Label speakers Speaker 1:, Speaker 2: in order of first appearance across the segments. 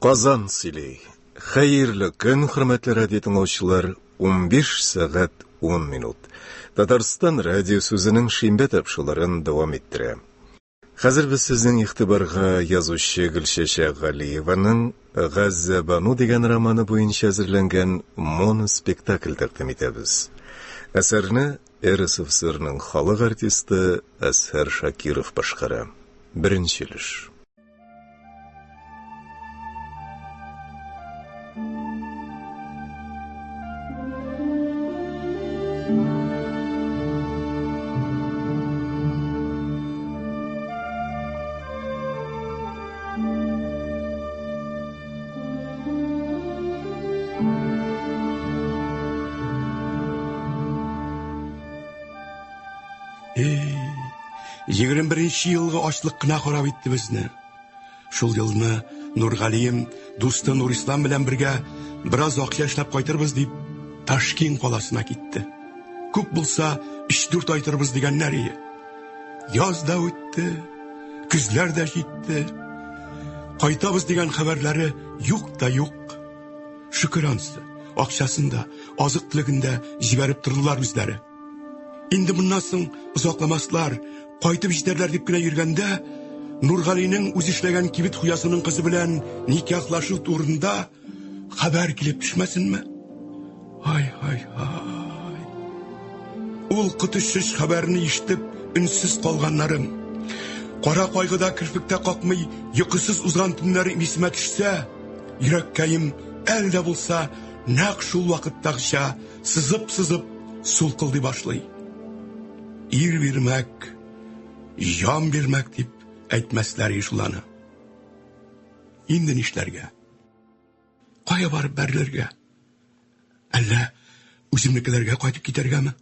Speaker 1: Казан сөйлей. Хайырлы көн, хөрмәтле радио тыңлаучылар, 15 сәгать 10 минут. Татарстан радио сүзенең шимбә тапшыруларын дәвам иттерә. Хәзер без сезнең игътибарга язучы Гөлчәчәк Галиеваның «Газза Бану» дигән романы буенча әзерләнгән моноспектакль тәкъдим итәбез. Әсәрне РСФСРның халык артисты Әсхәр Шакиров башкара. Беренче өлеш.
Speaker 2: Егерме беренче елгы ачлык кына харап итте безне. Шул елны Нургалием дусты Нурислам белән бергә бераз акча эшләп кайтырбыз дип Ташкент каласына китте. Күп булса 3-4 ай торбыз дигәннәр иде. Яз да үтте, көзләр дә җитте. Кайтабыз дигән хәбәрләре юк та юк. Шөкер ансы, акчасында, азык-түлегендә җибәреп тордылар үзләре. Инде моннан соң озакламаслар, кайтып җитәрләр дип кенә йөргәндә, Нургалинең үз эшләгән кибет хуясының кызы белән никахлашу турында хәбәр килеп төшмәсенме? Ай. Ул көтүсез хәбәрне ишетеп үнсез калганнарым. Кара кайгыда кирпектә какмый, йокысыз узган төннәре исемә төшсә, йөрәккәем әлдә булса нәкъ шул вакыттагыча сызып сулкылдый башлый. Ир бирмәк, җан бирмәк дип әйтмәсләр ишуланы. Инде нишләргә? Кая барып бәрләргә? Әллә үземнекеләргә кайтып китәргәме?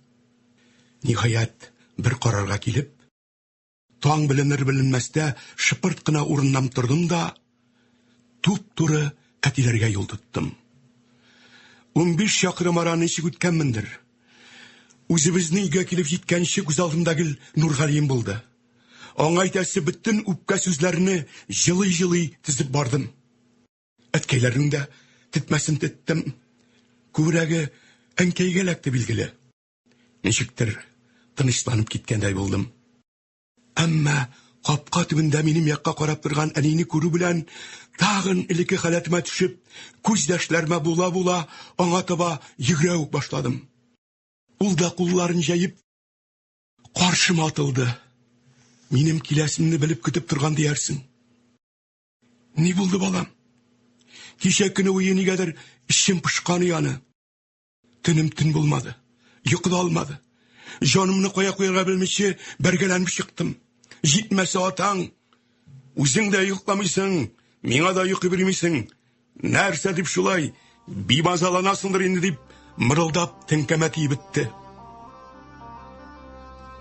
Speaker 2: Ниһаять, бер карарга килеп, таң беленер-беленмәстә шыпырт кына урыннан тордым да, туп-туры әтиләргә юл тоттым. 15 чакрым араны ничек үткәнмендер. Үзебезнең өйгә килеп җиткәнче күз алдымдагы Нургалием булды. Аңа әйтәсе бөтен үпкә сүзләрне җылый тизеп бардым. Әткәйләрнең дә тетмәсен теттем. Күбрәге әнкәйгә ләкте билгеле. Ничектер тынычланып киткәндәй булдым. Әмма капка төбендә минем якка карап торган әнине күрү белән тагын элекке халәтемә төшеп, күз яшьләрмә була аңа таба йөгерә үк башладым. Ул да кулларын җәеп каршыма атылды. Минем киләсемне белеп көтеп торган диярсең. Ни булды, балам? Кичә көне уе нигәдер ичем пышканы яны. Төнем төн булмады. Йокы да алмады. Җанымны кая куярга белмичә бәргәләнеп чыктым. Җитмәсә атаң, үзең дә йокламыйсың, миңа да йокы бирмисең. Нәрсә дип шулай бимазаланасыңдыр инде дип мырылдап теңкәмә тиеп бетте.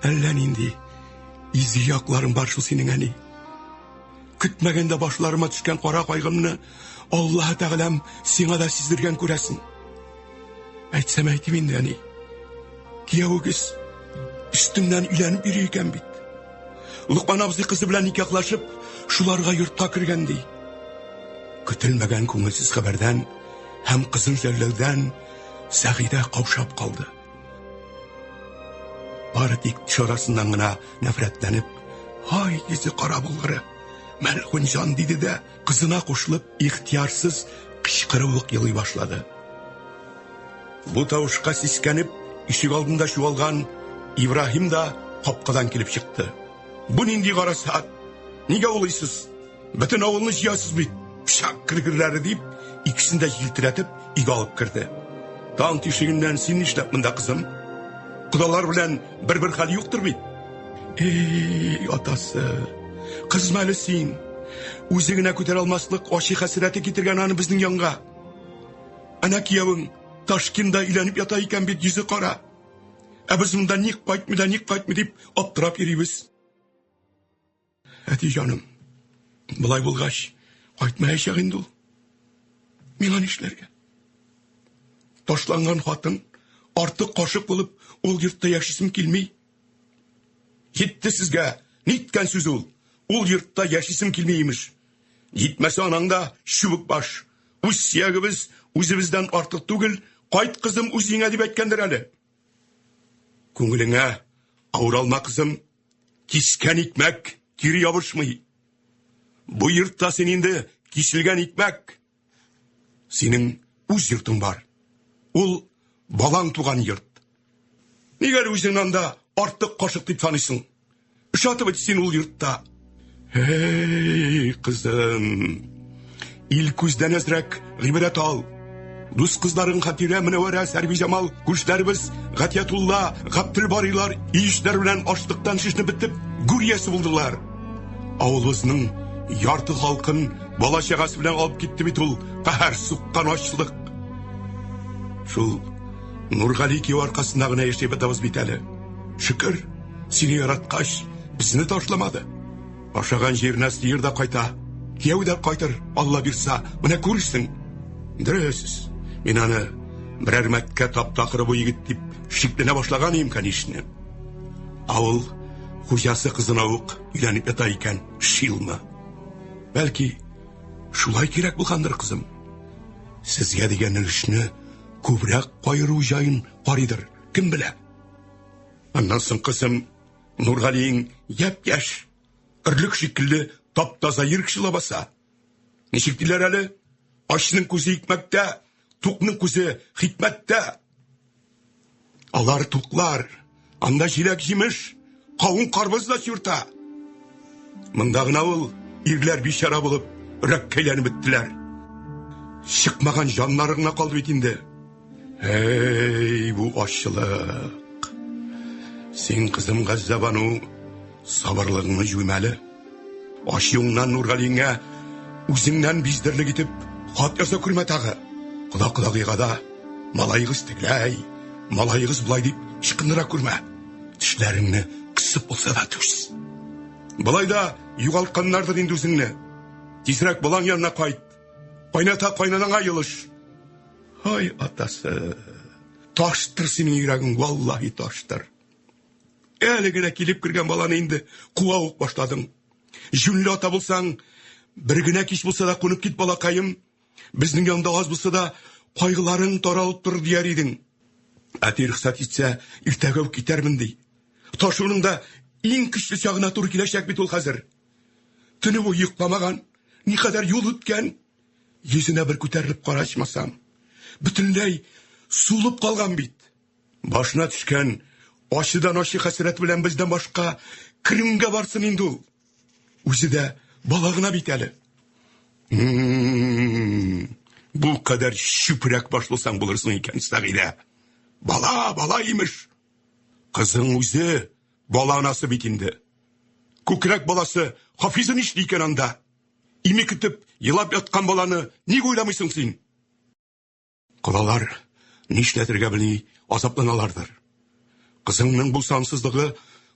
Speaker 2: Әллә нинди изи якларым бар шул синең әни. Көтмәгәндә башларыма төшкән кара кайгымны Аллаһ Тәгаләм сиңа да сиздергән күрәсең. Әйтсәм әйтим инде, әни. Кияүгез өстеннән өйләнеп йөри икән бит. Лукман абзый кызы белән никахлашып, шуларга йортка кергән ди. Көтелмәгән күңелсез хәбәрдән һәм кызын жәлләүдән Сәгыйдә каушап калды. Бары тик чарасыннан гына нәфрәтләнеп, «Ай, йөзе кара булгыры, мәрхүм җан» диде дә, кызына кушылып, ихтиярсыз кычкырып елый башлады. Бу тавышка сискәнеп, ишек алдында чуалган Ибраһим да капкадан килеп чыкты. Бу нинди кара саат? Нигә улыйсыз? Бөтен авылны җыясыз бит. Пычак кыргырлары дип, икесен дә җилтерәтеп, өйгә алып керде. Таң тишегеннән син нишләп монда, кызым? Кудалар белән бер хәл юктыр бит. Атасы, кызмәле син. Үзе генә күтәрә алмаслык ачы хәсрәте китергән аны безнең янга. Ана киявың Ташкентта өйләнеп ята икән бит, йөзе кара. Ә без монда ник кайтмый дип аптырап йөрибез. Әти җаным, булай булгач, кайтмаячак инде ул. Миңа нишләргә? Ташланган хатын, артык кашык булып, ул йортта яшисем килми. Җитте сезгә, ниткән сүз ул? Ул йортта яшисем килми имеш. Етмәсе анаңда шүбік баш. Үз сиягыбыз үзебездән артык түгел, кайт кызым үзеңә дип әйткәндер әле. Күңелеңә авыралма кызым, кискән икмәк кире ябышмый. Бу йортта син инде киселгән икмәк. Синең үз йортың бар. Ул балаң туган йорт. Нигәр үзең анда артык кашык дип саныйсың? Ышатып әйт син ул йортта. Эй, кызым, ил күздән әзрәк гыйбрәт ал. Дус кызларың Хатирә, Мөнәвәрә, Сәрбижамал, күршләребез Гатиятулла, Габдулбарилар ишләр белән ачлыктан шишнеп бетеп, гүриясе булдылар. Авылыбызның ярты халкын бала чагасы белән алып китте бит ул каһәр суккан ачлык. Шул Нургали ки аркасында гына яшәп бетабыз бит әле. Шөкер, сине яраткач, безне ташламады. Ашаган җиренә сыер да кайта, кияү дә кайтыр, Алла бирсә, менә күрсен. Дөрес, мин аны берәр мәткә таптакыры бу егет дип шикләнә башлаган идем, конечно. Авыл хуҗасы кызына ук өйләнеп ята икән, шилма. Бәлки, шулай кирәк булгандыр, кызым. Сезгә дигән эшне күбрәк кайыру җаен карыйдыр, кем белә. Аннан соң, кызым, Нургалиң яп-яш, ырлык шикелле таптаза йөркшилә баса. Ничек диләр әле? Ашның күзе икмәктә, тукның күзе хикмәттә. Алар туклар, анда җиләк җимеш, кавын карбыз да чурта. Монда гына ул ирләр бишара булып, рәккәйләнеп беттеләр. Чыкмаган җаннарына калды бит инде. Эй, бу ачлык. Син, кызым Газзабану, сабырлыгыңны җуймәле. Ашыңнан Нургалиңә үзеңнән биздерлек итеп хат яза күрмә тагы. Кода-кодагыйгада малайгыз тегеләй, малайгыз булай дип чыкындыра күрмә. Тешләреңне кысып булса да түс. Булай да югалтканнардыр инде үзеңне. Тизрәк балаң янына кайт. Кайната кайнанаңа йылыш. Ай, атасы. Таштыр синең йөрәгең, валлаһи таштыр. Әле генә килеп кергән баланы инде куа ук башладың. Жүнле ата булсаң, бер генә кич булса да кунып кит, балакаем. Безнең янда аз булса да кайгыларың таралып тор дияр идең. Әти рөхсәт итсә, иртәгә үк китәрмен ди. Ташуның да иң көчле чагына туры киләчәк бит ул хәзер. Төне буе йокламаган, никадәр юл үткән. Йөзенә бер күтәрелеп карашмасам, бөтенләй сулып калган бит. Башына төшкән ачыдан ачы хәсрәт белән бездән башка кемгә барсын инде ул? Үзе дә балагына бит әле. Бу кадәр шүпрәк баш булсаң булырсың икән, Сәгыйдә. Бала имеш. Кызың үзе бала анасы бит инде. Күкрәк баласы Хафизы нишли икән анда? Име көтеп, елап яткан баланы ник уйламыйсың син? Кодалар нишләтергә белми азапланалардыр. Кызыңның бу сансызлыгы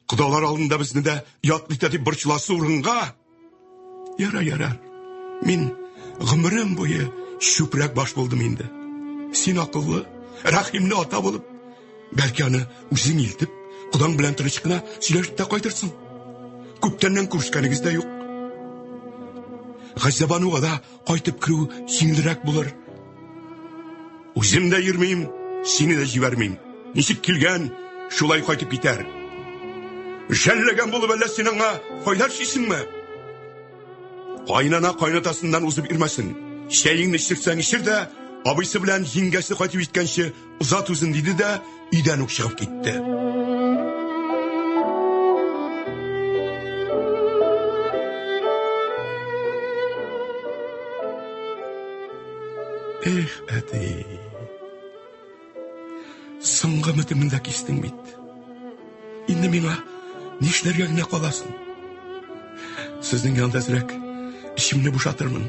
Speaker 2: кодалар алдында безне дә ятлыйта дип борчыласы урынга. Ярар. Мин гомерем буе шүпрәк баш булдым инде. Син акыллы, рәхимле ата булып, бәлки аны үзең илтеп, Кодаң белән тыныч кына сөйләшеп тә кайтырсың. Күптәннән күрешкәнегез дә юк. Газзабануга да кайтып керү җиңелрәк булыр. Үзем дә йөрмим, сине дә җибәрмим. Ничек килгән, шулай кайтып китәр. Жәлләгән булып әллә син аңа файда эшлисеңме? Кайнана кайнатасыннан узып ирмәсен. Чәйеңне эчерсәң ичер дә, абыйсы белән җиңгәсе кайтып җиткәнче узат үзен диде дә, өйдән үк чыгып китте. Эх, әти. Соңгы үмитеңне кистең бит. Инде миңа нишләргә генә каласың? Сезнең янда әзрәк ишемне бушатырмын.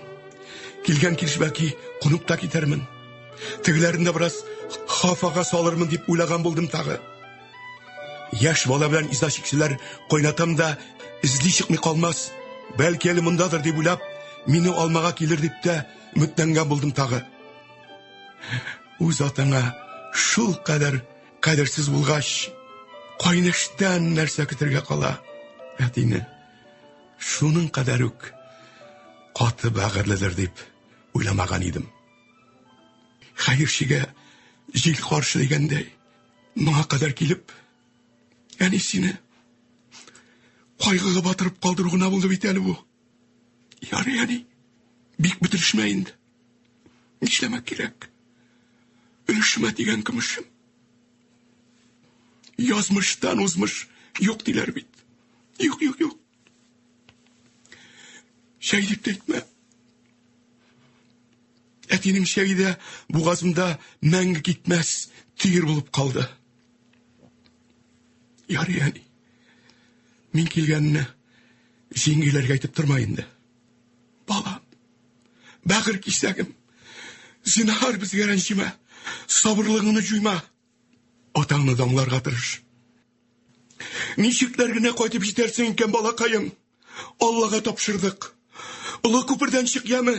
Speaker 2: Килгән килеш бәлки кунып та китәрмен. Тегеләрендә бераз хафага салырмын дип уйлаган булдым тагы. Яшь бала белән изашикчеләр кайнатам да изли чыкмый калмас. Бәлки әле мондадыр дип уйлап, мине алмага килер дип тә өметләнгән булдым тагы. Үз атаңа шул кадәр кадерсез булгач, кайныштан нәрсә көтәргә кала? Әтине шуның кадәр үк каты бәгырледер дип уйламаган идем. Хәерчегә җил каршы дигәндәй, моңа кадәр килеп, әни сине кайгыга батырып калдыру гына булды бит әле бу. Ярый, әни, бик бетерешмә инде. Нишләмәк кирәк? Өлешмә дигән көмешем. Язмыштан узмыш юк диләр бит. Юк. Шәй дип әйтмә. Әтинең шәйдә бугазымда мәңге китмәс тигер булып калды. Ярый, әни. Мин килгәнне җиңгиләргә әйтеп тормай инде. Балам, бәгыр кисәгем, зинһар безгә рәнҗимә, сабырлыгыңны җуйма. Атаңны даңларга тырыш. Ничекләр генә кайтып җитәрсең икән, балакаем? Аллага тапшырдык. Олы күпердән чык яме.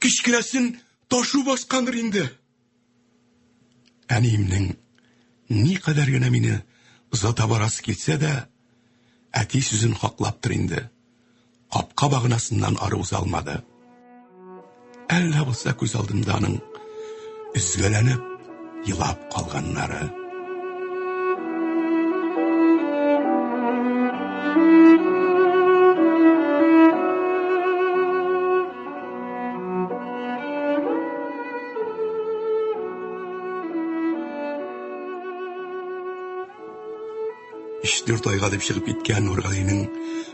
Speaker 2: Кичкенәсен ташу баскандыр инде. Әниемнең ни кадәр генә мине озата барасы килсә дә, әти сүзен хаклаптыр инде. Капка багынасыннан ары уза алмады. Әллә булса күз алдымда аның üzгәләнеп, елап калганнары. Дүрт айга дип чыгып киткән Нургалинең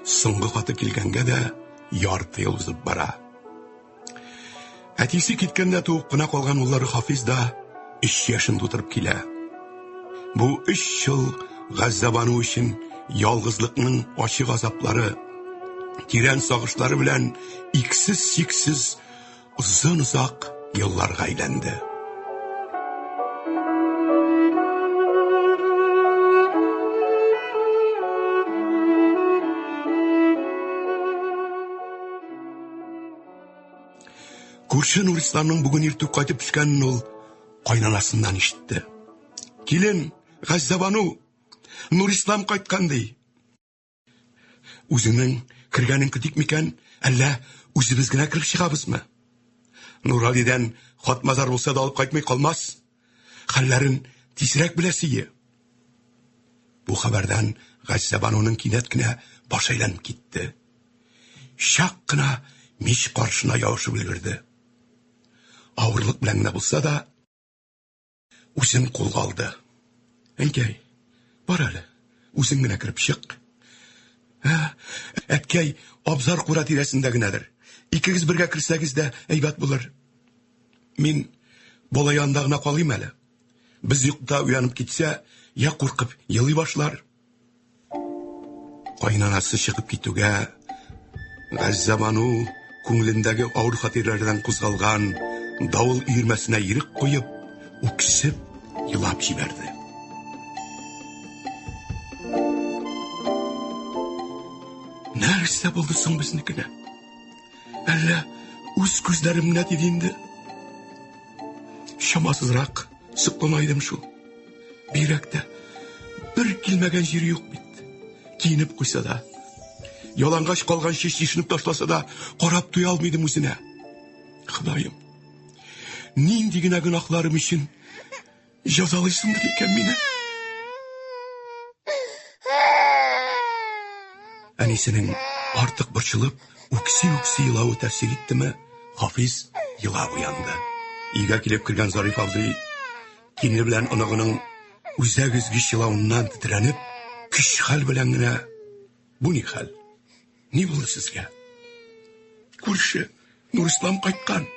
Speaker 2: соңгы каты килгәнгә дә ярты ел узып бара. Әтисе киткәндә туып кына калган уллары Хафиз да 3 яшын тутырып килә. Бу 3 ел Газзабану өчен ялгызлыкның ачык азаплары, тирән сагышлары белән иксез-сиксез озак елларга әйләнде. Күрше Нурисламның бүген иртүк кайтып төшкәнен ул кайнанасыннан ишетте. Килен, Газзабану, Нурислам кайткан ди. Үзеңнең кергәнен көтик микән, әллә үзебез генә киреп чыгабызмы? Нуралидән хатмазар булса да алып кайтмый калмас. Хәлләрен тизрәк беләсие. Бу хәбәрдән Газзабануның кинәт кенә башы әйләнеп китте. Шак кына мич каршына явышып өлгерде. Авырлык белән генә булса да, үзен кулга алды. Әнкәй, бар әле, үзең генә киреп чык. Әткәй, абзар кура тирәсендә генәдер. Икегез бергә кирсәгез дә әйбәт булыр. Мин бала янында гына калыйм әле. Без юкта уянып китсә, я куркып елый башлар. Кайнанасы чыгып китүгә, Газзабану күңелендәге авыр хатирәләрдән кузгалган давыл өйрмәсенә ирек куеп, үксеп, елап җибәрде. Нәрсә булды соң безнекенә? Әллә үз күзләремне тиде инде? Шамасызрак сыкланайдым шул. Бирәктә бер килмәгән җир юк бит. Киенеп куйса да, ялангач калган чишенеп ташласа да, карап туя алмыйдым үзенә. Ходаем, нинди генә гынахларым өчен җәзалыйсыңдыр икән мине? Әнисенең артык борчылып, үкси елавы тәэсир иттеме, Хафиз елап уянды. Өйгә килеп кергән Зариф абзый кине белән оныгының үзәгезгеч елавыннан тетрәнеп, көч хәл белән генә: "Бу ни хәл? Ни булды сезгә?" "Күрше Нурислам кайткан.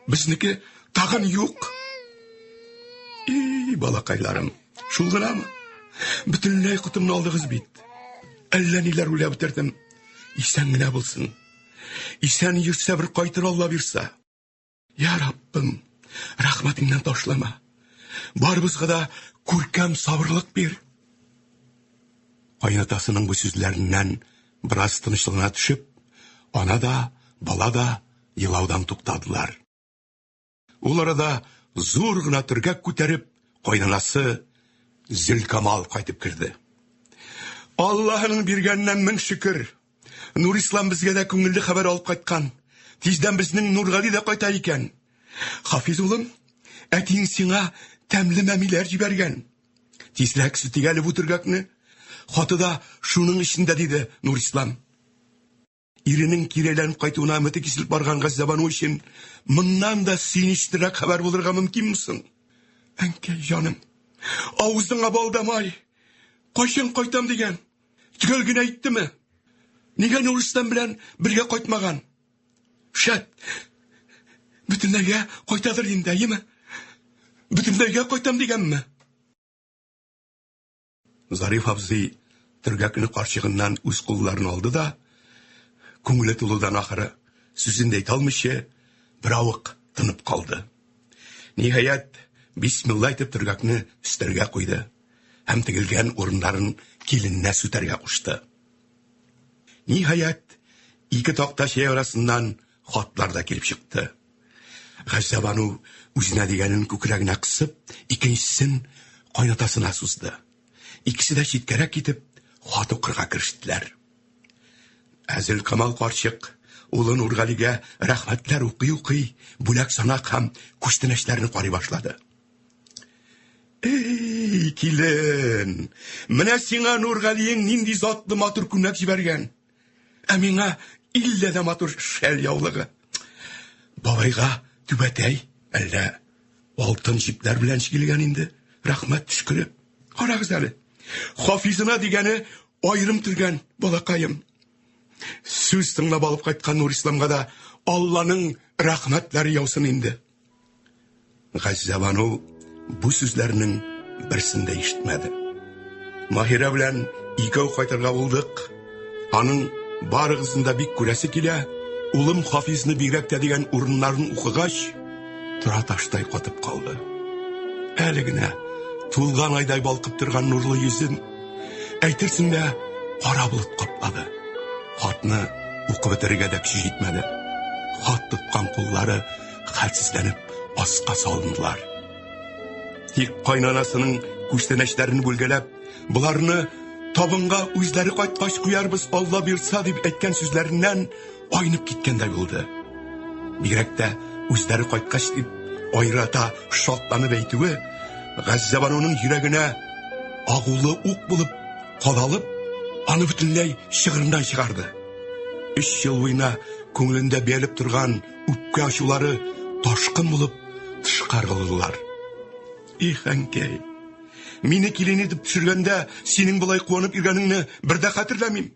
Speaker 2: Безнеке тагын юк." Балакайларым, шул гынамы? Бөтенләй кутымны алдыгыз бит. Әллә ниләр уйлап бетердем. Исән генә булсын. Исән йөрсә бер кайтыр Алла бирсә. Я Раббым, рәхмәтеңнән ташлама. Барыбызга да күркәм сабырлык бир. Кайнатасының бу сүзләреннән бераз тынычлыгына төшеп, ана да, бала да елаудан туктадылар. Ул арада зур гына төргәк күтәреп, кайнанасы Зөлкамал кайтып кирде. Аллаһның биргәннән мең шөкер. Нурислам безгә дә күңелле хәбәр алып кайткан. Тиздән безнең Нургали да кайта икән. Хафиз улым, әтиң сиңа тәмле мәмиләр җибәргән. Тизрәк сүтик әле бу төргәкне. Хаты да шуның эчендә, диде Нурислам. Иренең киреләнеп кайтуына өмете киселеп барган Газзабану өчен моннан да сөенечлерәк хәбәр булырга мөмкинме соң? Әнкәй җаным, авызыңа балдамай, кайчан кайтам дигән? Төгәл генә әйттеме? Нигә Нурислам белән бергә кайтмаган? Шәт, бөтенләйгә кайтадыр инде, әйеме? Бөтенләйгә кайтам дигәнме? Зариф абзый төргәкне карчыгыннан үз кулларын алды да, күңеле тулудан ахыры сүзен әйтә алмыйча бер авык тынып калды. Ниһаять, бисмилла әйтеп төргәкне өстәргә куйды һәм тегелгән урыннарын киленнә сүтәргә кушты. Ниһаять, ике такта чәй арасыннан хатлар да килеп чыкты. Газзабану үзенә дигәнен күкрәгенә кысып, икенчесен кайнатасына сузды. Икесе дә читкәрәк китеп, хат укырга керештеләр. Әзел Камал карчык улы Нургалигә рәхмәтләр укый-укый, бүләк санак һәм күчтәнәчләрне карый башлады. Эй, килен, менә сиңа Нургалиең нинди затлы матур күнәк җибәргән. Ә миңа иллә дә матур шәл яулыгы. Бабайга түбәтәй, әллә алтын җипләр белән чигелгән инде. Рәхмәт төшкере. Карагыз әле. Хафизына дигәне аерым төргән балакаем. Сүз тыңлап алып кайткан Нурисламга да Алланың рәхмәтләре яусын инде. Газзабану бу сүзләрнең берсен дә ишетмәде. Маһира белән икәү кайтырга булдык. Аның барыгызын да бик күрәсе килә. Улым Хафизны бигрәк тә дигән урыннарын укыгач, тора таштай катып калды. Әле генә тулган айдай балкып торган нурлы йөзен әйтерсең дә кара булып каплады. Хатны укып бетерергә дә көче җитмәде. Хат тоткан куллары хәлсезләнеп аска салындылар. Тик кайнанасының күчтәнәчләрен бүлгәләп, буларны табынга үзләре кайткач куярбыз, Алла бирса дип әйткән сүзләреннән айнып киткәндәй булды. Бигрәк тә үзләре кайткач дип айрата шатланып әйтүе Газзабануның йөрәгенә агулы ук булып кадалып, аны бөтенләй чыгырыннан чыгарды. 3 ел буена күңелендә бәйлеп торган үпкә ачулары ташкын булып тышкарылдылар. Их, әнкәй, мине килен итеп төшергәндә синең булай куанып йөргәнеңне бер дә хәтерләмим.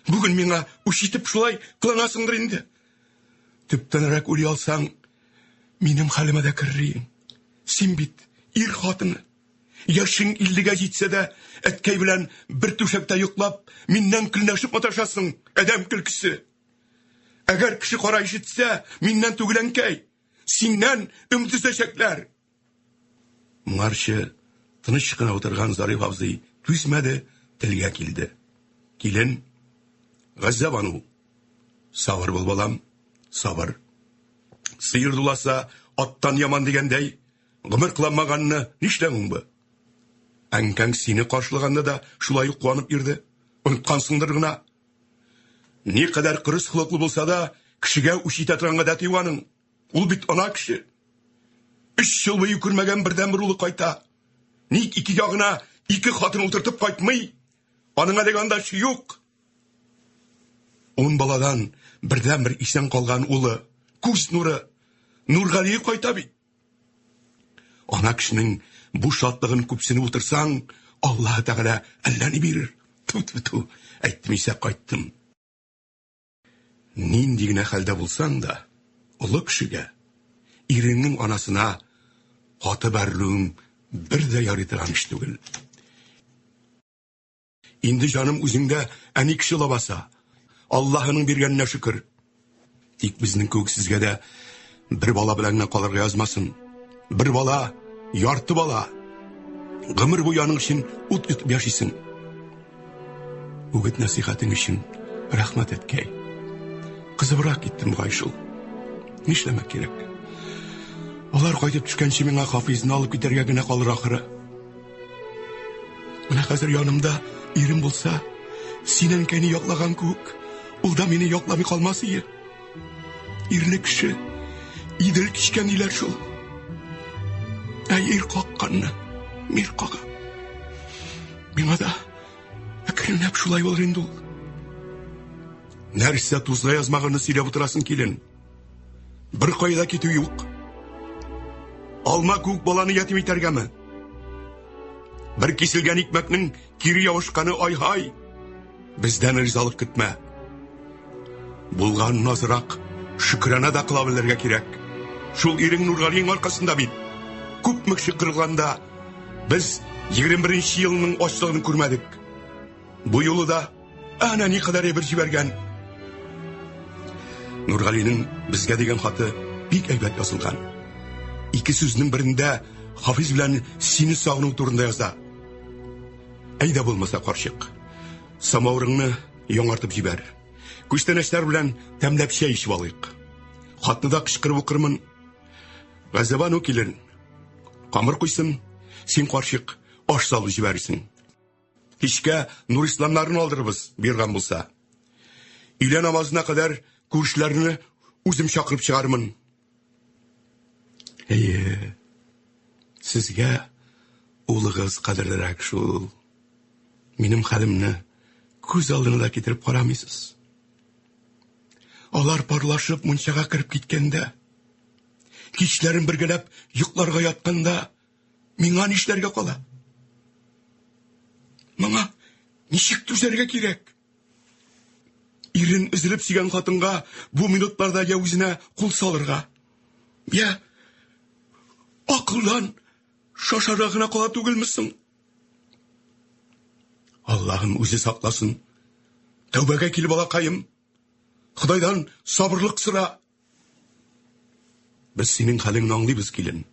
Speaker 2: Бүген миңа үч итеп шулай кыланасыңдыр инде. Төптәнрәк уйлый алсаң, минем хәлемә дә керрин. Син бит ир хатыны. Яшың 50-гә җитсә дә, әткәй белән бер түшәктә йоклап, миннән көлнәшеп маташасың, әдәм көлкесе. Әгәр кеше кара ишетсә, миннән түгел әнкәй, синнән өмет өзәчәкләр. Моңарчы тыныч кына утырган Зариф абзый түзмәде, телгә килде. Килен, Газзабану, сабыр бул балам, сабыр. Сыер дуласа аттан яман дигәндәй, гомер кылмаганны нишләмең бу? Әнкәң сине каршылаганда да шулай ук куанып йөрде. Оныткансыңдыр гына. Ни кадәр кырыс хылыклы булса да, кешегә үч итә торган гадәт юаның. Ул бит ана кеше. 3 ел буе күрмәгән бердән бер улы кайта. Ник ике ягына 2 хатын утыртып кайтмый? Аның әлегә анда ши юк. 10 баладан бердән бер исән калган улы, күз нуры, Нургали кайта бит. Ана кешенең бу шатлыгын күпсенеп утырсаң, Аллаһ Тәгалә әллә ни бирер. Ту, әйтмисә кайттым. Нинди генә хәлдә булсаң да, улы кешегә, иреңнең анасына хаты бәрүең бер дә ярый торган эш түгел. Инде җаным үзеңдә әни кеше лабаса, Аллаһының биргәненә шөкер. Тик безнең күксезгә дә бер бала белән генә калырга язмасын. Бер бала, ярты бала. Гомер буе аның өчен ут итеп яшисең. Үгет насихатың өчен рәхмәт әткәй. Кызыбрак киттем гайшул. Нишләмәк кирәк? Алар кайтып төшкәнче миңа Хафизны алып китәргә генә калыр ахыры. Менә хәзер янымда ирем булса, синең кәне яклаган күк, ул да мине якламый калмас ие. Ирле кеше, идел кичкән иләр шул. Ир какканны, мир кага. Миңа да әкренләп шулай булыр инде ул. Нәрсә тузга язмаганны сөйләп утырасың, килен? Бер кайда китү юк. Алма күк баланы ятим итәргәме? Бер киселгән икмәкнең кире явышканы ай-һай. Бездән ризалык көтмә. Булган назрак шөкранә да кыла белергә кирәк. Шул ирең Нургалиның аркасында бит. Күпме кеше кырылганда без 21-нче елның ачлыгын күрмәдек. Бу юлы да ана никадәр бер җибәргән. Нургалиның безгә дигән хаты бик әйбәт язылган. Ике сүзнең берендә Хафиз белән сине сагыну турында яза. Әйдә булмаса карчык, самавырыңны яңартып җибәр. Күчтәнәчләр белән тәмләп чәй ичеп алыйк. Хатны да кычкырып укырмын. Газабану килен. Камыр куйсын, син карчык аш салып җибәрсең. Кичкә Нурисламнарны алдырыбыз, биргән булса. Өйлә намазына кадәр күршләрне үзем чакырып чыгармын. Сезгә улыгыз кадерлерәк шул. Минем хәлемне күз алдына китереп карамыйсыз. Алар парлашып мунчага кирип киткәндә, кичләрен бергәләп йокларга ятканда, миңа нишләргә кала? Моңа ничек түзәргә кирәк? Ирен изелеп сөйгән хатынга бу минутларда я үзенә кул салырга, я акылдан шашарагына кала түгелмесең? Аллаһым үзе сакласын. Тәүбәгә килеп алакаем. Худайдан сабырлык сыра. Без синең хәлеңне аңлыйбыз, килен.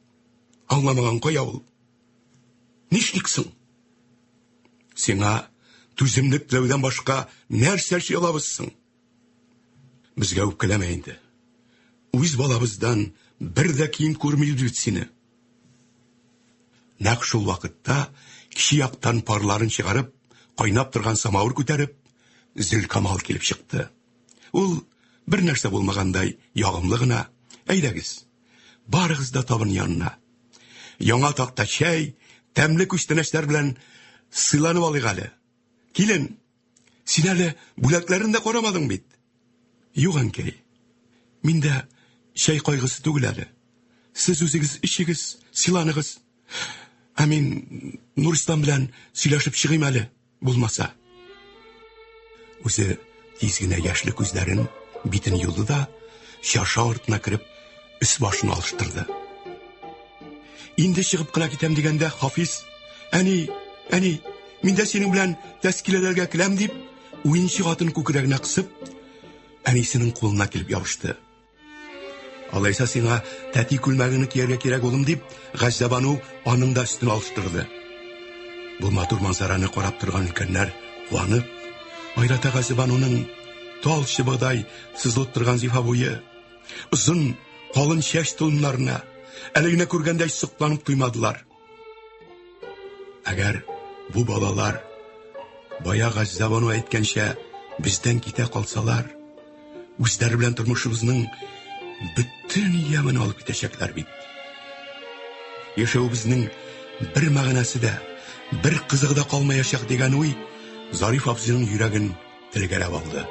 Speaker 2: Аңламаган кая ул? Нишлексең? Сиңа түземлек теләүдән башка нәрсә эшли алабызсың? Безгә үпкәләмә инде. Үз балабыздан бер дә киен күрмибез сине. Нәкъ шул вакытта кичи яктан парларын чыгарып, кайнап торган самавыр күтәреп, Зөлкамал килеп чыкты. Ул бер нәрсә булмагандай ягымлы гына: "Әйдәгез, барыгыз да табын янына. Яңа такта чәй, тәмле күчтәнәчләр белән сыйланып алыйк әле. Килен, син әле бүләкләрен дә карамадың бит." "Юк, әнкәй, миндә чәй кайгысы түгел әле. Сез үзегез ичегез, сыйланыгыз. Мин Нурислам белән сөйләшеп чыгыйм әле, булмаса." Үзе тиз генә яшьле күзләрен, битен юлды да, чарша артына кереп, үс башын алыштырды. Инде чыгып кына китәм дигәндә, Хафиз: "Әни, мин дә синең белән тәскиләләргә киләм" дип, уенчы хатын күкрәгенә кысып, әнисенең кулына килеп ябышты. "Алайса сиңа тәти күлмәгеңне кияргә кирәк, улым" дип, Газзабану аның да өстен алыштырды. Бу матур манзараны карап торган өлкәннәр куанып, Айрата Газзабануның тал чыбыгдай сызылып торган зифа буе, озын, калын чәч толымнарына әле генә күргәндәй сокланып туймадылар. Әгәр бу балалар бая Газзабану әйткәнчә бездән китә калсалар, үзләре белән тормышыбызның бөтен ямен алып китәчәкләр бит. Яшәүебезнең бер мәгънәсе дә, бер кызыгы да калмаячак дигән уй Зариф абзыйның йөрәген телгәрәп алды.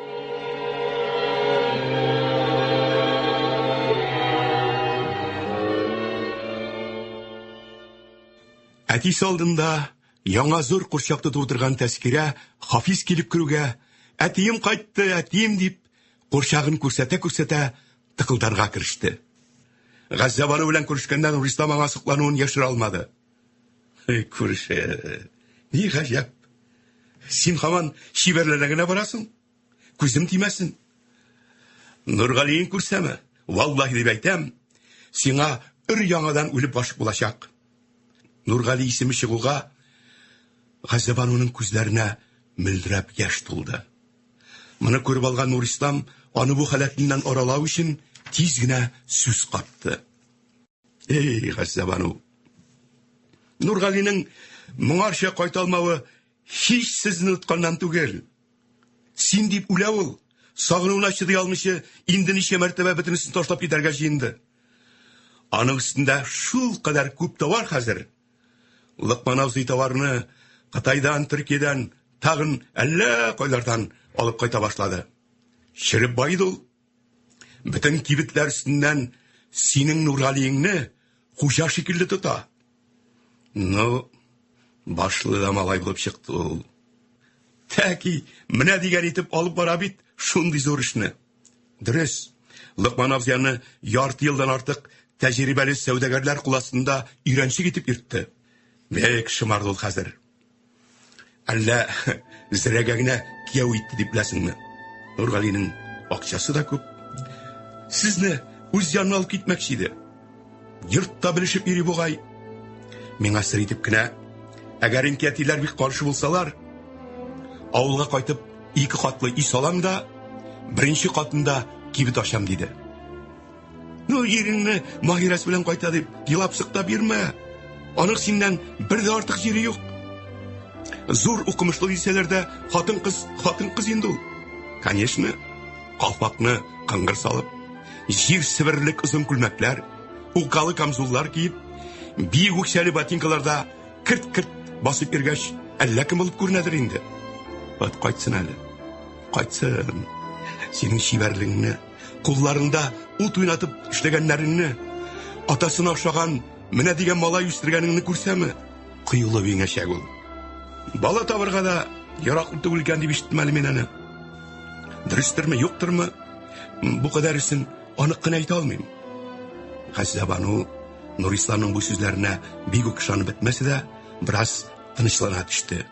Speaker 2: Әтис алдында яңа зур курчакты тудырган Тәскирә Хафиз килеп керүгә, "Әтием кайтты, әтием" дип, курчагын күрсәтә тыкылдарга кириште. Газзабану белән күрешкәндә Нурислам аңа соклануын яшерә алмады. "Күрше, ни гаҗәп. Син һаман шибәрләргә генә барасың. Күзем тимәсен. Нургалиен күрсәме, валлаһи дип әйтәм, сиңа өр-яңадан үлеп башып булачак." Нургали исеме чыгуга, Газзабануның күзләренә мөлдерәп яшь тулды. Моны күреп алган Нурислам аны бу халәтеннән аралау өчен тиз генә сүз катты. Газзабану, Нургалиның моңарча кайталмавы һич сезне тотканнан түгел. Син дип үлә ул, сағынуына чыдый алмыйча, инде ничә мәртәбә бөтенесен ташлап китәргә җыенды. Аның өстендә шул кадәр күп товар хәзер. Лыкман абзый товарны Кытайдан, Төркиядән, тагын әллә кайлардан алып кайта башлады. Ширеп байды ул. Бөтен кибетләр өстеннән синең Нургалиеңне хуҗа шикелле тота. Ну, башлы да малай булып чыкты ул. Тәки, менә дигән итеп алып бара бит шундый зур эшне. Дөрес, Лыкман абзыйны ярты елдан артык тәҗрибәле сәүдәгәрләр куластында өйрәнчек итеп йөртте. Бәк шымарды ул хәзер. Әллә зрәгә генә кияү итте дип беләсеңме? Нургалинең акчасы да күп. Сезне үз янына алып китмәкче иде. Йортта белешеп йөри бугай. Миңа сер итеп кенә, әгәр инкәтиләр бик каршы булсалар, авылга кайтып 2 катлы үй салам да, беренче катында кибет ачам диде. Ну, иреңне Маһирәс белән кайта дип елап сыкта бирмә. Аның синнән бер дә артык җире юк. Зур укымышлы дисәләр дә хатын-кыз инде ул. Конечно, калпакны кыңгыр салып, җир сиберлек озын күлмәкләр, укалы камзуллар киеп, биек үкчәле ботинкаларда кырт-кырт басып йөргәч, әллә кем булып күренәдер инде. Бат кайтсын әле. Кайтсын. Синең шибәрлегеңне, кулларында ут уйнатып эшләгәннәреңне, атасын ашаган, менә дигән малай үстергәнеңне күрсәме, кыюлы биңәшәк ул. Бала табырга да яраклы түгел икән дип ишеттем әле мин аны. Дөрестерме, юктырмы? Бу кадәресен анык кына әйтә алмыйм. Хәззәбану Нурисламның бу сүзләренә бик үк ышанып бетмәсә дә, бераз тынычлана төште.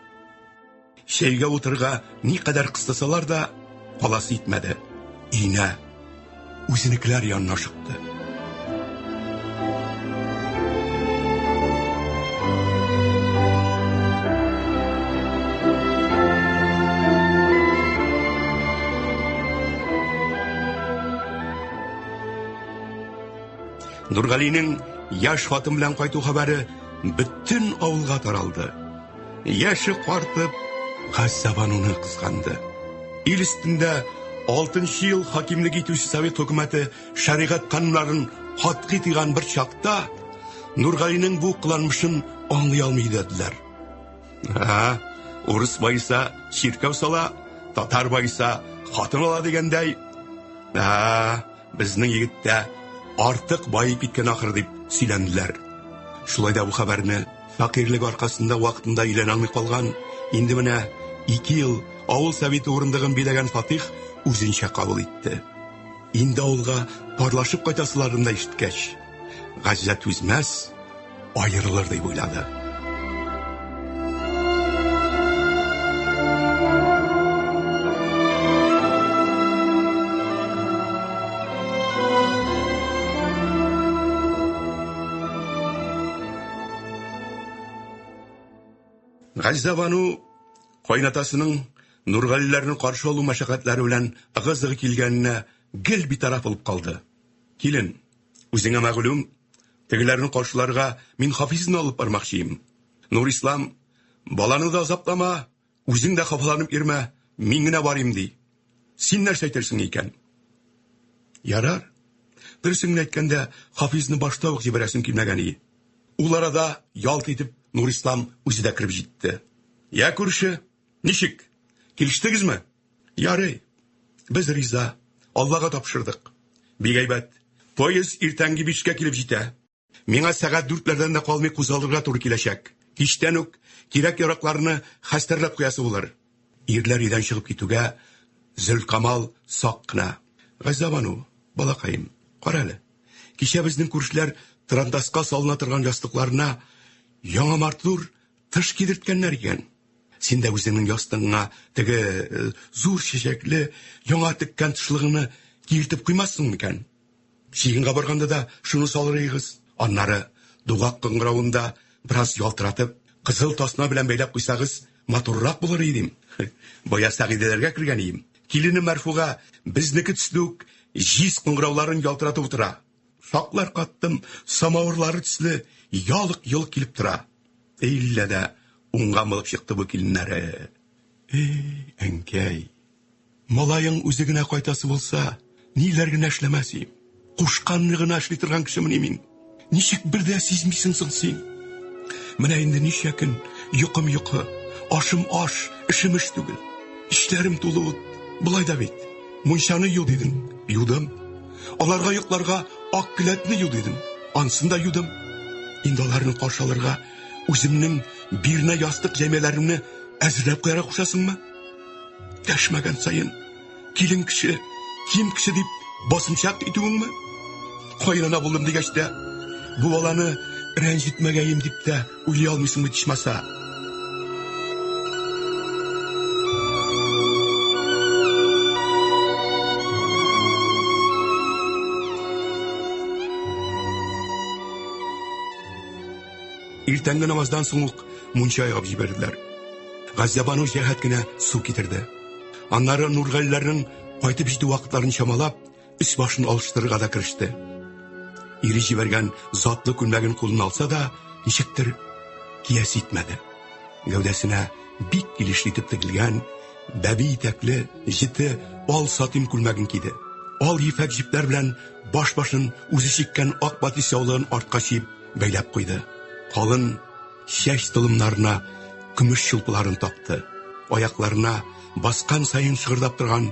Speaker 2: Шәйгә утырга никадәр кыстасалар да, каласы итмәде. Өенә, үзенекеләр янына чыкты. Нургалинең яшь хатын белән кайту хәбәре бөтен авылга таралды. Яше картып, Хәссәбануны кызганды. Ил өстендә 6-нчы ел хакимлек итүче Совет хөкүмәте шәригать кануннарын катгый тыйган бер чакта Нургалинең бу кыланмышын аңлый алмый иделәр. Урыс байса чиркәү сала, татар байса хатын ала дигәндәй, безнең егеттә артык байып киткән ахыр дип сөйләнделәр. Шулай да бу хәбәрне факирлек аркасында вакытында өйләнә алмый калган, инде менә 2 ел авыл советы урындыгын биләгән Фатих үзенчә кабул итте. Инде авылга парлашып кайтасыларын да ишеткәч, Гаҗәт түзмәс, аерылыр дип уйлады. Гаҗәбану кайнатасының Нургалиләрне каршы алу мәшәкатьләре белән ыгы-зыгы килгәненә гел битараф булып калды. Килен, үзеңә мәгълүм, тегеләрне каршыларга мин Хафизны алып бармакчыйм. Нурислам, баланы да азаплама, үзең дә хафаланып йөрмә, мин генә барыйм ди. Син нәрсә әйтерсең икән? Ярар. Дөресен әйткәндә, Хафизны башта ук җибәрәсем килмәгән иде. Ул арада ялт итеп Нурислам үзе дә киреп җитте. Я күрше, ничек? Килештегезме? Ярый. Без риза. Аллага тапшырдык. Бик әйбәт. Поезд иртәнге 5-кә килеп җитә. Миңа сәгать 4-ләрдән дә калмый кузгалырга туры киләчәк. Кичтән үк кирәк-яракларны хәстәрләп куясы булыр. Ирләр өйдән чыгып китүгә Зөлкамал сак кына. Газабану, балакаем, кара әле. Кичә безнең күршләр Трантаска салына торган ястыкларына яңа мартур тыш кидерткәннәр икән. Син дә үзеңнең ястыгыңа теге зур чәчәкле яңа теккән тышлыгыны килтеп куймассың микән? Чигенгә барганда да шуны салырыгыз. Аннары дугак кыңгыравында бераз ялтыратып, кызыл тасма белән бәйләп куйсагыз, матуррак булыр идем. Бая Сәгыйдәләргә кергән идем. Килене Мәрфуга безнеке төсле җиз кыңгырауларын ялтыратып утыра. Шаклар каттым, самавырлары төсле ялык-йылык килеп тора. Илләдә уңган булып чыкты бу киленнәре. Әнкәй, Малайың үзе генә кайтасы булса, ниләр генә эшләмәсем. Кушканны гына эшли торган кешемени мин. Ничек бер дә сизмисең соң син? Менә инде ничә көн йокым йокы, ашым аш, эшем эш түгел. Эшләрем тулы ут. Булай да бит. Мунчаны ю дидең. Юдым. Аларга йокларга ак келәтне ю дидең. Ансын да юдым. Инде аларны каршы алырга үземнең бирнә ястык җәмәләремне әзерләп куяра кушасыңмы? Дәшмәгән сайын килен кеше, ким кеше дип басымчак итүеңме? Кайнана булдым дигәч тә, бу баланы рәнҗетмәгәем дип тә уйлый алмыйсыңмы дишмаса? Иртәнге намаздан соң ук мунча ягып җибәрделәр. Газябану җәһәт кенә су китерде. Аннары Нургалиләрнең кайтып җитү вакытларын чамалап, үс башын алыштырырга да кереште. Ире җибәргән затлы күлмәген кулына алса да, ничектер кияс итмәде. Гәүдәсенә бик килешле итеп тегелгән, бәби итәкле, җите ал сатим күлмәген киде. Ал ефәк җипләр белән баш-башын үзе чиккән ак батис яулыгын артка чиеп бәйләп куйды. Калын чәч тылымнарына көмеш чулпыларын такты. Аякларына баскан сайын шыгырдап торган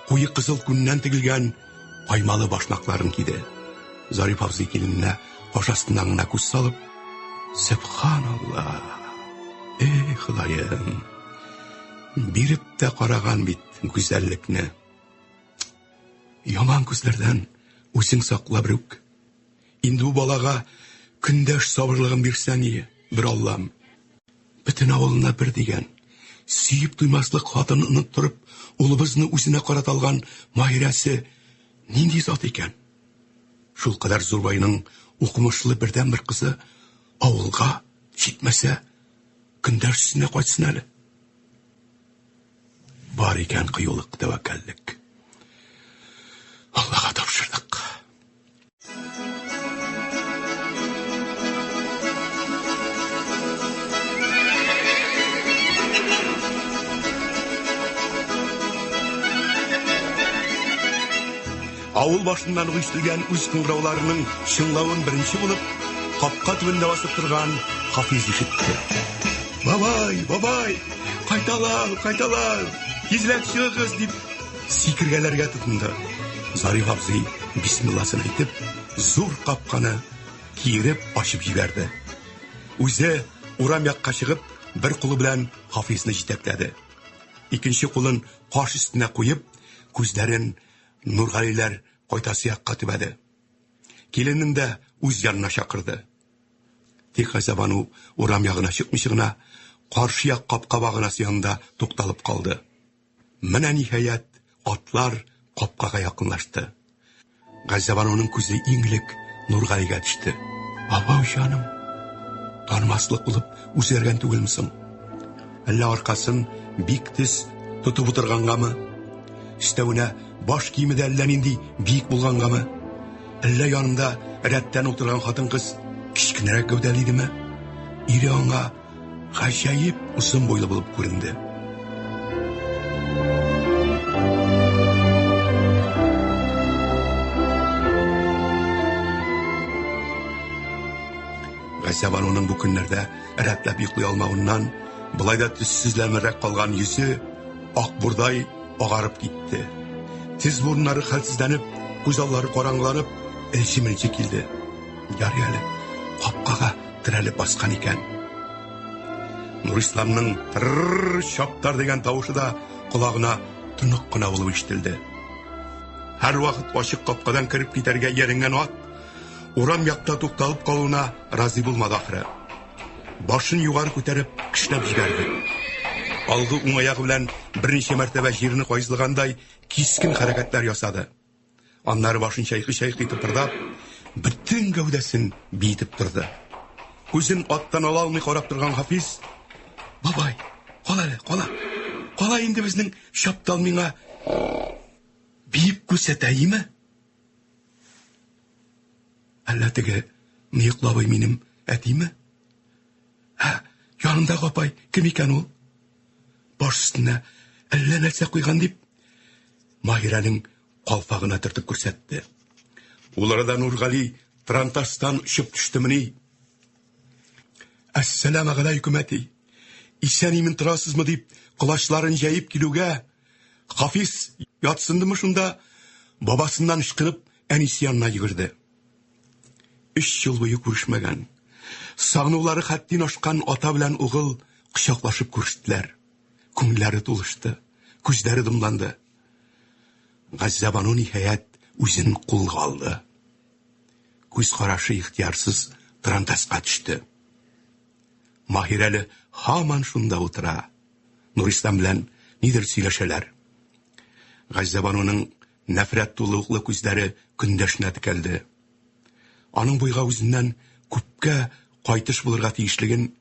Speaker 2: куе кызыл күннән тегелгән каймалы башмакларын киде. Зариф абзый килененә каш астыннан гына күз салып, "Субханалла! Эй, Ходаем! Биреп тә караган бит гүзәллекне. Яман күзләрдән үзең сакла бирүк. Инде бу балага көндәш сабырлыгын бирсәң, бер Аллам. Бөтен авылына бер дигән, сөеп туймаслык хатынны оныттырып, улыбызны үзенә караталган Маһирәсе нинди зат икән? Шул кадәр зур байның укымышлы бердән бер кызы авылга җитмәсә, көндәшсенә кайтсын әле. Бар икән кыюлык, тәвәккәллек. Аллага тапшырдык." Авыл башыннан уйштырган үз кыңгырауларының шыңлавын беренче булып, капка төбендә басып торган Хафиз ишетте. "Бабай, бабай, кайталар, кайталар, тизрәк чыгыгыз" дип сикергәләргә тотынды. Зариф абзый бисмилласын әйтеп, зур капканы киереп ачып җибәрде. Үзе урам якка чыгып, бер кулы белән Хафизны җитәкләде. Икенче кулын каш өстенә куеп, күзләрен Нургалиләр кайтасы якка төбәде. Киленен дә үз янына чакырды. Тик Газябану урам ягына чыкмыйча гына каршы як капка баганасы янында тукталып калды. Менә ниһаять атлар капкага якынлашты. Газябануның күзе иңлек Нургалигә төште. "Абау җаным, танымаслык булып үзгәргән түгелмисең? Әллә аркасын бик тиз тотып утыргангамы? Өстәвенә баш киеме дә әллә нинди бик булгангамы? Әллә янында рәттән утырган хатын-кыз кичкенәрәк гәүдәле идеме? Ире аңа гаҗәеп узын буйлы булып күренде." Газябануның бу көннәрдә рәтләп йоклый алмавыннан, былай да төссезләнмәрәк калган йөзе ак бурдай агарып китте. Тиз бурыннары хәлсезләнеп, күз аллары караңгыланып, элче-мелче килде. Ярый әле, капкага терәлеп баскан икән. Нурисламның "Тырррр, чаптар" дигән тавышы да колагына тонык кына булып ишетелде. Һәр вакыт ачык капкадан кирип китәргә яренгән ат урам якта тукталып калуына разый булмады ахры. Башын югары күтәреп кешнәп җибәрде. Алгы уң аягы белән берничә мәртәбә җирне кайзылгандай кискен хәрәкәтләр ясады. Аннары башын чайкый-чайкый тыпырдап, бөтен гәүдәсен биетеп торды. Күзен аттан ала алмый карап торган Хафиз: "Бабай, кала әле, кала. Кала инде безнең чаптал миңа биеп күрсәтәйме? Әллә теге мыеклабый минем әтиме? Янымда апай, кем икән ул? Баш өстенә әллә нәрсә куйган" дип, Маһирәнең калфагына төртеп күрсәтте. Ул арада Нургали Тарантастан очып төштемени. Әссәламу алейкум әти. Исән-имин торасызмы дип, кылачларын җәеп килүгә, Хафиз ятсындымы шунда, бабасыннан ышкынып, әнисе янына йөгерде. 3 ел буе күрешмәгән. Сагынулары хәттин ашкан ата белән угыл кочаклашып күрештеләр. Күңелләре тулышты, күзләре дымланды. Газзабану ниһаят үзен кулга алды. Күз карашы ихтиярсыз Тарантаска төште. Маһирәле һаман шунда утыра. Нурислам белән нидер сөйләшәләр. Газзабануның нәфрәт тулы уклы күзләре көндәшенә текәлде. Аның буйга үзеннән күпкә кайтыш булырга тиешлеген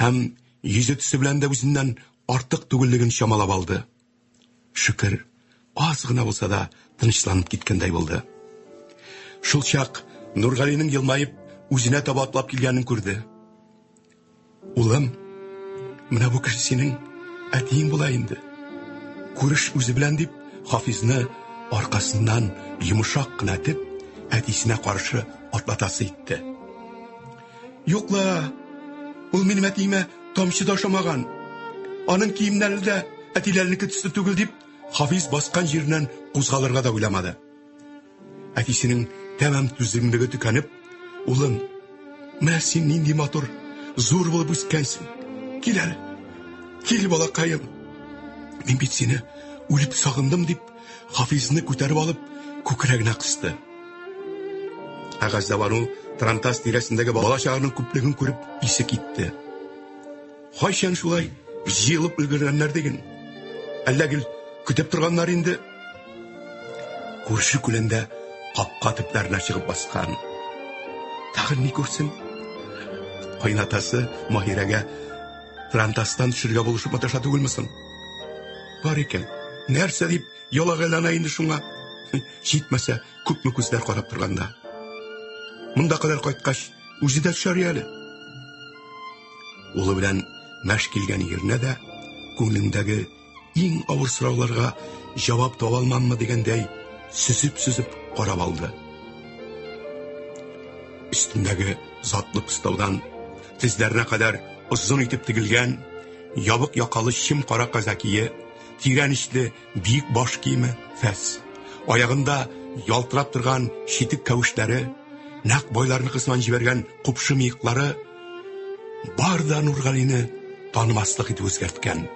Speaker 2: һәм йөзе төсе белән дә үзеннән артык түгеллеген чамалап алды. Шөкер, аз гына булса да тынычланып киткәндәй булды. Шул чак Нургалинең елмаеп үзенә таба атлап килгәнен күрде. Улым, менә бу кеше синең әтиең була инде. Күреш үзе белән дип, Хафизны аркасыннан йомшак кына теп, әтисенә каршы атлатасы итте. Юкла, ул минем әтиемә тамчы да ашамаган. Аның киемнәре дә әтиләрнеке төсле түгел дип, Хафиз баскан җиреннән кузгалырга да уйламады. Әтисенең тәмам түземлеге төкәнеп, улым, менә син нинди матур, зур булып үскәнсең. Кил әле, кил балакаем. Мин бит сине үлеп сагындым дип, Хафизны күтәреп алып, күкрәгенә кысты. Газзабану Тарантас тирәсендәге бала-чаганың күплеген күреп исе китте. Кайчан шулай җыелып өлгергәннәр диген. Әллә көтеп торганнар инде. Күрше күлендә капка төпләренә чыгып баскан. Тагын ни күрсен? Кайнатасы Маһирәгә Тарантастан төшергә булышып маташа түгелмесен? Бар икән. Нәрсә дип ялагайлана инде шуңа? Җитмәсә, күпме күзләр карап торганда. Монда кадәр кайткач, үзе дә төшәр әле. Улы белән мәш килгән yerне дә күңелендәге иң авыр сорауларга җавап таба алмаммы дигәндәй сүзеп карап алды. Өстендәге затлы пыстаудан тезләренә кадәр озын итеп тегелгән ябык якалы чим кара казакие, тирән ичле биек баш киеме фәс, аягында ялтырап торган читек кәвешләре, нәкъ байларны кысман җибәргән купшы мыеклары бар да Нургалине танымаслык итеп үзгәрткән.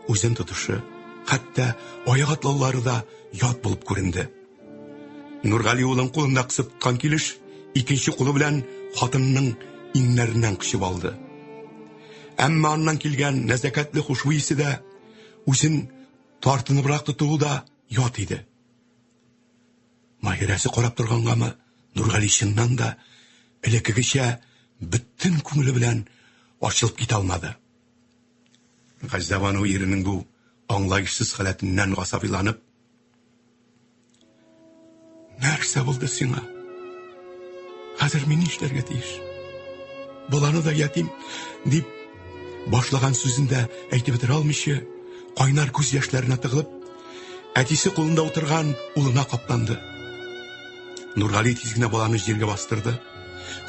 Speaker 2: Үзен тотышы, хәтта аяк атлаулары да ят булып күренде. Нургали улын кулында кысып тоткан килеш, икенче кулы белән хатынның иңнәреннән кычып алды. Әмма аннан килгән нәзакәтле хушбуй исе дә үзен тартыныбрак тотуы да ят иде. Маһирәсе карап торгангамы, Нургали чыннан да элеккегечә бөтен күңеле белән ачылып китә алмады. Газзабану иренең бу аңлаешсыз халәтеннән гасабиланып, нәрсә булды сиңа? Хәзер мин нишләргә тиеш? Баланы да ятим дип башлаган сүзендә әйтеп бетерә алмыйча, кайнар күз яшьләренә тыгылып, әтисе кулында утырган улына капланды. Нургали тиз генә баланы җиргә бастырды.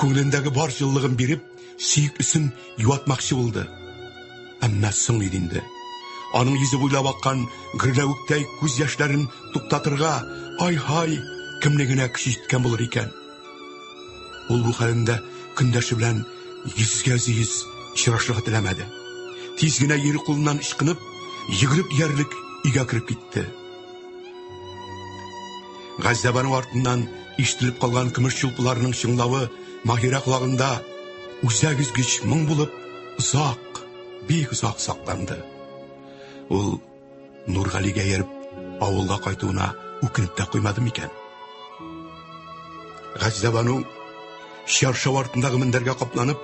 Speaker 2: Күңелендәге бар җыллыгын биреп, сөйеклесен юатмакчы булды. Әмма соң инде. Аның йөзе буйлап аккан гөрләвектәй күз яшьләрен туктатырга, ай-һай, кемне генә көч җиткән булыр икән. Ул бу хәлендә көндәше белән йөз очрашырга теләмәде. Тиз генә ире кулыннан ычкынып, йөгереп ярлык өйгә кирип китте. Газзабаның артыннан ишетелеп калган көмеш чулпыларның чыңлавы Маһирә колагында үзәк үзгеч моң булып озак, бик озак сакланды. Ул Нургалигә ереп авылга кайтуына үкенеп тә куймады микән? Газзабану чаршау артындагы мендәргә капланып,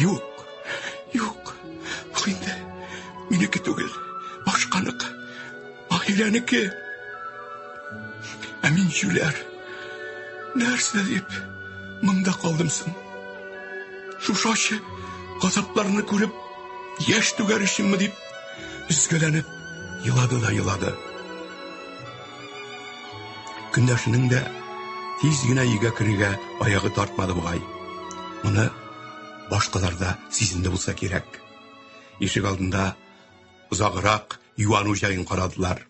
Speaker 2: юк, бу инде минеке түгел, башканыкы, Маһирәнеке. Ә мин җүләр, нәрсә дип монда калдым соң? Шушачы газапларны күреп, яшь түгәр өченме дип, үзгәләнеп елады да елады. Көндәшенең дә тиз генә өйгә керергә аягы тартмады бугай. Моны башкалар да сизенде булса кирәк. Ишек алдында озагырак юану җаен карадылар.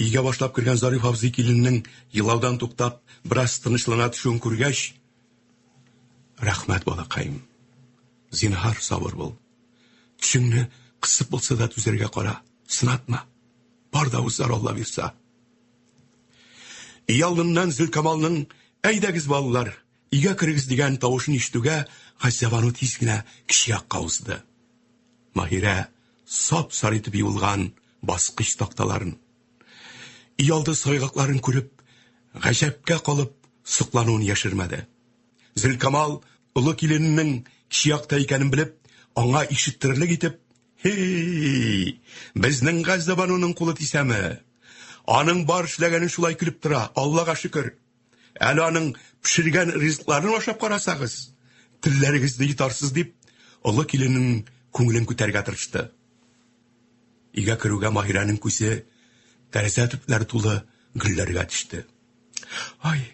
Speaker 2: Өйгә башлап кергән Зариф абзый киленнең елаудан туктап, бераз тынычлана төшүен күргәч, рәхмәт балакаем. Зинһар сабыр бул. Төшеңне кысып булса да түзәргә кара. Сынатма. Бар да үзләр Алла бирсә. Өй алдыннан Зилкамалның әйдәгез балалар, өйгә кирегез дигән тавышын ишетүгә Хәсәбану тиз генә кече якка узды. Маһирә сап-сары итеп юылган баскыч такталарын, өй алды сайгакларын күреп, гаҗәпкә калып, соклануын яшермәде. Зилкамал улы киленнең кече якта икәнен белеп, аңа ишеттерлек итеп, «Хей, безнең Хәсәбануның кулы тисәме? Аның бар эшләгәне шулай килеп тора, Аллага шөкер. Әле аның пешергән ризыкларын ашап карасагыз, телләрегезне йотарсыз» дип, улы киленнең күңелен күтәргә тырышты. Өйгә керүгә Маһирәнең күзе тәрәзә төпләре тулы гөлләргә төште. Ай,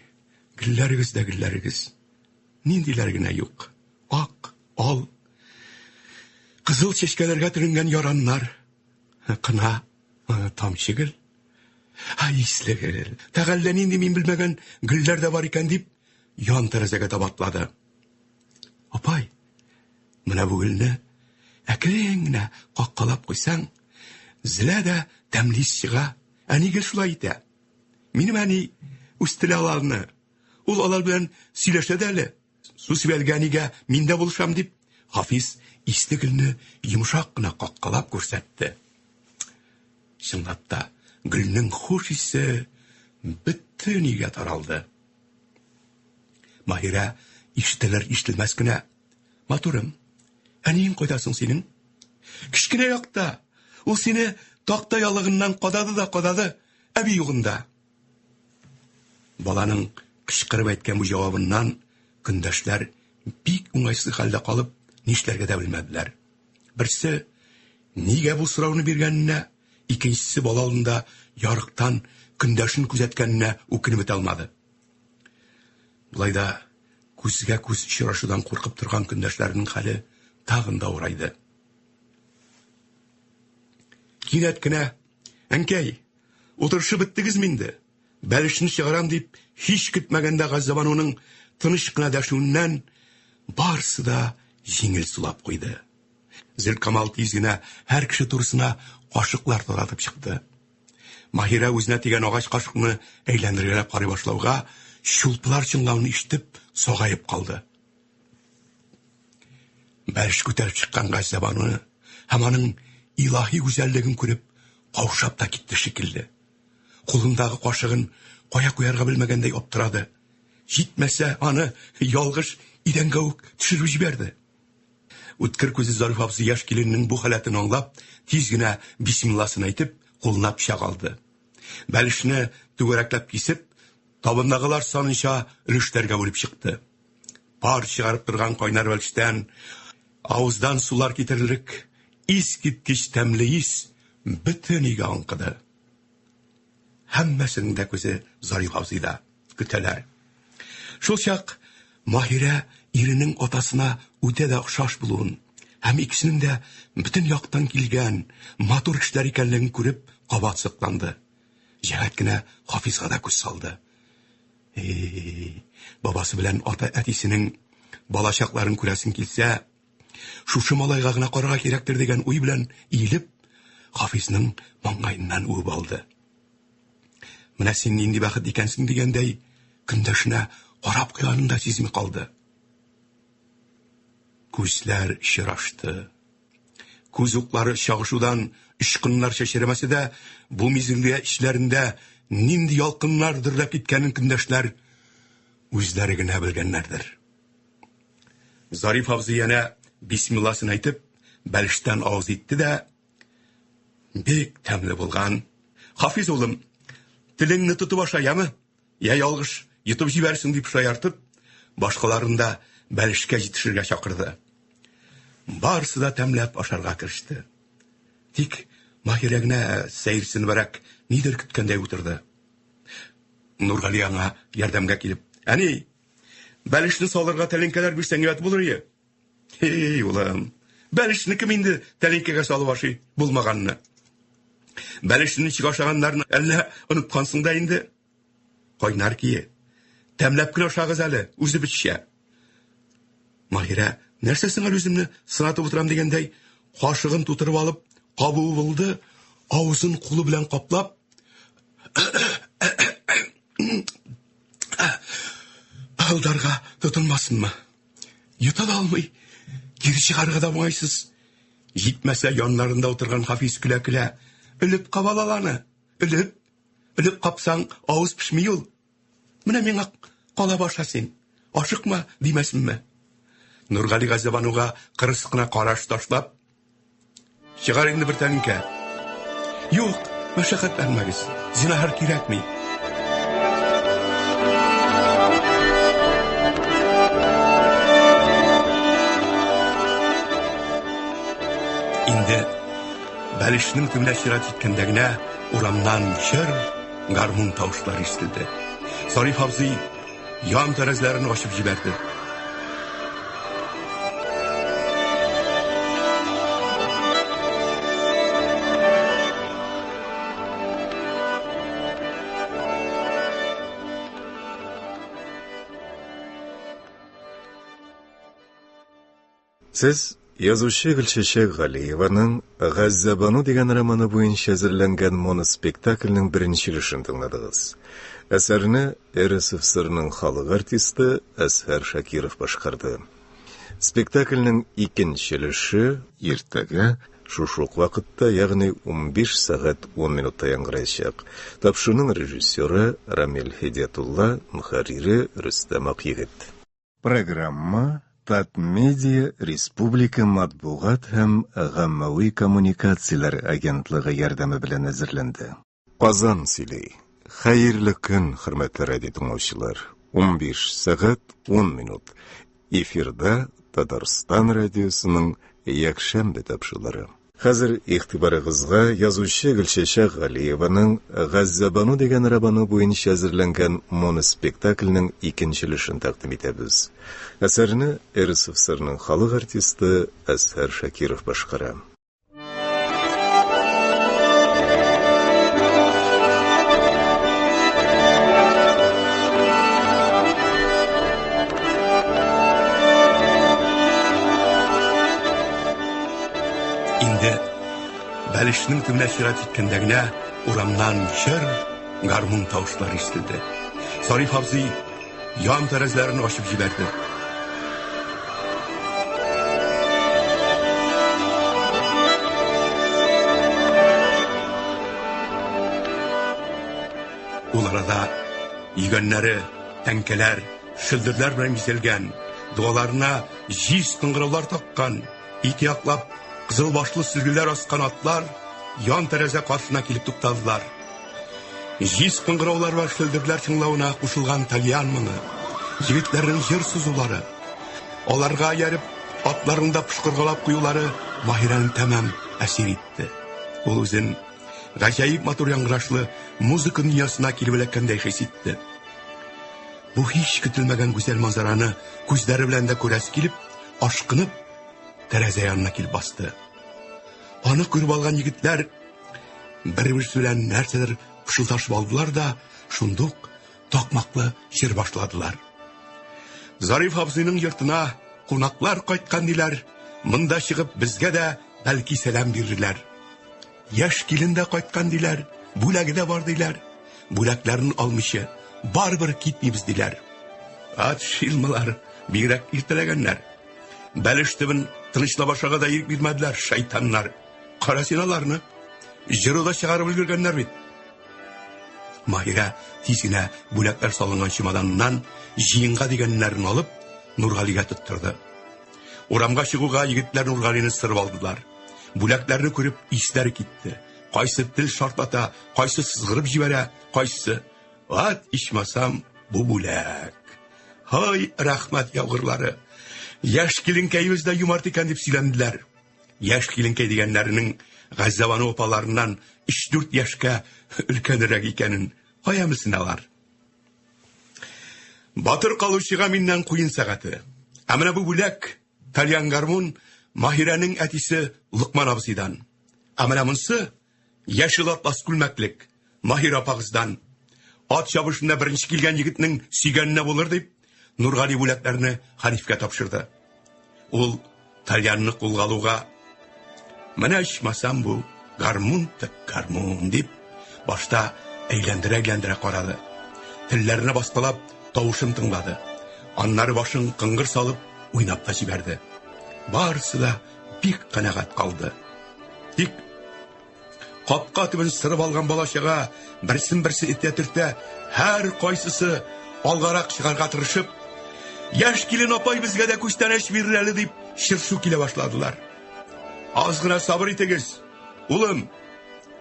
Speaker 2: гөлләрегез дә гөлләрегез. Ниндиләр генә юк. Ак, ал, кызыл чәчкәләргә төренгән яраннар, кына, тамчы гөл. Ай, исле гөл. Тәгаллә нинди мин белмәгән гөлләр дә бар икән дип, ян тәрәзәгә табатлады. Апай, менә бу гөлне әкрен генә каккалап куйсаң, зилә дә тәмлис чыга. Әни гел шулай итә. Минем әни үстелә аларны. Ул алар белән сөйләшә дә әле. Су сибәргәнигә мин дә булышам дип, Хафиз исле гөлне йомшак кына каккалап күрсәтте. Чынлап та, гөлнең хуш исе бөтен өйгә таралды. Маһирә ишетелер-ишетелмәс кенә, «Матурым, әниең кайдасың синең? Кечкенә якта. Ул сине такта ялыгыннан кадады да кадады, әби югында». Баланың кычкырып әйткән бу җавабыннан көндәшләр бик уңайсыз хәлдә калып, нишләргә дә белмәделәр. Берсе нигә бу сорауны биргәненә, икенчесе бала алдында ярыктан көндәшен күзәткәненә үкенеп бетә алмады. Булай да күзгә күз очрашудан куркып торган көндәшләрнең хәле тагын да урайды. Кинәт кенә, «Әнкәй, утырышып беттегезме инде? Бәлешне чыгарам» дип, һич көтмәгәндә Хәсәбануның тыныч кына дәшүеннән барсы да җиңел сулап куйды. Зилкамал тиз генә һәр кеше турысына кашыклар таратып чыкты. Маһирә үзенә тигән агач кашыкны әйләндергәләп карый башлауга, чулпылар чыңлауны ишетеп, сагаеп калды. Бәлеш күтәреп чыккан Хәсәбану һәм аның илаһи гүзәллеген күреп, каушап та китте шикелле. Кулындагы кашыгын кая куярга белмәгәндәй аптырады. Җитмәсә, аны ялгыш идәнгә үк төшереп җибәрде. Үткер күзе Зариф абзый яшь киленнең бу халәтен аңлап, тиз генә бисмилласын әйтеп, кулына пычак алды. Бәлешне түгәрәкләп кисеп, табындагылар санынча өлештәргә бүлеп чыкты. Пар чыгарып торган кайнар бәлештән авыздан сулар китерерлек искиткеч тәмле ис бөтен өйгә аңкыды. Һәммәсенең дә күзе Зариф абзыйда, көтәләр. Шул чак Маһирә иренең атасына үтә дә охшаш булуын һәм икесенең дә бөтен яктан килгән матур кешеләр икәнлеген күреп кабат сыкланды. Җәһәт кенә Хафизга да күз салды. Бабасы белән ата-әтисенең балачакларын күрәсен килсә, шушы малайга гына карарга кирәктер дигән уй белән иелеп, Хафизның маңгайыннан үбеп алды. Менә син нинди бәхет икәнсең дигәндәй, көндәшенә карап куйганында сизми калды. Күзләр очрашты. Күз уклары чагышудан очкыннар чәчермәсә дә, бу мизгелдә ичләрендә нинди ялкыннар дөрләп киткәнен көндәшләр үзләре генә белгәннәрдер. Зариф абзый янә бисмилласын әйтеп, бәлештән авыз итте дә, бик тәмле булган. Хафиз улым, телеңне тотып аша, яме? Я ялгыш йотып җибәрсең дип шаяртып, башкаларында бәлешкә җитешергә чакырды. Барсы да тәмләп ашарга кереште. Тик Маһирә генә сәерсенбәрәк нидер көткәндәй утырды. Нургали аңа ярдәмгә килеп, әни, бәлешне салырга тәлинкәләр бирсәң ят булыр ие. Ей, улым, бәлешне кем инде тәлинкәгә салып ашый булмаганны? Бәлешне ничек ашаганнарны әллә оныткансың да инде? Кайнар кие, тәмләп кенә ашагыз әле, үзе бетчә. Маһирә, нәрсәсен үземне сынатып утырам дигәндәй, кашыгын тутырып алып, кабуы булды, авызын кулы белән каплап, алдарга тотынмасынмы? Йота да алмый, кире чыгарга да уңайсыз. Җитмәсә яннарында утырган Хафиз көлә-көлә, элеп кабалаланы, элеп капсаң авыз пешми ул. Менә миңа кала баша син, ашыкма димәсенме? Нургали Газабануга кырыс кына караш ташлап, чыгар инде бер тәлинкә. Юк, мәшәкатьләнмәгез, зинһар кирәкми. Инде бәлешнең төбенә чират җиткәндә генә урамнан чыр гармун тавышлары ишетелде. Зариф абзый ян тәрәзәләрен ачып җибәрде.
Speaker 1: Сез язучы Гөлчәчәк Галиеваның «Газзабану» дигән романы буенча әзерләнгән моноспектакльнең беренче өлешен тыңладыгыз. Әсәрне РСФСРның халык артисты Әсһәр Шакиров башкарды. Спектакльнең икенче өлеше иртәгә шушы ук вакытта, ягъни 15 сәгать 10 минутта яңгыраячак. Тапшуның режиссеры Рамил Хидиятулла, мөхәррире Рөстәм Акъегет. Программа Татмедиа Республика матбугат һәм гаммави коммуникацияләр агентлыгы ярдәме белән әзерләнде. Казан сөйли. Хәерле көн, хөрмәтле радио тыңлаучылар. 15 сәгать 10 минут. Эфирда Татарстан радиосының якшәмбе тапшырулары. Хәзер игътибарыгызга язучы Гөлчәчәк Галиеваның «Газзабану» дигән романы буенча әзерләнгән моноспектакльнең икенче өлешен тәкъдим итәбез. Әсәрне РСФСРның халык артисты Әсһәр Шакиров башкара.
Speaker 2: Бәлешнең төбенә чират җиткәндә генә урамнан чыр гармун тавышлары ишетелде. Зариф абзый ян тәрәзәләрен ачып җибәрде. Ул арада йөгәннәре, тәңкәләр, шылдырлар белән бизәлгән, дуаларына җиз кыңгыраулар таккан, ике яклап кызыл башлы сөлгеләр аскан атлар ян тәрәзә каршына килеп туктадылар. Җиз кыңгыраулар ва шылдырлар чыңлауына кушылган тальян моны, егетләрнең җыр сузулары, аларга ярып атларында пышкыргалап куюлары Маһирәне тәмам әсир итте. Ул үзен гаҗәеп матур яңгырашлы музыка дөньясына килеп эләккәндәй хис итте. Бу һич көтелмәгән гүзәл манзараны күзләре белән дә күрәсе килеп, ашкынып тәрәзә янына килеп басты. Аны күреп алган егетләр бер-берсе белән нәрсәдер пышылдашып алдылар да, шундук такмаклы җыр башладылар. Зариф абзыйның йортына кунаклар кайткан диләр, монда чыгып безгә дә бәлки сәлам бирерләр. Яшь килен дә кайткан диләр, бүләге дә бар диләр. Бүләкләрен алмыйча барбер китмибез диләр. Ат шилмалар бигрәк иртәләгәннәр. Бәлеш төбен тынычлап ашарга да ирек бирмәделәр, шайтаннар. Карасиналарны җырыда чыгарып өлгергәннәр бит. Маһирә тиз генә бүләкләр салынган чемоданнан җыенга дигәннәрен алып Нургалигә тоттырды. Урамга чыгуга егетләр Нургалине сырып алдылар. Бүләкләрне күреп исләре китте. Кайсы тел шартлата, кайсы сызгырып җибәрә, кайсы ат ичмасам бу бүләк. Һай, рәхмәт яугырлары. Яшь киленкәйебез дә юмарт икән дип сөйләнделәр. Яшь киленкәй дигәннәрнең Газзабану опаларыннан 3-4 яшькә өлкәнрәк икәнен кая белсен алар. Батыр калучыга миннән куен сәгате. Ә менә бу бүләк Тальян гармун Маһирәнең әтисе Лукман абзыйдан. Ә менә монсы яшел атлас күлмәклек Маһира апагыздан. Ат чабышында беренче килгән егетнең сөйгәненә булыр дип, Нургали бүләкләрне хәлифкә тапшырды. Ул Тальянны кулга алуга, менә ичмасам бу гармун дип, башта әйләндерә карады. Телләрне бастылап, тавышын тыңлады. Аннары башын кыңгыр салып, уйнап та җибәрде. Барысы да бик канәгать калды. Тик капка төбен сырып алган балачага берсен-берсе этә-төртә, һәр кайсысы алгарак чыгарга тырышып, яшь килен апай безгә дә күчтәнәч бирер әле дип шыршу килә башладылар. Аз гына сабыр итегез. Улым,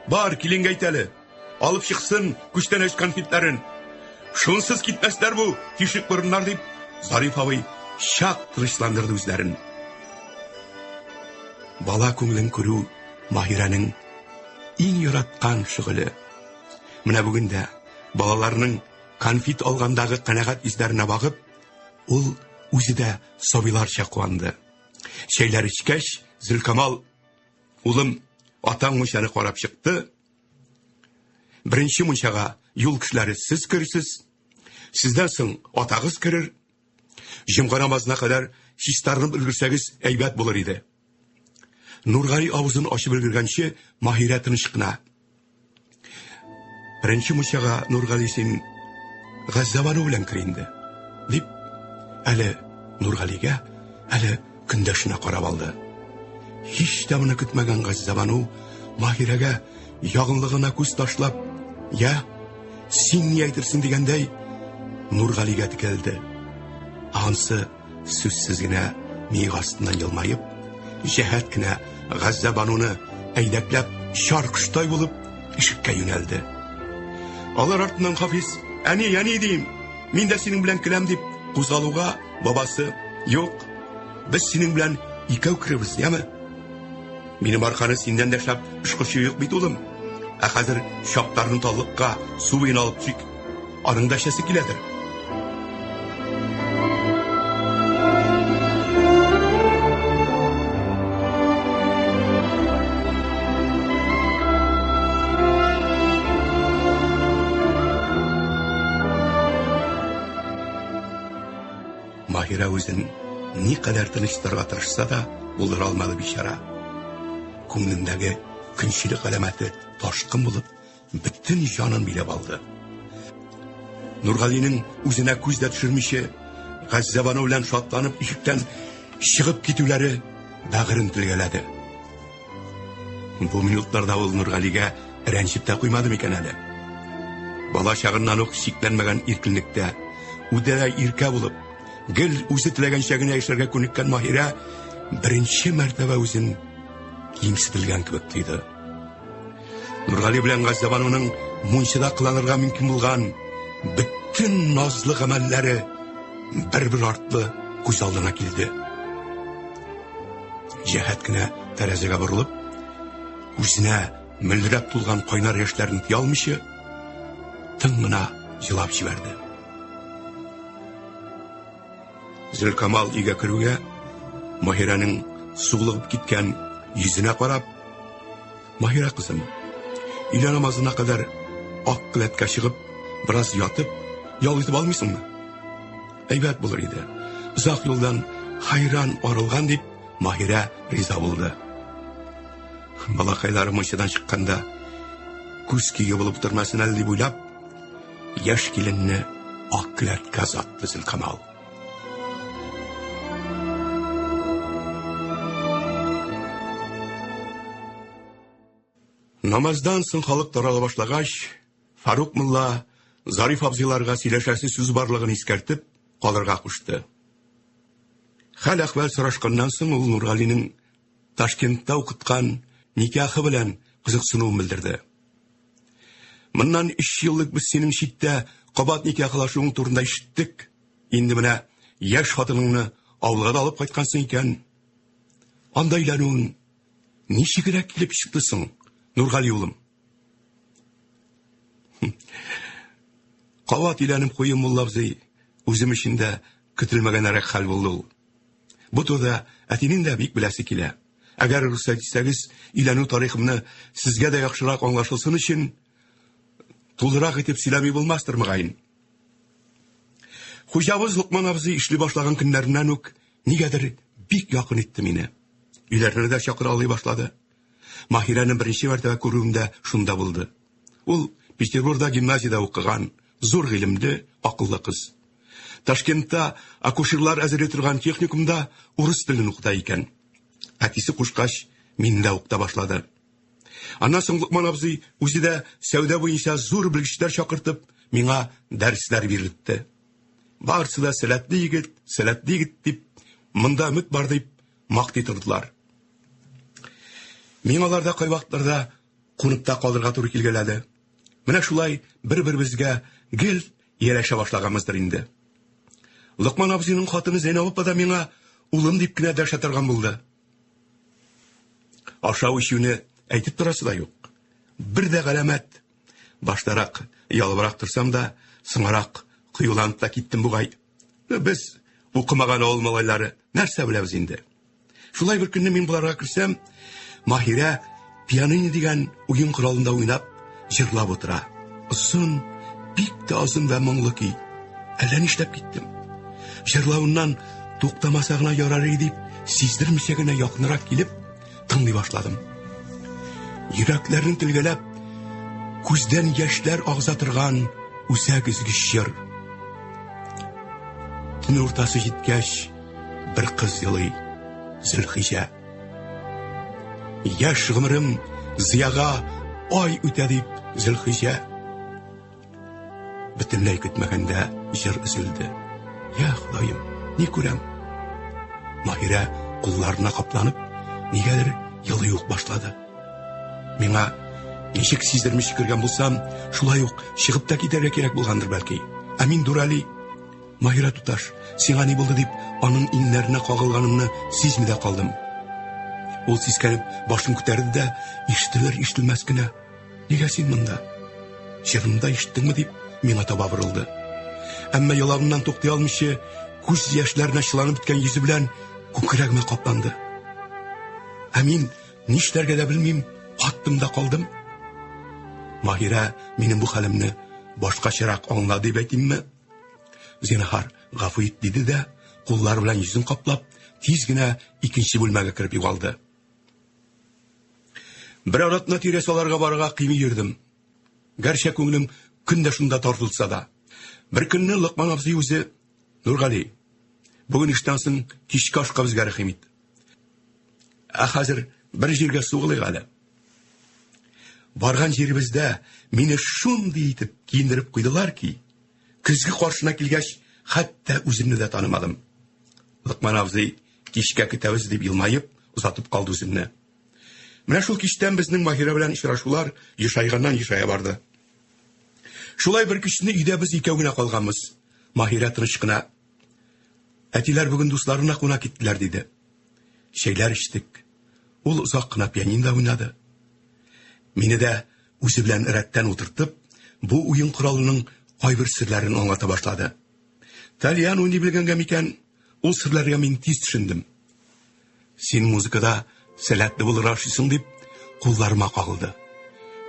Speaker 2: бар киленгә әйт әле. Алып чыксын күчтәнәч конфетларын. Шунсыз китмәсләр бу тишек борыннар дип, Зариф абый шак тырышландырды үзләрен. Бала күңелен күрү Маһирәнең иң яраткан шөгыле. Менә бүген дә балаларның конфет алгандагы канәгать изләренә багып, ул үзе дә сабыйларча куанды. Шәйләр ичкәч, Зөлкамал: "Улым, атаң мунчаны карап чыкты. Беренче мунчага юл кешеләре сез керсез. Сездән соң атагыз керер. Җомга намазына кадәр чистарынып өлгерсәгез әйбәт булыр иде." Нургали авызын ачып өлгергәнче Маһирә тыныч кына: "Беренче мунчага Нургали син Газзабану белән кер инде", дип, әле Нургалигә, әле көндәшенә карап алды. Һич тә моны көтмәгән Газзабану Маһирәгә ягынлыгына күз ташлап, "Я, син ни әйтерсең?" дигәндәй, Нургалигә текәлде. Ансы сүзсез генә миек астыннан елмаеп, җәһәт кенә Газзабануны әйдәкләп, чаркыштай булып ишеккә юнәлде. Алар артыннан Хафиз: "Әни дим, мин дә синең белән киләм" дип кузгалуга, бабасы: "Юк, без синең белән икәү керебез, яме? Минем арканы синдән дә шәп ышкычы юк бит, улым. Ә хәзер шаптарны таллыкка су буена алып чик. Аның да шәсе киләдер." Маһирә үзен никадәр тынычларга тырышса да, булдыра алмады бичара. Күңелендәге көнчелек галәмәте ташкын булып, бөтен җанын биләп алды. Нургалинең үзенә күз дә төшермичә, Газзабану белән шатланып ишектән чыгып китүләре бәгырен телгәләде. Бу минутларда ул Нургалигә рәнҗеп тә куймады микән әле? Бала чагыннан ук шикләнмәгән иркенлектә, үдә иркә булып, гел үзе теләгәнчә генә яшәргә күнеккән Маһирә беренче мәртәбә үзен кимсетелгән кебек тойды. Нургали белән Газзабануның мунчыда кыланырга мөмкин булган бөтен назлы гамәлләре бер артлы күз алдына килде. Җәһәт кенә тәрәзәгә борылып, үзенә мөлдерәп тулган кайнар яшьләрен тыя алмыйча, тын гына җылап җибәрде. Зөлкамал өйгә керүгә, Маһирәнең сугылып киткән йөзенә карап: "Маһирә кызым, өйлә намазына кадәр ак келәткә чыгып, бераз ятып, ял итеп алмыйсыңмы? Әйбәт булыр иде. Узак юлдан хайран арылган" дип, Маһирә риза булды. Балакайлары мунчадан чыкканда, күз киге булып тормасын әле дип уйлап, яшь киленне ак келәткә озатты Зөлкамал. Намаздан соң халык тарала башлагач, Фарук мулла Зариф абзыйларга сөйләшәсе сүз барлыгын искәртеп, калырга кушты. Хәл-әхвәл сорашканнан соң ул Нургалинең Ташкентта укыткан никахы белән кызыксынуын белдерде. "Моннан 3 еллык без синең читтә кабат никахлашуың турында ишеттек. Инде менә яшь хатыныңны авылга да алып кайткансың икән. Анда өйләнүең ничегрәк килеп чыкты соң, Нургали улым?" "Кабат өйләнеп куйым, мулла абзый. үзем өчен дә көтелмәгәнрәк хәл булды ул. Бу турыда әтинең дә бик беләсе килә. Әгәр рөхсәт итсәгез, өйләнү тарихымны сезгә дә яхшырак аңлашылсын өчен тулырак итеп сөйләми булмастыр мөгаен. Хуҗабыз Лукман абзый эшли башлаган көннәреннән үк нигәдер бик якын итте мине. Өйләренә дә чакыра алый башлады. Маһирәне беренче мәртәбә күрүемдә шунда булды. Ул Петербургда гимназиядә укыган, зур гыйлемле, акыллы кыз. Ташкентта акушерлар әзерләй торган техникумда урыс телен укыта икән. Әтисе кушкач, мин дә укыта башлады. Аннан соң Лукман абзый үзе дә сәүдә буенча зур белгечләр чакыртып, миңа дәресләр бирде. Барысы да сәләтле егет дип, монда өмет бар дип мактый тордылар. Мин аларда кай вакытларда кунып та калырга туры килгәләде. Менә шулай бер-беребезгә гел ярәшә башлаганбыздыр инде. Лукман абзыйның хатыны Зәйнәп апа да миңа улым дип кенә дәшә торган булды. Ашау-ичүне әйтеп торасы да юк. Бер дә галәмәт. Баштарак ялбырак торсам да, соңарак кыюланып та киттем бугай. Без укымаган авыл малайлары нәрсә беләбез инде. Шулай бер көнне мин буларга кирсәм, Маһирә пианино дигән уен коралында уйнап, җырлап утыра. Озын, бик тә озын вә моңлы көй. Әллә нишләп киттем. Җырлавыннан туктамаса гына ярар иде дип, сиздермичә генә якынрак килеп, тыңлый башладым. Йөрәкләрне телгәләп, күздән яшьләр агыза торган үсәк изгеч җыр. Төн уртасы җиткәч, бер кыз елый, Зөлхиҗә. Яшь гомрем зыяга ай үтә дип, Зөлхиҗә. Бөтенләй көтмәгәндә җыр өзелде. Я Ходаем, ни күрәм? Маһирә кулларына капланып, нигәдер елый ук башлады. Миңа ничек сиздермичә кергән булсам, шулай ук чыгып та китәргә кирәк булгандыр бәлки. Ә мин Дурали, Маһирә туташ, сиңа ни булды дип, аның иңнәренә кагылганымны сизми дә калдым. Ул сискәнеп башын күтәрде дә, ишетелер-ишетелмәс кенә, нигә син монда? Җырымда ишеттеңме дип, миңа таба борылды. Әмма ялавыннан туктай алмыйча, күз яшьләренә чыланып беткән йөзе белән күкрәгемә капланды. Ә мин нишләргә дә белмим, каттым да калдым. Маһирә минем бу хәлемне башкачарак аңлады дип әйтимме? Зинһар, гафу ит диде дә, куллары белән йөзен каплап, тиз генә икенче бүлмәгә кирип югалды. Бер аратны тирә саларга барырга кыймый йөрдем. Гәрчә күңелем көндә шунда тартылса да. Бер көнне Лукман абзый үзе, Нургали, бүген иштән соң кичке ашка безгә рәхим ит. Ә хәзер бер җиргә сугылыйк әле. Барган җиребездә мине шундый итеп киендереп куйдылар ки, көзге каршына килгәч, хәтта үземне дә танымадым. Лукман абзый кичкә көтәбез дип елмаеп, узатып калды үземне. Менә шул кичтән безнең Маһирә белән очрашулар ешайганнан-ешая барды. Шулай бер кичне өйдә без икәү генә калганбыз. Маһирә тыныч кына: "Әтиләр бүген дусларына кунак киттеләр" диде. Шәйләр иштек. Ул озак кына пианинода уйнады. Мине дә үзе белән рәттән утыртып, бу уен коралының кайбер серләрен аңлата башлады. Тальян уйный белгәнгә микән, ул серләргә мин тиз төшендем. Син музыкада сәләтле булырга ашыйсың дип, кулларыма кагылды.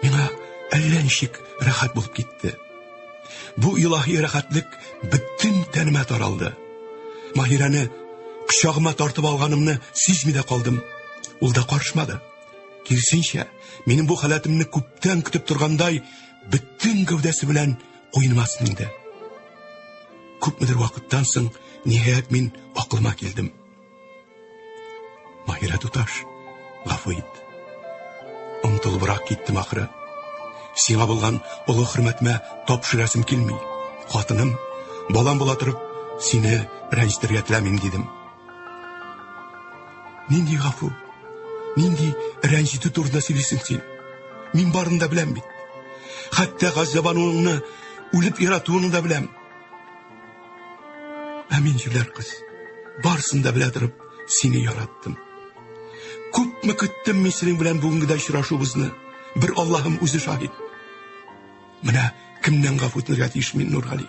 Speaker 2: Миңа әллә ничек рәхәт булып китте. Бу илаһи рәхәтлек бөтен тәнемә таралды. Маһирәне кочагыма тартып алганымны сизми дә калдым. Ул да каршымады. Кирсенчә, минем бу халәтемне күптән көтеп торгандай, бөтен гәүдәсе белән куйныма сеңде. Күпмедер вакыттан соң, ниһаять мин акылыма килдем. Маһирә туташ, гафу ит. Онтылыбрак киттем ахыры. Сиңа булган олы хөрмәтемә тапшырасым килми. Хатыным, балам була торып, сине рәнҗетергә теләмим дидем. Нинди гафу, нинди рәнҗитү турында сөйлисең син? Мин барын да беләм бит. Хәтта газабануыңны, үлеп яратуыңны да беләм. Ә мин җүләр кыз, барсын да белә торып, сине яраттым. Күпме көттем мин синең белән бүгенгедә очрашуыбызны. Бер Аллаһым үзе шаһид. Менә кемнән гафу итәргә тиеш мин, Нургали?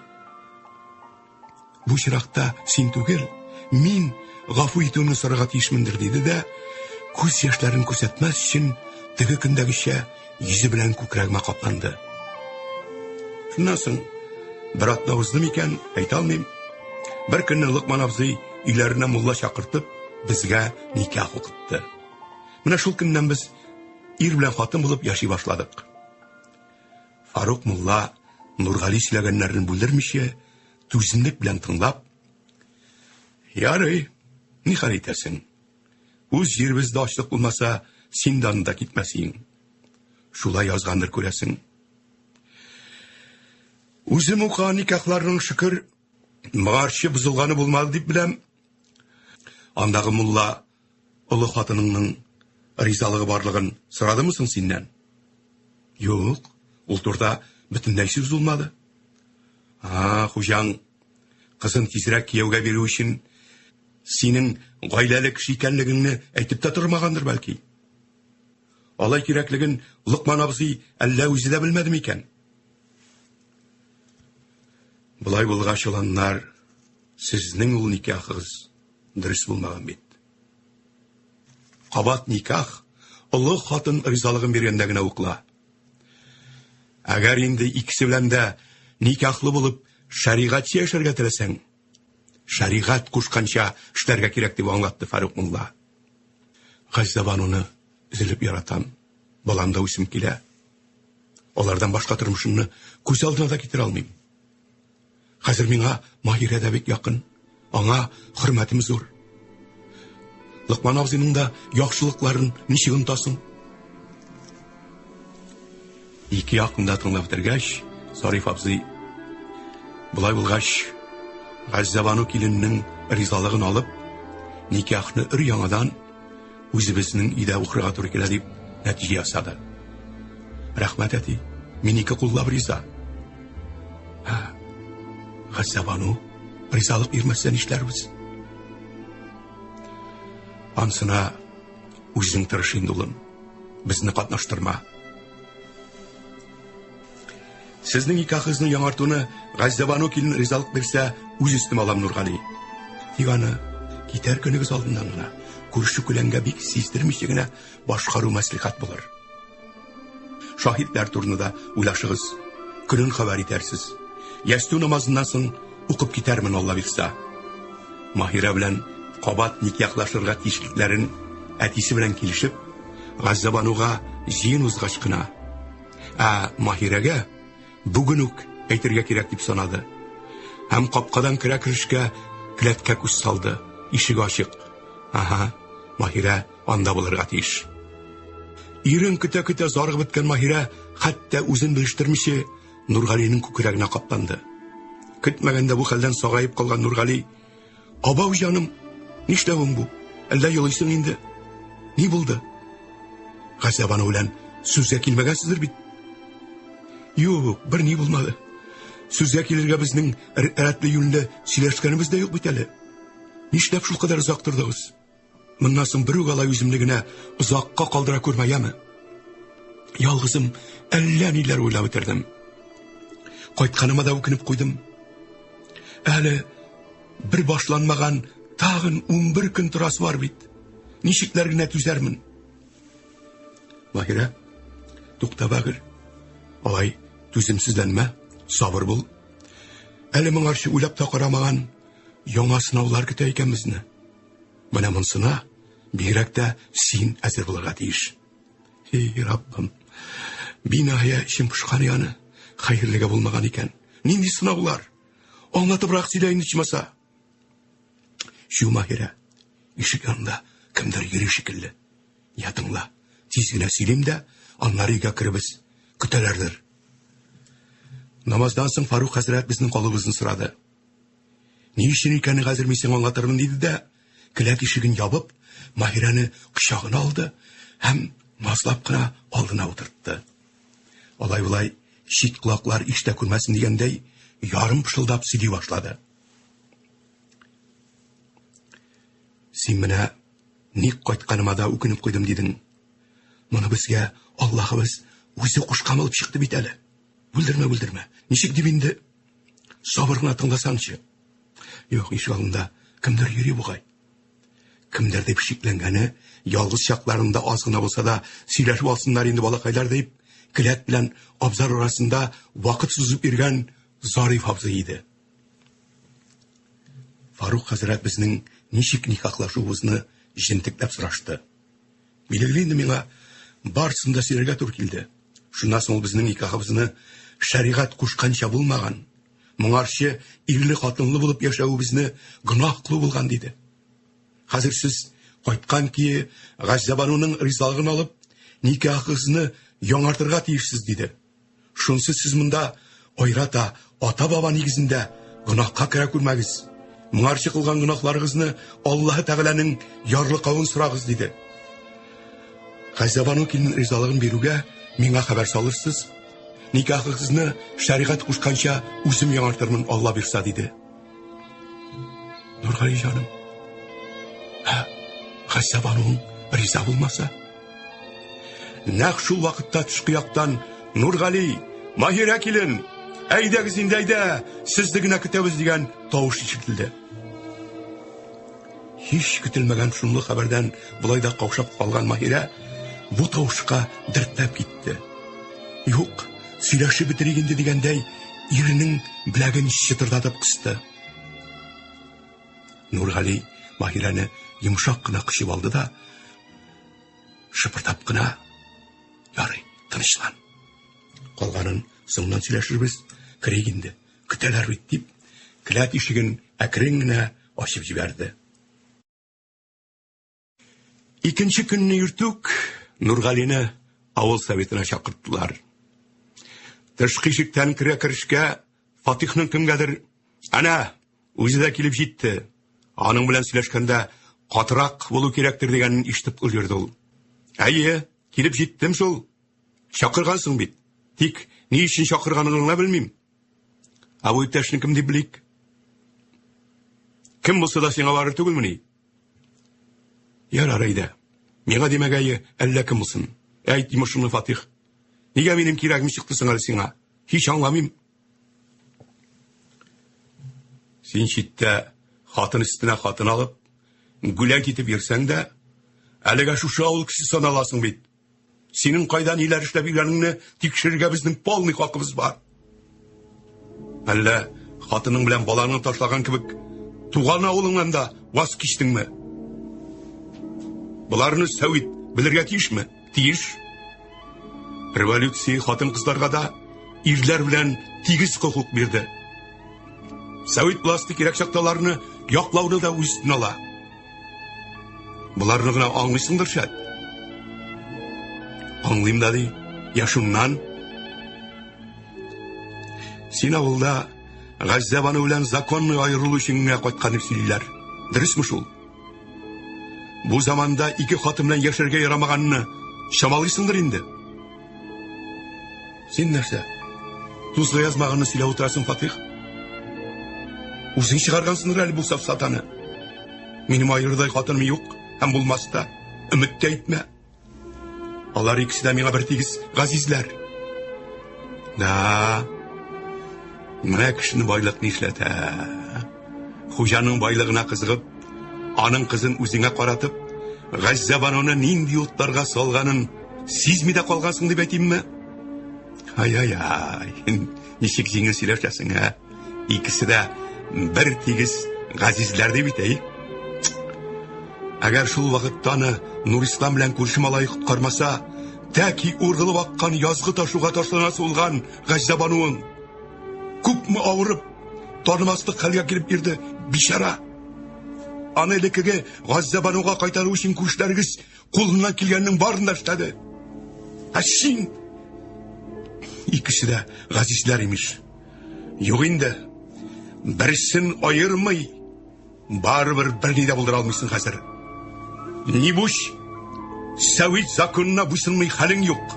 Speaker 2: бу чиракта син түгел, мин гафу итүне сорарга тиешмендер диде дә, күз яшьләрен күрсәтмәс өчен теге көндәгечә йөзе белән күкрәгемә капланды. Шуннан соң бер атна узды микән, әйтә алмыйм. Бер көнне Лыкман абзый өйләренә мулла чакыртып, безгә никах укытты. Менә шул көннән без ир белән хатын булып яши башладык. Фарук мулла Нургали сөйләгәннәрен бүлдермичә, түземлек белән тыңлап, ярый, ни хәл итәсең? Үз җиребездә ачлык булмаса, син янында китмәсең. Шулай язгандыр күрәсең. Үзем укыган никахларның шөкер, мыгарчы бозылганы булмады дип беләм. Андагы мулла олы хатыныңның ризалыгы барлыгын сорадымы соң синнән? Юк, ул турда бөтенләй сүз булмады. Хуҗаң кызын тизрәк кияүгә бирү өчен синең гаиләле кеше икәнлегеңне әйтеп тә тормагандыр бәлки. Алай кирәклеген Лыкман абзый әллә үзе дә белмәде микән? Булай булгач уланнар, сезнең ул никахыгыз дөрес булмаган бит. Кабат никах олы хатын ризалыгын биргәндә генә укыла. Әгәр инде икесе белән дә никахлы булып шәригать яшәргә теләсәң, шәригать кушканча эшләргә кирәк дип аңлатты Фарук мулла. Газзабануны үзелеп яратам, баламда үсем килә. Алардан башка тормышымны күз алдына да китерә алмыйм. Хәзер миңа Маһирә дә бик якын, аңа хөрмәтем зур. Лыкман абзыйның да яхшылыкларын ничек онтасың? Ике якында тыңлап бетергәч, Зариф абзый, булай булгач, Газзабану киленнең ризалыгын алып, никахны өр-яңадан үзебезнең өйдә укырга туры килә дип нәтиҗә ясады. Рәхмәт әти, мин ике куллап риза. Газзабану ризалык бирмәсә нишләрбез? Ансына үзең тырыш инде улым, безне катнаштырма. Сезнең никахыгызны яңартуны Газзабану килен ризалык бирсә, үз өстем алам Нургали. Тик аны китәр көнегез алдыннан гына күрше-күләнгә бик сиздермичә генә башкару мәслихәт булыр. Шаһидләр турында уйлашыгыз, көнен хәбәр итәрсез. Ясту намазыннан соң укып китәрмен Алла бирсә. Маһирә белән кабат никахлашырга тиешлекләрен әтисе белән килешеп, Газзабануга җыен узгач кына, Маһирәгә бүген үк әйтергә кирәк дип санады. Һәм капкадан керә-керешкә келәткә күз салды. Ишек ачык. Маһирә анда булырга тиеш. Ирен көтә-көтә зарыгып беткән Маһирә хәтта үзен белештермичә Нургалинең күкрәгенә капланды. Көтмәгәндә бу хәлдән сагаеп калган Нургали, "Абау җаным, нишләвең бу? Әллә елыйсың инде? Ни булды?" Газзабану белән сүзгә килмәгәнсездер бит. Юк, бер ни булмады. Сүзгә килергә безнең рәтле юлда сөйләшкәнебез дә юк бит әле. Нишләп шул кадәр озак тордыгыз? Моннан соң бер үк алай үземлегенә озакка калдыра күрмәяме? Ялгызым әллә ниләр уйлап бетердем. Кайтканыма да үкенеп куйдым. Әле бер башланмаган тагын 11 көн торасы бар бит. Ничекләр генә түзәрмен? Маһирә, тукта бәгер. Алай түземсезләнмә, сабыр бул. Әле моңарчы уйлап та карамаган яңа сынаулар көтә икән безне. Менә монсына бигрәк тә син әзер булырга тиеш. Раббым, биная эчем пошкан яны, хәерлегә булмаган икән. Нинди сынаулар? Аңлатыбрак сөйлә инде чимаса. Шу Маһирә, ишек янында кемдер йөри шикелле. Ятыңла, тиз генә сөйлим дә, аннары өйгә керебез. Көтәләрдер. Намаздан соң Фарук хәзрәт безнең калыбызны сорады. Ни өчен икәнен хәзер мин сиңа аңлатырмын диде дә, келәт ишеген ябып, Маһирәне кочагына алды һәм назлап кына алдына утыртты. Алай-булай чит колаклар иштә күрмәсен дигәндәй, ярым пышылдап сөйли башлады. Син менә ник кайтканыма да үкенеп куйдым дидең. Моны безгә Аллаһыбыз үзе кушкан алып чыкты бит әле. Бүлдермә. Ничек дип инде? Сабыр гына тыңласаңчы. Юк, ишек алдында кемдер йөри бугай. Кемдер дип шикләнгәне, ялгыз чакларында аз гына булса да сөйләшеп алсыннар инде балакайлар дип, келәт белән абзар арасында вакыт сузып йөргән Зариф абзый иде. Фарук хәзрәт безнең ничек никахлашуыбызны җентекләп сорашты. Билгеле инде миңа барсын да сөйләргә туры килде. Шуннан соң ул безнең никахыбызны шәригать кушканча булмаган, моңарчы ирле хатынлы булып яшәүебезне гөнаһ кылу булган диде. Хәзер сез кайткан ки Газзабануның ризалыгын алып, никахыгызны яңартырга тиешсез диде. Шунсы сез монда айрата ата-баба нигезендә гөнаһка керә күрмәгез. Моңарчы кылган гөнаһларыгызны Аллаһ Тәгаләнең ярлыкавын сорагыз диде. Газзабану килен ризалыгын бирүгә миңа хәбәр салырсыз. Никахыгызны шәригать кушканча үзем яңартырмын, Алла бирса диде. Нургали җаным, Газзабану риза булмаса? Нәкъ шул вакытта тышкы яктан Нургали, Маһирә килен, әйдәгез инде әйдә, сезне генә көтәбез дигән тавыш ишетелде. Һич көтелмәгән шунлы хәбәрдән булай да каушап калган Маһирә бу тавышка дертләп китте. Юк, сөйләшеп бетерик инде дигәндәй, иренең беләген чытырдатып кысты. Нургали Маһирәне йомшак кына кычып алды да, шыпыртап кына: "Ярый, тынычлан. Калганын соңнан сөйләшербез, керик инде, көтәләр бит" дип, келәт ишеген әкрен генә ачып җибәрде. Икенче көнне иртүк Нургалине авыл советына чакырттылар. Тышкы ишектән керешкә Фатихның кемгәдер: "Ана, үзе дә килеп җитте. Аның белән сөйләшкәндә катырак булу кирәктер" дигәнен ишетеп өлгерде ул. "Әйе, килеп җиттем шул. Чакыргансың бит. Тик ни өчен чакырганыңны белмим. Бу иптәшне кем дип белик? Кем булса да сиңа барыр түгелмени?" "Ярар әйдә. Миңа димәгәе әллә кем булсын. Әйт имешне, Фатих. Нигә минем кирәгем чыкты соң әле сиңа? Һич аңламыйм." "Син читтә хатын өстенә хатын алып, гүләк итеп йөрсәң дә, әлегә шушы авыл кеше саналасың бит. Синең кайда ниләр эшләп йөргәнеңне тикшерергә безнең полный хакыбыз бар. Әллә хатының белән баланы ташлаган кебек туган авылыңнан да ваз кичтеңме? Буларны Сәвит белергә тиешме? Тиеш. Революция хатын-кызларга да ирләр белән тигез хокук бирде. Сәвит власты кирәк чакталарны яклауны да үстен ала. Буларны гына аңлыйсыңдыр шәт." "Аңлыйм да ди, яшымнан. Син авылда Газзабану белән законный аерылу өчен генә кайткан дип сөйлиләр. Дөресме шул? Бу заманда ике хатын белән яшәргә ярамаганны чамалыйсыңдыр инде. Син нәрсә? Тузга язмаганны сөйләп утырасың, Фатих? Үзең чыгаргансыңдыр әле бу сафсатаны. Минем аердай хатыным юк, һәм булмас та, өмет тә итмә. Алар икесе дә миңа бер тигез газизләр. Да, менә кешене байлык нишләтә. Хуҗаның байлыгына кызыгып, аның кызын үзеңә каратып, Газзабануны нинди утларга салганын сизми дә калгансың дип әйтимме? Ай, ничек җиңел сөйләшәсең, ә? Икесе дә бер тигез газизләр дип әйтә. Әгәр шул вакытта аны Нурислам белән күрше малай коткармаса, тәки ургылып аккан язгы ташуга ташлана сулган Газзабануың күпме авырып, танымаслык хәлгә килеп йөрде, бишара. Аны элекеге Газзабануга кайтару өчен күчләрегез кулыннан килгәннең барын да эшләде. Син икесе дә газизләр имеш. Юк инде, берсен аермый, барыбер берни дә булдыра алмыйсың хәзер. Ни буш? Сәвит законына буйсынмый хәлең юк.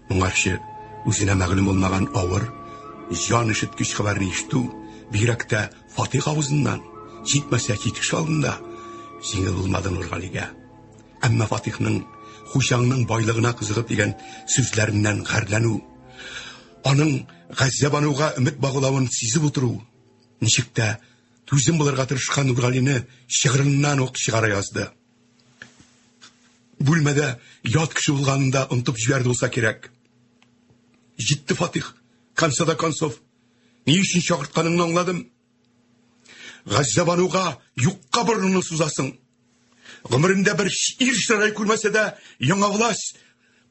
Speaker 2: Моңарчы үзенә мәгълүм булмаган авыр, җан ишеткеч хәбәрне ишетү бигрәктә Фатих авызыннан, җитмәсә китеш алдында җиңел булмады Нургалигә. Әмма Фатихның Хушаңның байлыгына кызыгып дигән сүзләреннән гәрләнү, аның Газзабануга өмет баглавын сизеп утыру, ничек тә түзем булырга тырышкан Нургалине шигырыннан ук чыгара язды. Бүлмәдә ят кеше булганында онтып җибәрде булса кирәк. Җитте Фатих, концада концов, ни өчен чакыртканыңны аңладым. Газзабануга юкка борынны сузасың. Гомерендә бер ир чырай күрмәсә дә, яңа власть,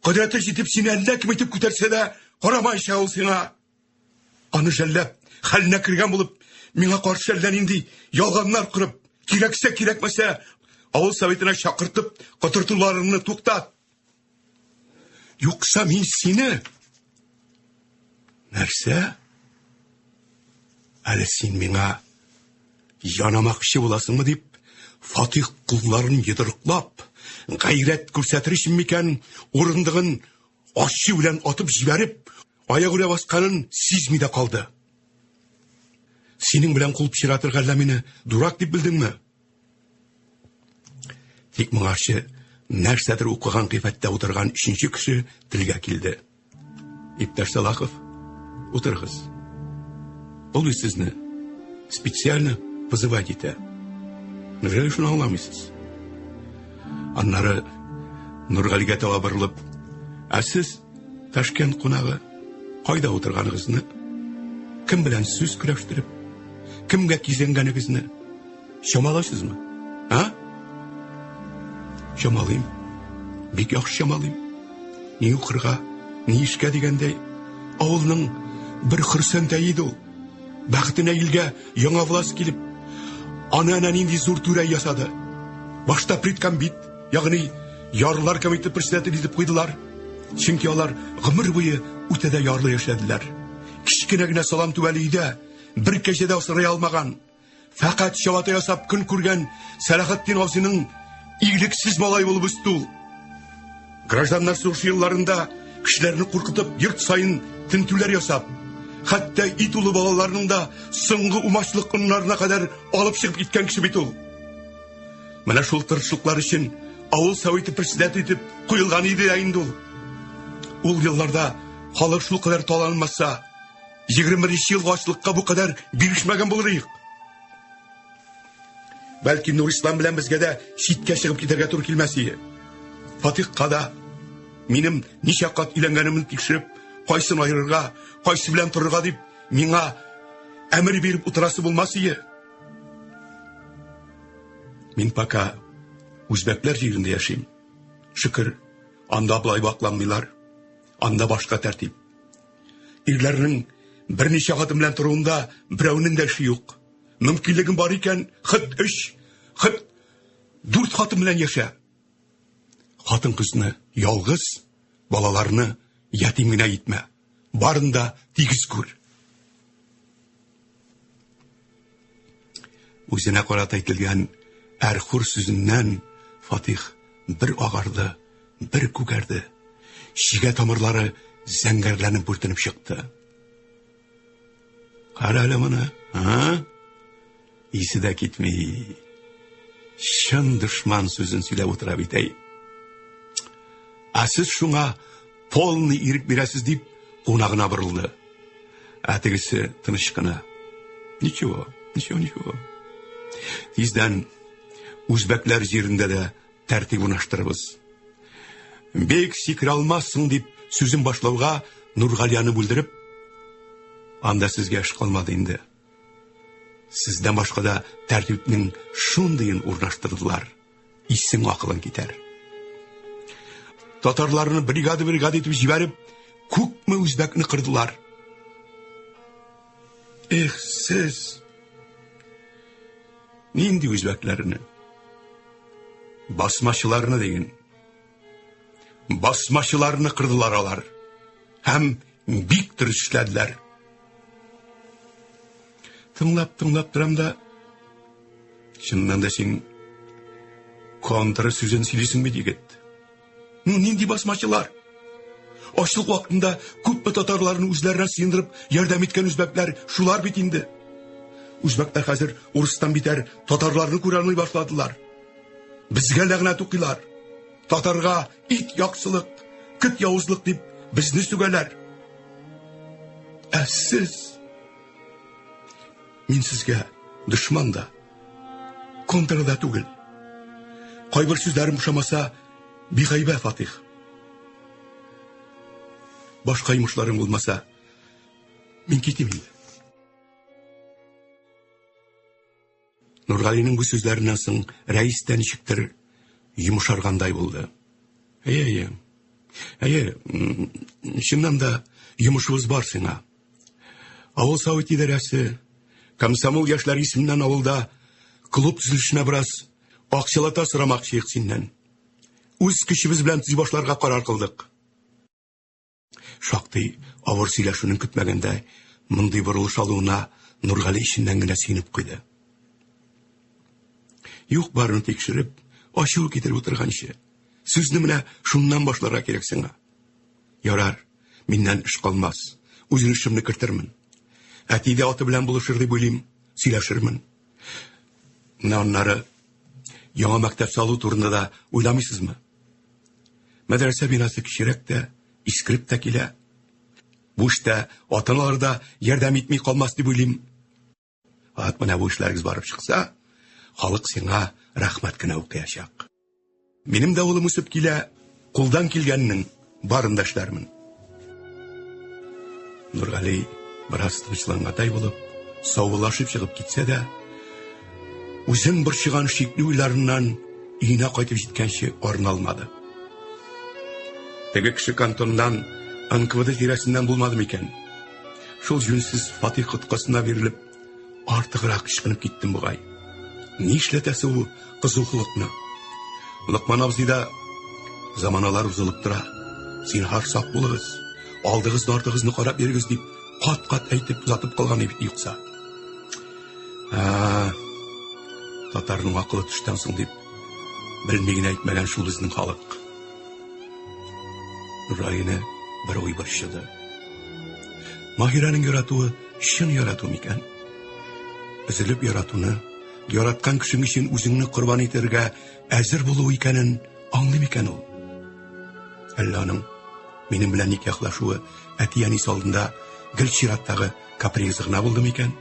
Speaker 2: кудрәте җитеп сине әллә кем итеп күтәрсә дә, карамайча ул сиңа. Аны жәлләп, хәленә кергән булып, миңа каршы әллә нинди ялганнар кырып, кирәксә кирәкмәсә, авыл советына чакыртып, котыртуларыңны туктат. Юкса мин сине... Нәрсә? Әле син миңа янамакчы буласыңмы дип, Фатих кулларын йодрыклап, гайрәт күрсәтер өчен микән, урындыгын ачы белән атып җибәреп, аягүрә басканын сизми дә калды. Синең белән кул пычратырга әллә мине дурак дип белдеңме? Тик моңарчы нәрсәдер укыган кыйфәттә утырган өченче кеше телгә килде. Иптәш Салахов, утырыгыз. Ул бит сезне специально вызывать итә. Неужели шуны аңламыйсыз? Аннары Нургалигә таба борылып, ә сез Ташкент кунагы кайда утырганыгызны, кем белән сүз көрәштереп, кемгә кизенгәнегезне чамалайсызмы? А? Чамалыйм. Бик яхшы чамалыйм. Ни укырга, ни эшкә дигәндәй, авылның бер хөрсәндә иде ул. Бәхетенә илгә яңа власть килеп, аны әнә нинди зур түрә ясады. Башта приткам бит, ягъни ярлар комитеты председателе итеп куйдылар. Чөнки алар гомер буе үтәдә ярлы яшәделәр. Кичкенә генә салам түбәле өйдә бер кәҗәдә асрый алмаган, фақат чавата ясап көн күргән Сәлахетдин абзыйның игелексез малай булып үсте ул. Гражданнар сугышы елларында кешеләрне куркытып, йорт сайын тинтүләр ясап, хәтта ит улы балаларның да соңгы умачлык оннарына кадәр алып чыгып киткән кеше бит ул. Менә шул тырышлыклар өчен авыл советы председателе итеп куелган иде инде ул. Ул елларда халык шул кадәр таланмаса, 21 елга ачлыкка бу кадәр бирешмәгән булыр идек. Бәлки Нурислам белән безгә дә читкә чыгып китәргә туры килмәс иде. Фатихка да минем ничә кат өйләнгәнемне тикшереп, кайсын айырырга, кайсы белән торырга дип, миңа әмер биреп утырасы булмас иде. Мин пока үзбәкләр җирендә яшим. Шөкер, анда болай бакланмыйлар, анда башка тәртип. Ирләрнең берничә хатын белән торуында берәүнең дә эше юк. Мөмкинлегем бар икән, хит 3, хит 4 хатын белән яшә. Хатын-кызны ялгыз, балаларны ятим генә итмә. Барын да тигез күр. Үзенә карата әйтелгән әрхур сүзеннән Фатих бер агарды, бер күгәрде. Шигә тамырлары зәңгәрләнеп бүртенеп чыкты. Кара әле моны, а? Исе дә китми. Шын дошман сүзен сөйләп утыра бит әй. Ә сез шуңа полный ирек бирәсез дип кунагына борылды. Ә тегесе тыныч кына. Ничего. Тиздән үзбәкләр җирендә дә тәртип урнаштырабыз. Бек сикер алмассың дип сүзен башлауга Нургалияны бүлдереп, анда сезгә эш калмады инде. Сездән башка да тәртипнең шундыйын урнаштырдылар. Исең акылың китәр. Татарларны бригада итеп җибәреп, күпме үзбәкне кырдылар. Эх, сез нинди үзбәкләрне? Басмачыларны дигән. Басмачыларны кырдылар алар. Һәм бик тырышләделәр. Тыңлап торам да, чыннан да син контр сүзен сөйлисең бит егет. Нинди басмачылар? Ачлык вакытында күпме татарларны үзләренә сыендырып ярдәм иткән үзбәкләр шулар бит инде. Үзбәктәр хәзер урыстан битәр татарларны күрә алмый башладылар. Безгә ләгънәт укыйлар. Татарга ит яксылык, кыт явызлык дип безне сүгәләр. Ә сез, мин сезгә дошман да, контра да түгел. Кайбер сүзләрем ошамаса, бигайбә Фатих. Башка йомышларым булмаса, мин китим инде. Нургалинең бу сүзләреннән соң рәистән ничектер йомшаргандай булды. Әйе, чыннан да йомышыбыз бар сиңа. Авыл совет идарәсе, комсомол яшьләр исеменнән авылда клуб төзелешенә бераз акчалата сорамакчыйк синнән. Үз көчебез белән төзи башларга карар кылдык. Шактый авыр сөйләшүнең көтмәгәндә мондый борылыш алуына Нургали иченнән генә сөенеп куйды. Юк барын тикшереп, ачуы китереп утырганчы. Сүзне менә шуннан башларга кирәк сиңа. Ярар, миннән эш калмас. Үзен эшемне кертермен. Әтидә аты белән булышыр дип уйлыйм, сөйләшермен. Аннары яңа мәктәп салу турында да уйламыйсызмы? Мәдрәсә бинасы кичерәк тә, искереп тә килә. Бу эштә ата-аналар да ярдәм итми калмас дип уйлыйм. Менә бу эшләрегез барып чыкса, халык сиңа рәхмәт кенә укыячак. Минем дә улым үсеп килә, кулдан килгәннең барын да эшләрмен. Нургали бераз тынычлангадай булып, саубуллашып чыгып китсә дә, үзен борчыган шикле уйларыннан өенә кайтып җиткәнче арына алмады. Теге кеше кантоннан НКВД тирәсеннән булмады микән? Шул җүнсез Фатих коткасына бирелеп, артыграк ышкынып киттем бугай. Ни эшләтәсе ул кызулыклыкны? Лыкман абзый да заманалар узылып тора. Зинһар сак булыгыз, алдыгызны артыгызны карап бирегез дип кат-кат әйтеп узатып калган бит юкса. Татарның акылы төштән соң дип белмәгән әйтмәгән шул безнең халык. Нургалине бер уй борчыды. Маһираның яратуы чын ярату микән? Үзелеп яратуны, яраткан кешең өчен үзеңне корбан итәргә әзер булу икәнен аңлый микән ул? Әллә аның минем белән никахлашуы әти-әнис алдында гел чираттагы каприз гына булды микән?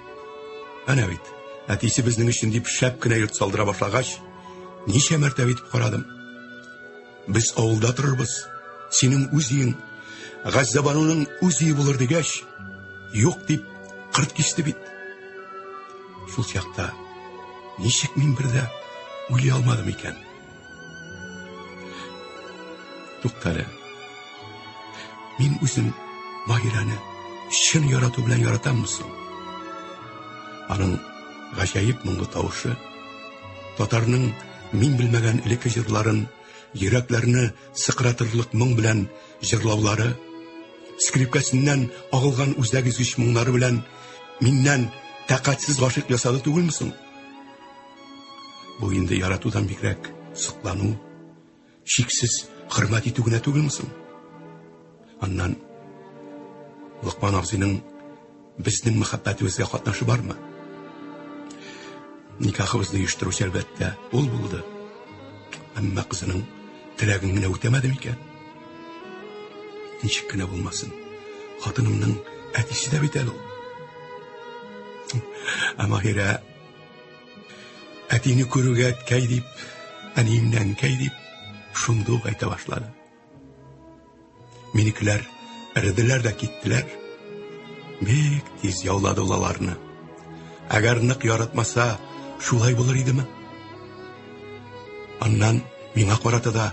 Speaker 2: Әнә бит, әтисе безнең өчен дип шәп кенә йорт салдыра башлагач, ничә мәртәбә итеп карадым. Без авылда торырбыз, синең үз өең, Газзабануның үз өе булыр дигәч, юк дип кырт кисте бит. Шул чакта ничек мин бердә уйлый алмадым икән? Туктале. Мин үзем Маһираны чын ярату белән яратаммы соң? Аның гаҗәеп моңлы тавышы, татарның мин белмәгән элекке җырларын, йөрәкләрне сыкратырлык моң белән җырлаулары, скрипкасыннан агылган үзәгезгеч моңнары белән миннән тәкатьсез гашыйк ясады түгелме соң? Бу инде яратудан бигрәк соклану, шиксез хөрмәт итү генә түгелме соң? Аннан Лыкман абзыйның безнең мәхәббәтебезгә катнашы бармы? Никахыбызны оештыручы әлбәттә ул булды. Әмма кызының теләген генә үтәмәде микән? Ничек кенә булмасын, хатынымның әтисе дә бит әле ул. Маһира әтине күрүгә әткәй дип, әниемнән кәй дип, шунда ук әйтә башлады. Минекеләр эрделәр дә киттеләр. Бик тиз яулады улаларны. Әгәр нык яратмаса, шулай булыр идеме? Аннан миңа карата да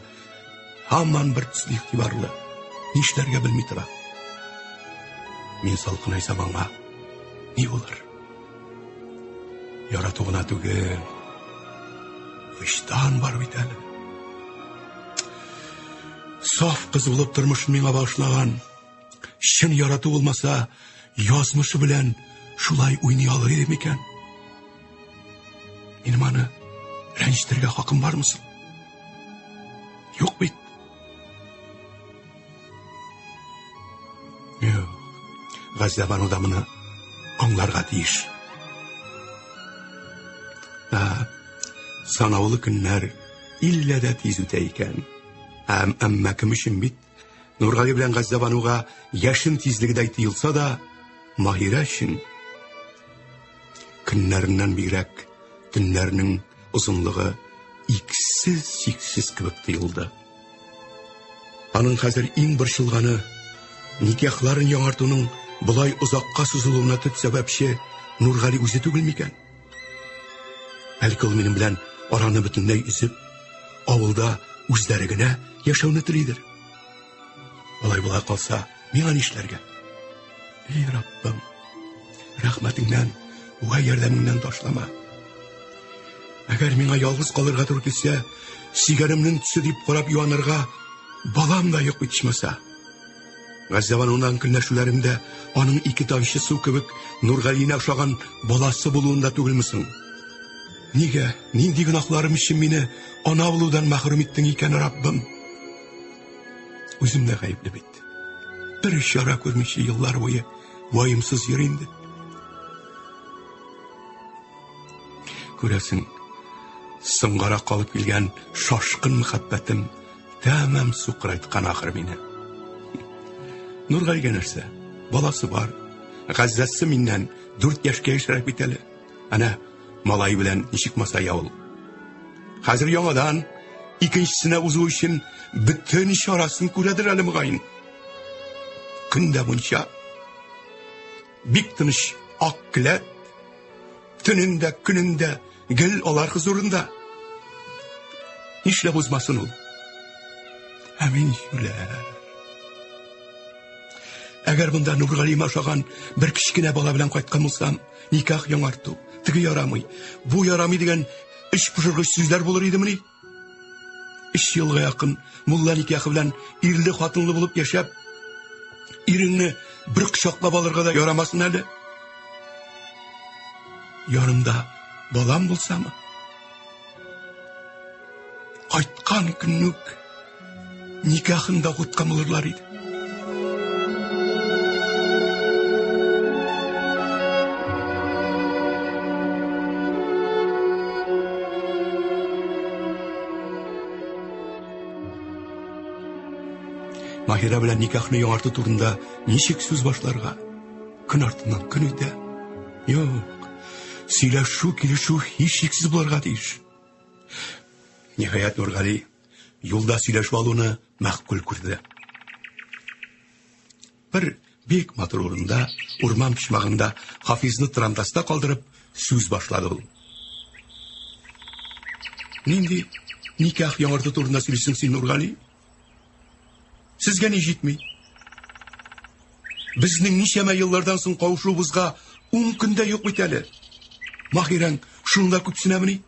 Speaker 2: һаман бер төсле игътибарлы. Нишләргә белми тора. Мин салкынайсам аңа ни булыр? Ярату гына түгел, вычтан бар бит әле. Саф кыз булып тормышын миңа башлаган. Чын ярату булмаса, язмышы белән шулай уйный алыр иде микән? Минем аны рәнҗетергә хакым бармы соң? Юк бит. Газзабану да моны аңларга тиеш. санаулы көннәр иллә дә тиз үтә икән. Әмма кем өчен бит? Нургали белән Газзабануга яшен тизлегедәй тыелса да, Маһирә өчен көннәреннән бигрәк төннәрнең озынлыгы иксез-чиксез кебек тыелды. Аның хәзер иң борчылганы никахларын яңартуның болай озакка сузылуына төп сәбәпче Нургали үзе түгел микән? Бәлки ул минем белән араны бөтенләй үзеп, авылда үзләре генә яшәүне телидер. Болай була калса, миңа нишләргә? Эй Раббым, рәхмәтеңнән, вә ярдәмеңнән ташлама. Әгәр миңа ялгыз калырга туры килсә, сигәремнең төсе дип карап юанырга балам да юк ичмәсә. Газзабануның көнләшүләрендә аның ике тамчы су кебек Нургалине охшаган баласы булуында түгелмесең? Нигә, нинди гөнаһларым өчен мине ана булудан мәхрүм иттең икән, Раббым? Үзем дә гаепле бит. Бер чара күрмичә еллар буе ваемсыз йөр инде. Күрәсең, сыңгара калып килгән шашкын мәхәббәтем тәмам сукрайткан ахыр мине. Нургалигә нәрсә? Баласы бар. Газзасы миннән 4 яшькә яшәрәк бит әле. Ана, малай белән ничек масая ул. Хәзер яңадан икенчесенә узу өчен бөтен чарасын күрәдер әле мөгаен. Көндә мунча бик тыныч ак келәт, төнендә, көнендә гел алар хузурында. Нишләп узмасын ул? Амин юләр. Әгәр бунда Нургалима охшаган бер кичкенә бала белән кайткан булсам, никах яңарту, теге ярамый, бу ярамый дигән эш пошыргыч сүзләр булыр идемени? 3 елга якын мулла никахы белән ирле хатынлы булып яшәп, иреңне бер кочаклап алырга да ярамасын әле. Ярымда балам булсамы? Кайткан көннүк никахында уткан булырлар иде. Маһирә белән никахны яңарту турында ничек сүз башларга? Көн артыннан көн үтә. Юк, сөйләшү, килешү һичшиксез булырга тиеш. Ниһаять Нургали юлда сөйләшү алуны мәгъкүл күрде. Бер бик матур урында, урман почмагында Хафизны трамдаста калдырып сүз башлады ул. Нинди никах яңарту турында сөйлисең син, Нургали? Сезгә ни җитми? Безнең ничәмә еллардан соң кавышуыбызга 10 көндә юк бит әле. Маһирәң шунда күпсенәмени?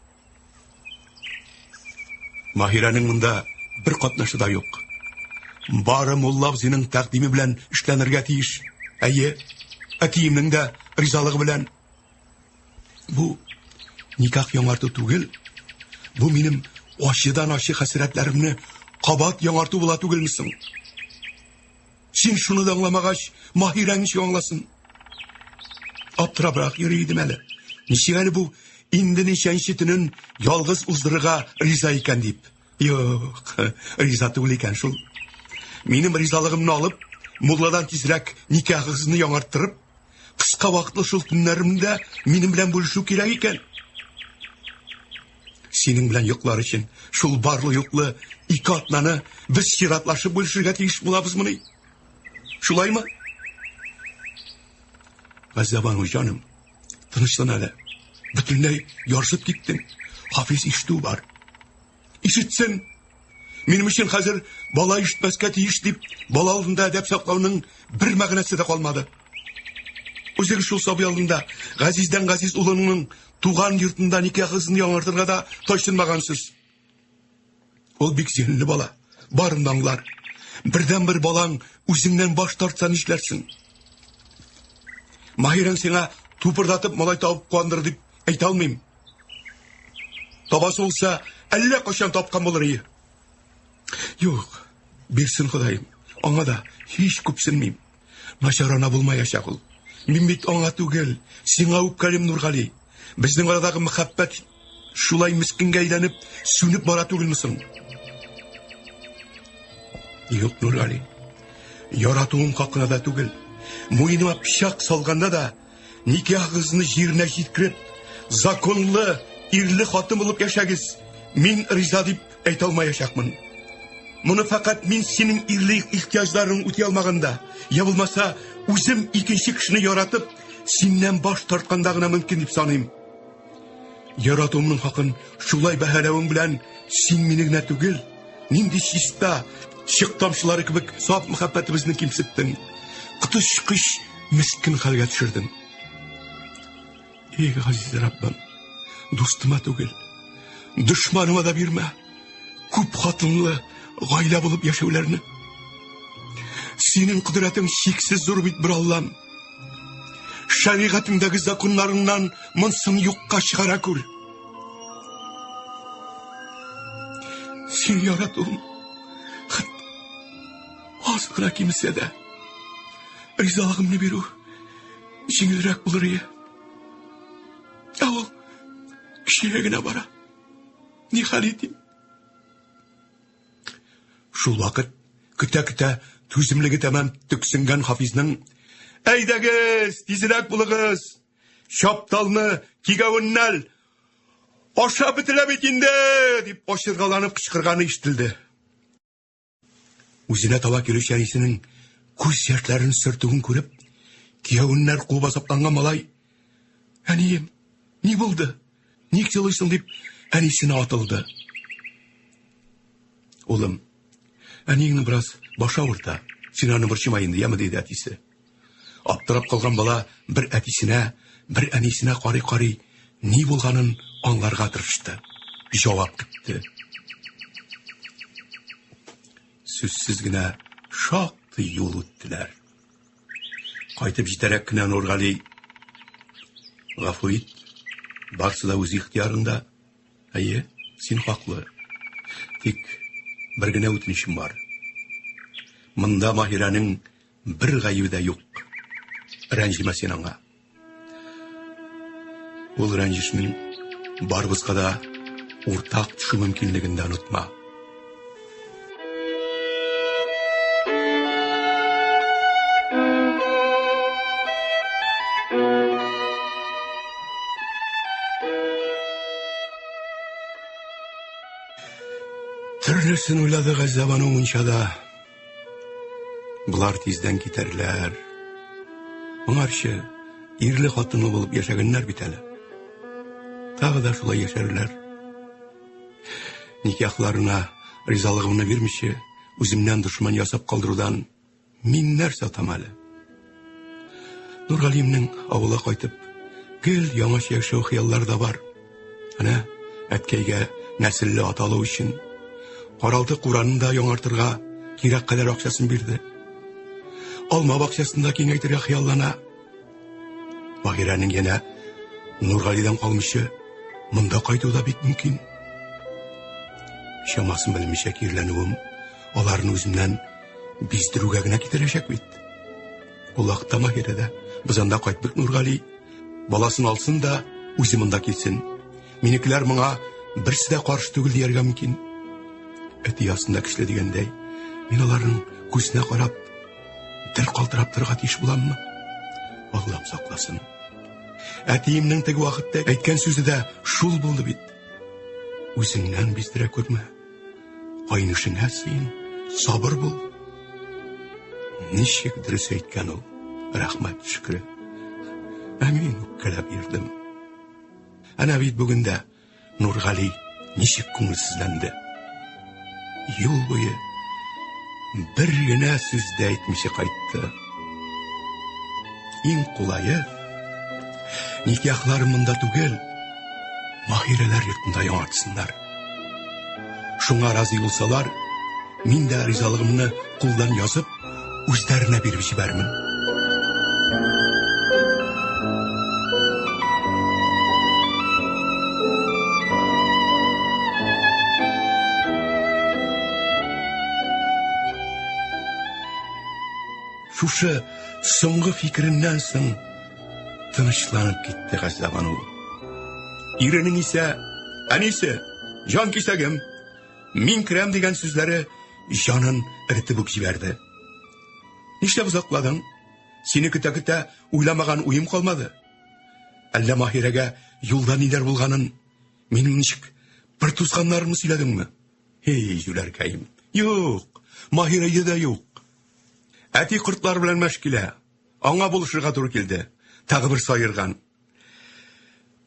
Speaker 2: Маһирәнең монда бер катнашы да юк. Бары мулла абзыйның тәкъдиме белән эшләнергә тиеш. Әйе, әтиемнең дә ризалыгы белән. Бу никах яңарту түгел. Бу минем ачыдан ачы хәсрәтләремне кабат яңарту була түгелмесең? Син шуны да аңламагач, Маһирәң ничек аңласын? Аптырабрак йөри идем әле. Ничек әле бу инде ничәнче төнен ялгыз уздырырга риза икән дип? Юк, риза түгел икән шул. Минем ризалыгымны алып, мулладан тизрәк никахыгызны яңарттырып, кыска вакытлы шул төннәремдә минем белән бүлешү кирәк икән. Синең белән йоклар өчен шул барлы юклы 2 атнаны без чиратлашып бүлешергә тиеш булабызмыни? Шулаймы? Газзабану җаным, тынычлан әле. Бөтенләй ярсып киттең. Хафиз ишетү бар. Ишетсен. Минем өчен хәзер бала ишетмәскә тиеш дип, бала алдында әдәп саклауның бер мәгънәсе дә калмады. Үзегез шул сабый алдында Газиздән Газиз улының туган йортында никахысын яңартырга да тайшынмагансыз. Ул бик зиһенле бала, барын аңлар. Бердән-бер балаң үзеңнән баш тартса нишләрсең? Маһирәң сиңа тупырдатып малай табып куандыр дип әйтә алмыйм. Табасы булса, әллә качан тапкан булыр иде. Юк, бирсен Ходаем, аңа да һич күпсенмим. Начарана булмаячак ул. Мин бит аңа түгел, сиңа үпкәлим, Нургали. Безнең арадагы мәхәббәт шулай мискенгә әйләнеп, сүнеп бара түгелмесең? Юк, Нургали. Яратуым хакына да түгел. Муеныма пичак салганда да, никахыгызны җиренә җиткереп, законлы, ирле хатын булып яшәгез. Мин риза дип әйтә алмаячакмын. Моны фақат мин синең ирле ихтиҗларың үти алмаганда, я булмаса, үзем икенче кешене яратып, синнән баш тартканда гына мөмкин дип саныйм. Яратуымның хакын шулай бәһаләвең белән син мине генә түгел, нинди чиста, чык тамчылары кебек саф мәхәббәтебезне кимсеттең. Кытыш-кыш мискин хәлгә төшердең. Эй, газиз Раббым, дустыма түгел, дошманыма да бирмә. Күп хатынлы гаилә булып яшәүләрне. Синең кудрәтең чиксез зур бит, бер Аллам. Шәригатыңдагы законнарыңнан монсын юкка чыгара күр. Син яратуым, аз гына кимсә дә, ризалыгымны бирү җиңелрәк булыр иде. Ул кичә генә бара. Ни хәл итим? Шул вакыт көтә-көтә түземлеге тәмам төксенгән Хафизның әйдәгез, тизрәк булыгыз, шапталны кигәвеннәл, аша бетелә бит инде, дип ачыргаланып кычкырганы ишетелде. Үзенә таба килүче әнисенең күз яшьләрен сөртүен күреп, кияүннәр куып азапланган малай, әнием, ни булды? Ник җылыйсың дип әнисенә атылды. Улым, әниеңнең бераз башы авырта, син аны борчыма инде, яме диде әтисе. Аптырап калган бала бер әтисенә, бер әнисенә карый-карый, ни булганын аңларга тырышты. Җавап көтте. Сүзсез генә шактый юл үттеләр. Кайтып җитәрәк кенә Нургали, гафу ит, барсы да үз ихтиярында. Әйе, син хаклы. Тик бер генә үтенечем бар. Монда Маһирәнең бер гаебе дә юк. Рәнҗимә син аңа. Ул рәнҗешнең барыбызга да уртак төшү мөмкинлеген дә онытма. Төрлесен уйлады Газзабаның мунчада. Булар тиздән китәрләр. Моңарчы ирле хатыны булып яшәгәннәр бит әле. Тагы да шулай яшәрләр. Никахларына ризалыгымны бирмичә, үземнән дошман ясап калдырудан мин нәрсә атам әле? Нургалимнең авылга кайтып, гел яңача яшәү хыяллары да бар. Әнә әткәйгә нәселле аталу өчен Каралты Куранында яңартырга кирәк кадәр акчасын бирде. Алма бакчасында киңәйтергә хыяллана. Маһирәнең янә Нургалидан калмышы монда кайтуда бик мөмкин. Шамасын белмичә кирләнүем аларны үземнән биздерүгә генә китерәчәк бит. Ул вакытта Маһирәдә без анда кайтбык Нургали баласын алсын да үзе монда килсен. Минекеләр моңа берсе дә каршы түгел дияргә мөмкин. Әти ясында кишле дигәндәй, мин аларның күзенә карап, дел калтырап торырга тиеш буламмы? Аллам сакласын. Әтиемнең теге вакытта әйткән сүзе дә шул булды бит. Үзеңнән биздерә күрмә. Кайнышыңа син сабыр бул. Ничек дөрес әйткән ул? Рәхмәт шөкре. Мин үпкәләп йөрдем. Әнә бит бүген дә Нургали ничек күңелсезләнде. Юл буе бер генә сүз дә әйтмичә кайтты. Иң кулайы никахлар монда түгел, Маһирәләр йортында яңартсыннар. Шуңа разый булсалар, мин дә ризалыгымны кулдан язып, үзләренә биреп җибәрмен. Шушы соңгы фикереннән соң тынычланып китте Газзабану. Иренең исә Әнисе, жан кисәгем, мин керәм дигән сүзләре җанын иртеп үк җибәрде. Нишләп озакладың? Сине көтә-көтә уйламаган уем калмады. Әллә Маһирәгә юлда ниләр булганын минем ничек бер тузганнарымны сөйләдеңме? Эй, җүләркәем. Юк, Маһирәгә дә юк. Әти кортлар белән мәшкилә. Аңа булышырга туры килде. Тагы бер сайырган.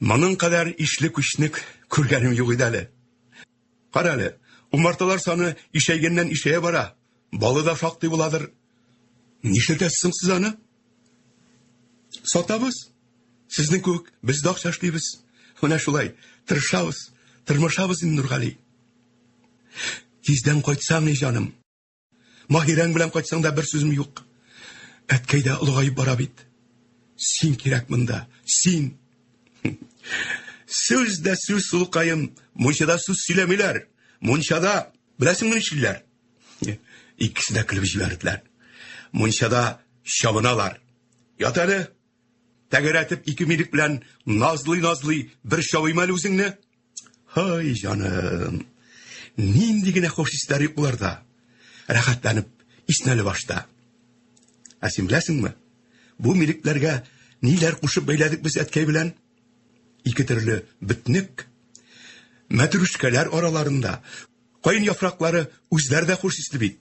Speaker 2: Моның кадәр ишле күчнек күргәнем юк иде әле. Кара әле, умарталар саны ишәйгәннән ишәя бара. Балы да шактый буладыр. Нишләтәсең сез аны? Сатабыз. Сезнең күк, без дә акча эшлибез. Менә шулай, тырышабыз, тырмышабыз инде Нургали. Тиздән кайтсаң, җаным. Маһирәң белән кайтсаң да бер сүзем юк. Әткәй дә олыгаеп бара бит. Син кирәк монда, син. Сүз дә сүз сулкаем, мунчада сүз сөйләмиләр. Мунчада, беләсеңме нишлиләр? Икесе дә көлеп җибәрделәр. Мунчада чабыналар. Ят әле. Тәгәрәтеп ике милек белән назлый-назлый бер чабыйм әле үзеңне. Һай җаным. Нинди генә хош хисләр юк буларда. Рәхәтләнеп иснәле башта. Ә син беләсеңме? Бу милекләргә ниләр кушып бәйләдек без әткәй белән? Ике төрле битнек. Мәтрүшкәләр араларында кайын яфраклары үзләре дә хуш исле бит.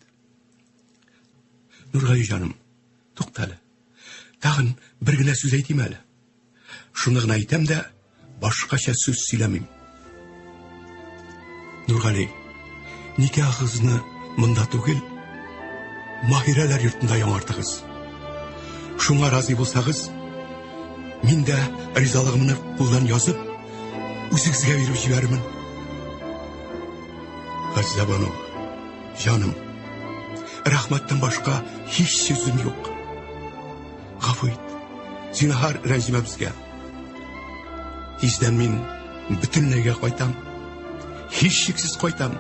Speaker 2: Нургали җаным, туктале. Тагын бер генә сүз әйтим әле. Шуны гына әйтәм дә башкача сүз сөйләмим. Нургали, никахыгызны монда түгел, Маһирәләр йортында яңартыгыз. Шуңа разый булсагыз, мин дә ризалыгымны кулдан язып, үзегезгә биреп җибәрмен. Газзабану, җаным, рәхмәттән башка һич сүзем юк. Гафу ит, зинһар рәнҗемә безгә. Тиздән мин бөтенләйгә кайтам. Һич шиксез кайтам.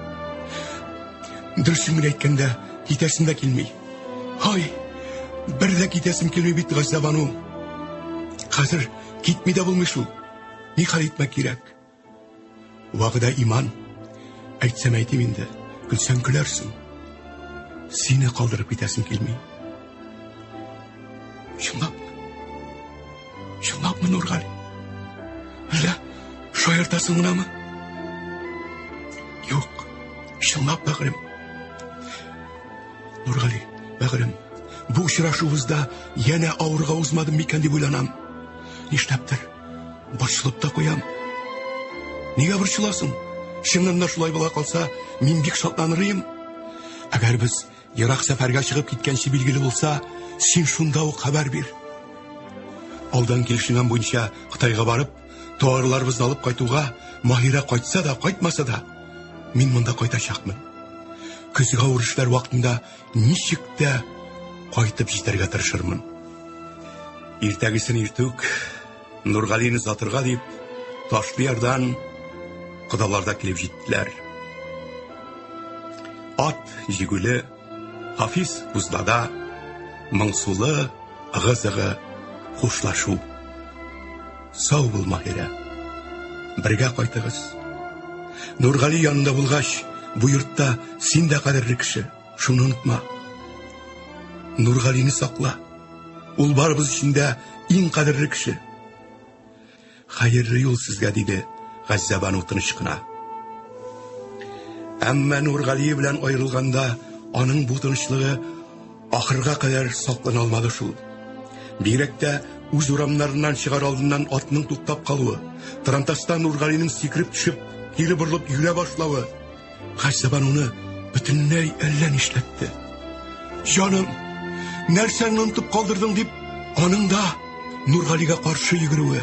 Speaker 2: Дөресен әйткәндә, китәсем дә килми. Һай, бер дә китәсем килми бит, Газзабану. Хәзер китми дә булмый шул. Ни хәл итмәк кирәк? Вагыда иман. Әйтсәм әйтим инде, көлсәң көләрсең. Сине калдырып китәсем килми. Чынлапмы, Нургали? Әллә шаяртасың гынамы? Юк, чынлап, бәгърем. Нургали, бәгърем, бу очрашуыбызда янә авырга узмадым микән дип уйланам. Нишләптер? Борчылып та куям. Нигә борчыласың? Чыннан да шулай була калса, мин бик шатланыр идем. Әгәр без ерак сәфәргә чыгып киткәнче билгеле булса, син шунда ук хәбәр бир. Алдан килешенгән буенча Кытайга барып, товарларыбызны алып кайтуга, Маһирә кайтса да, кайтмаса да, мин монда кайтачакмын. Көзгә авырышлар вакытында ничек тә кайтып җитәргә тырышырмын. Иртәгесен иртүк Нургалине затырга дип, Ташлыярдан кодаларда килеп җиттеләр. Ат җигүле, Хафиз бузлада, моңсулы, ыгы-зыгы хушлашу. Сау бул, Маһирә. Бергә кайтыгыз. Нургали янында булгач, бу йортта син дә кадерле кеше. Шуны онытма. Нургалине сакла. Ул барыбыз өчен иң кадерле кеше. Хәерле юл сезгә, диде Газзабану тыныч кына. Әмма Нургали белән аерылганда, аның бу тынычлыгы ахырга кадәр саклана алмады шул. Бигрәк тә үз урамнарыннан чыгар алдыннан атның туктап калуы, Тарантастан Нургалинең сикереп төшеп, кире борылып йөрә башлавы, Газзабануны бөтенләй әллә нишләтте. Җаным, нәрсәне онытып калдырдың дип, аның да Нургалигә каршы йөгерүе.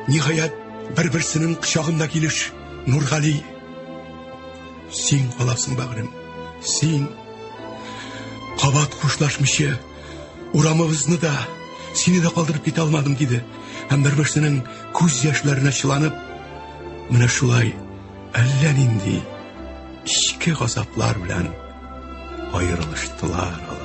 Speaker 2: Ниһаять, бер-берсенең кочагында килеш, Нургали. Син каласың, бәгърем, син. Кабат хушлашмыйча, урамыбызны да, сине дә калдырып китә алмадым, диде. Һәм бер-берсенең күз яшьләренә чыланып, менә шулай әллә нинди ичке газаплар белән аерылыштылар алар.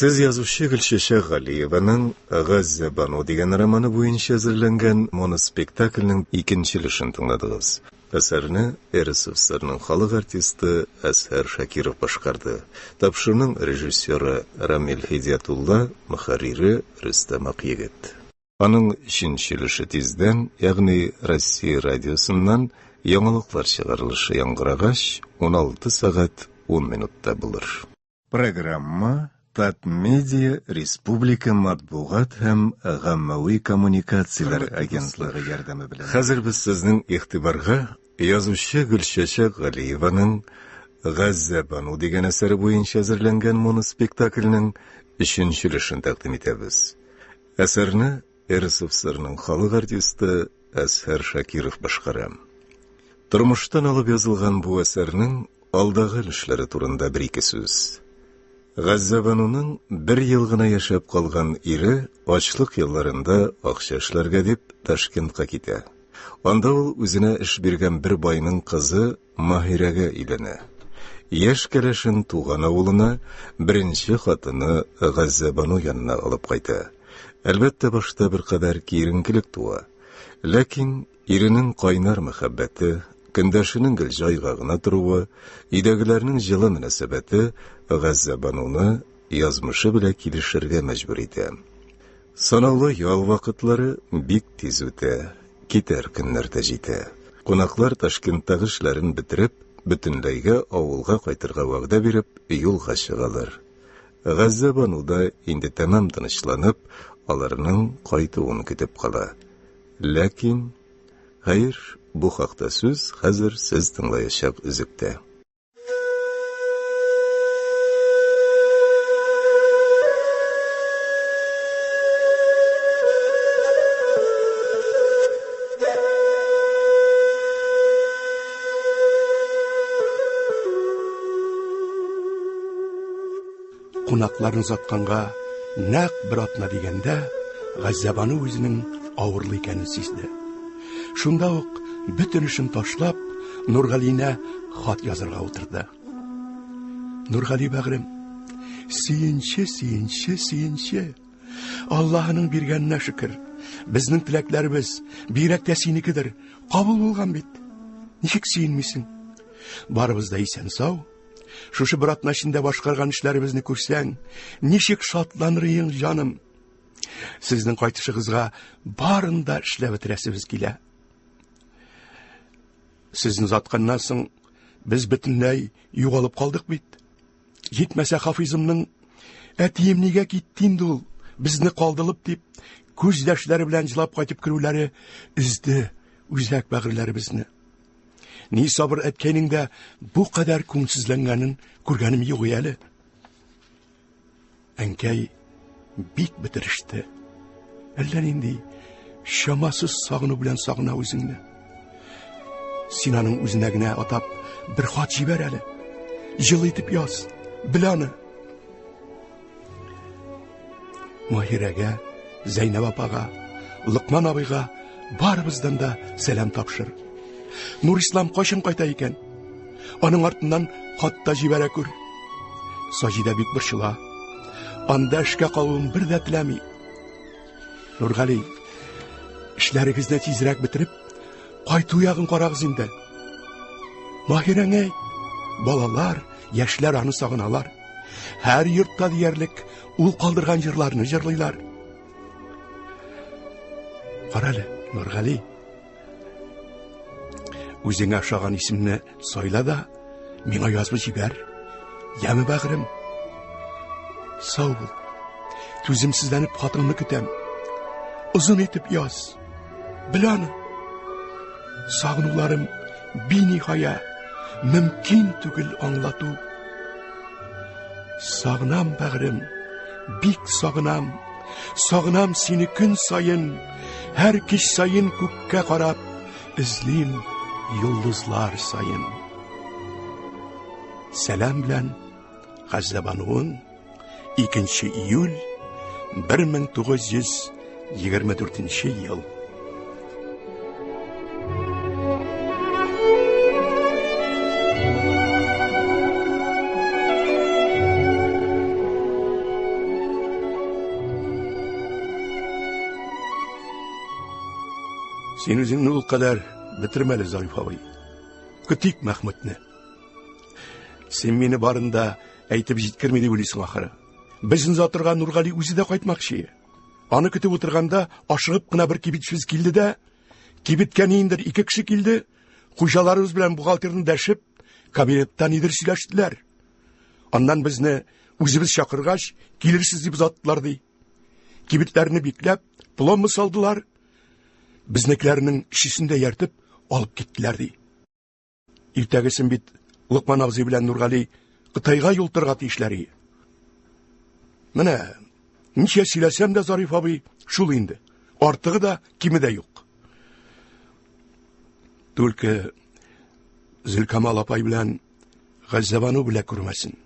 Speaker 1: Сіз язучы Гүлшеша Галиеваның «Газза Бану» деген романы буенча әзерләнгән моноспектакльнең икенче өлешен тыңладыгыз. Әсәрне РСФСРның халык артисты Әсәр Шакиров башкарды. Тапшырның режиссеры Рамил Хидиятулла, мөхәррире Рөстәм Акъегет. Аның икенче өлеше тиздән, ягъни Россия радиосыннан яңалыклар чыгарылышы яңгырагач 16 сәгать 10 минутта булыр. Программа Татмедиа Республика матбугат һәм гаммави коммуникациялар агентлыгы ярдәме белән. Хәзер без сезнең игътибарга язучы Гөлшәшә Галиеваның «Газза Бану» дигән әсәре буенча әзерләнгән моноспектакльнең 3нче өлешен тәкъдим итәбез. Әсәрне РСФСРның халык артисты Әсәр Шакиров башкара. Тормыштан алып язылган бу әсәрнең алдагы өлешләре турында бер-ике сүз. Газза Бануның 1 ел гына яшәп калган ире ачлык елларында акча эшләргә дип Ташкентка китә. Анда ул үзенә эш биргән бер байның кызы Маһирәгә өйләнә. Яшь кәләшен туган авылына беренче хатыны Газза Бану янына алып кайта. Әлбәттә, башта бер кадәр киеренкелек туа. Ләкин иренең кайнар мәхәббәте, көндәшенең гөлҗайга гына торуы, өйдәгеләрнең җылы мөнәсәбәте Газза Бануны язмышы белән килешергә мәҗбүр итә. Санаулы ял вакытлары бик тиз үтә, китәр көннәр дә җитә. Кунаклар Ташкенттагы эшләрен бетереп, бөтенләйгә авылга кайтырга вәгъдә биреп, юлга чыгалар. Газза Бану да инде тәмам тынычланып, аларның кайтуын көтеп кала. Ләкин, хәер, бу хакта сүз хәзер сез тыңлаячак үзектә.
Speaker 2: Кунакларын затканга нәк бер атна дигәндә, Газза Бану үзенең авырлы икәнен сизде. Шунда ук бөтен эшен ташлап, Нургалине хат язарга утырды. Нургали бәгърем, сөенче. Аллаһның биргәненә шөкер. Безнең теләкләребез бирәк тә синекедер. Кабул булган бит. Ничек сөенмисең? Барыбыз да исән сау. Шушы бер атна эчендә башкарган эшләребезне күрсәң, ничек шатланырың, җаным. Сезнең кайтышыгызга барын да эшләп бетерәсебез килә. Сезне затканнан соң без бөтенләй югалып калдык бит. Җитмәсә Хафизымның әтием нигә китте инде ул, безне калдылып дип, күздәшләре белән җылап кайтып керүләре изде үзәк бәгырьләребезне. Ни сабыр әткәйнең дә бу кадәр күңелсезләнгәнен күргәнем юк әле. Әнкәй бик бетереште. Әллә нинди шамасыз сагыну белән сагына үзеңне. Син аның үзенә генә атап бер хат җибәр әле. Җылы итеп яз. Бел аны. Маһирәгә, Зәйнәп апага, Лыкман абыйга барыбыздан да сәлам тапшыр. Нурислам кайчан кайта икән? Аның артыннан хат та җибәрә күр. Саҗидә бик борчыла. Анда эшкә калуын бер дә теләми. Нургали, эшләрегезне тизрәк бетереп, кайту ягын карагыз инде. Маһирәңә, балалар, яшьләр аны сагыналар. Һәр йортта диярлек ул калдырган җырларны җырлыйлар. Карале, Нургали. Үзеңә ошаган исемне сайла да, миңа язып җибәр. Яме бәгърем. Сау бул. Түземсезләнеп хатыңны көтәм. Озын итеп яз. Бел аны. Сагынуларым биниһая, мөмкин түгел аңлату. Сагынам бәгърем, бик сагынам. Сагынам сине көн сайын, һәр кич сайын күккә карап, излим йолдызлар сайын. Сәлам белән, Газза Бануың, 2 июль 1924 ел. Сен үзеңне ул кадәр бетермәле, Зариф абый. Көтик Мәхмүтне. Сен мине барында әйтеп җиткерми дип уйлыйсың ахыры. Безне затырган Нургали үзе дә кайтмакчы. Аны көтеп утырганда ашыгып кына бер кибетчебез килде дә, кибеткә ниндер 2 кеше килде, хуҗаларыбыз белән бухгалтерны дәшеп, кабинеттан нидер сөйләштеләр. Аннан безне үзебез чакыргач, килерсез дип узаттылар ди. Кибетләрне бикләп, пломбы салдылар. Безнекеләрнең ишесендә яртып алып киттеләр ди. Иртәгесен бит Лукман абзый белән Нургали Кытайга юл торырга тиешләр. Менә ничә сөйләсәм дә, Зариф абый, шул инде. Артыгы да, киме дә юк. Түлке Зөлкамал апай белән Газзабану белә күрмәсен.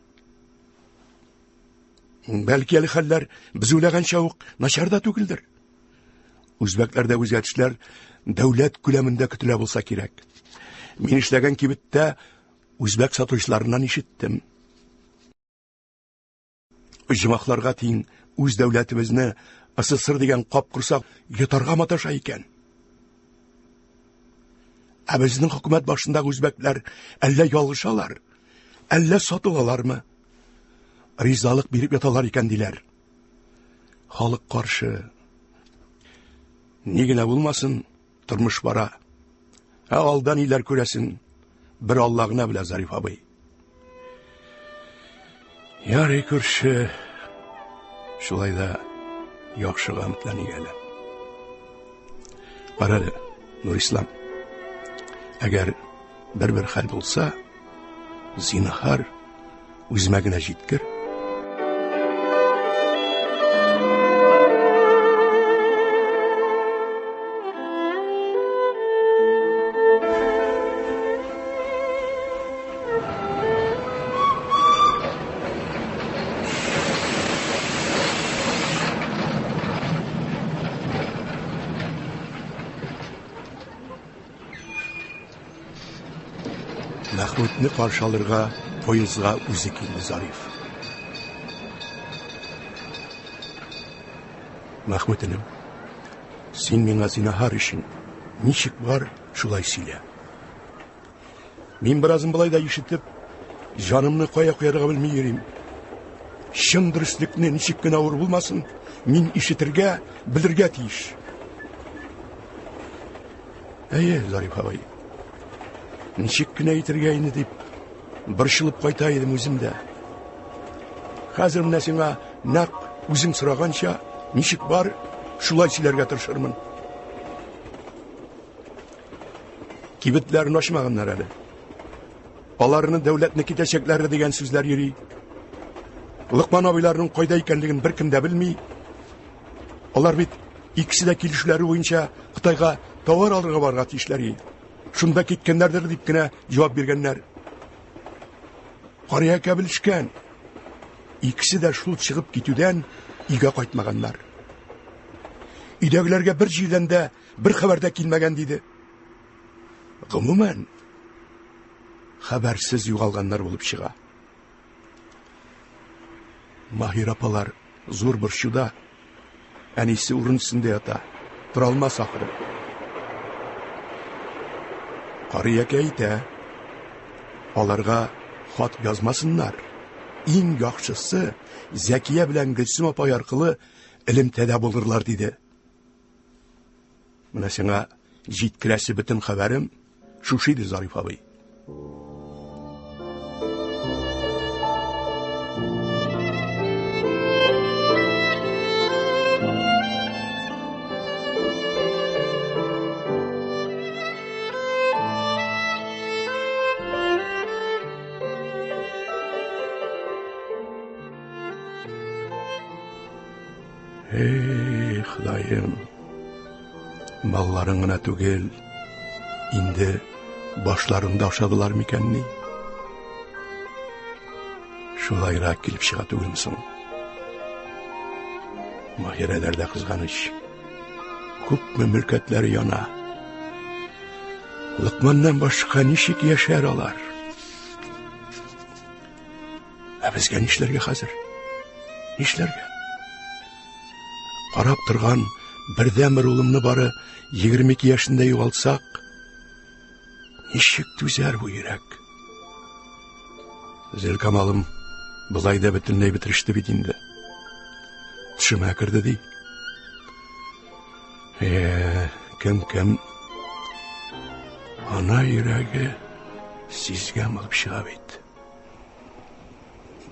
Speaker 2: Бәлки әле хәлләр без уйлаганча ук начар да түгелдер. Үзбәкләрдә үзгәрешләр дәүләт күләмендә көтелә булса кирәк. Мин эшләгән кибеттә үзбәк сатучыларыннан ишеттем. Җимахларга тиң үз дәүләтебезне СССР дигән капкорсак йотарга маташа икән. Ә безнең хөкүмәт башындагы үзбәкләр әллә ялгышалар, әллә сатылалармы? Ризалык биреп яталар икән диләр. Халык каршы. Ни генә булмасын, тормыш бара. Ә алдан иләр күрәсен, бер Алла гына белә, Зариф абый. Ярый күрше, шулай да яхшыга өметләник әле. Карале, Нурислам, әгәр бер хәл булса, зинһар үземә генә җиткер. Мәхмүтне каршы алырга поездга үзе килде Зариф. Мәхмүтенем, син миңа зинһар өчен ничек бар, шулай сөйлә. Мин беразын болай да ишетеп, җанымны кая куярга белми йөрим. Чын дөреслекне ничек кенә авыр булмасын, мин ишетергә, белергә тиеш. Әйе, Зариф абый. Ничек кенә әйтергә инде дип борчылып кайта идем үзем дә. Хәзер менә сиңа нәкъ үзең сораганча, ничек бар, шулай сөйләргә тырышырмын. Кибетләрне ачмаганнар әле. Аларны дәүләтне китәчәкләре дигән сүзләр йөри. Лукман абыйларның кайда икәнлеген беркем дә белми. Алар бит икесе дә килешүләре буенча Кытайга товар алырга барырга тиешләр. Шунда киткәннәрдер дип кенә җавап биргәннәр. Карыя кабелешкән. Икесе дә шул чыгып китүдән өйгә кайтмаганнар. Өйдәгеләргә бер җирдән дә бер хәбәр дә килмәгән диде. Гомумән хәбәрсез югалганнар булып чыга. Маһир апалар зур борчуда, әнисе урын өстендә ята, тора алмас ахыры. Карыя әйтә, аларга хат язмасыннар. Иң яхшысы Зәкия белән Гөлсем апай аркылы элемтәдә булырлар диде. Менә сиңа җиткерәсе бөтен хәбәрем шушы иде, Зариф абый. Эй, Ходаем, малларың гына түгел, инде башларында ашадылар микәнни? Шулайрак килеп чыга түгелмесең? Маһирәләрдә кызганыч, күпме мөлкәтләре яна. Лукманнан башка ничек яшәр алар? Ә безгә нишләргә хәзер? Нишләргә? Карап торган Бердән-бер улымны бары 22 яшында югалтсак, ничек түзәр бу йөрәк? Зелкамалым былай да бөтенләй бетереште бит инде. Төшемә керде ди. Кем? Ана йөрәге сизгән булып чыга бит.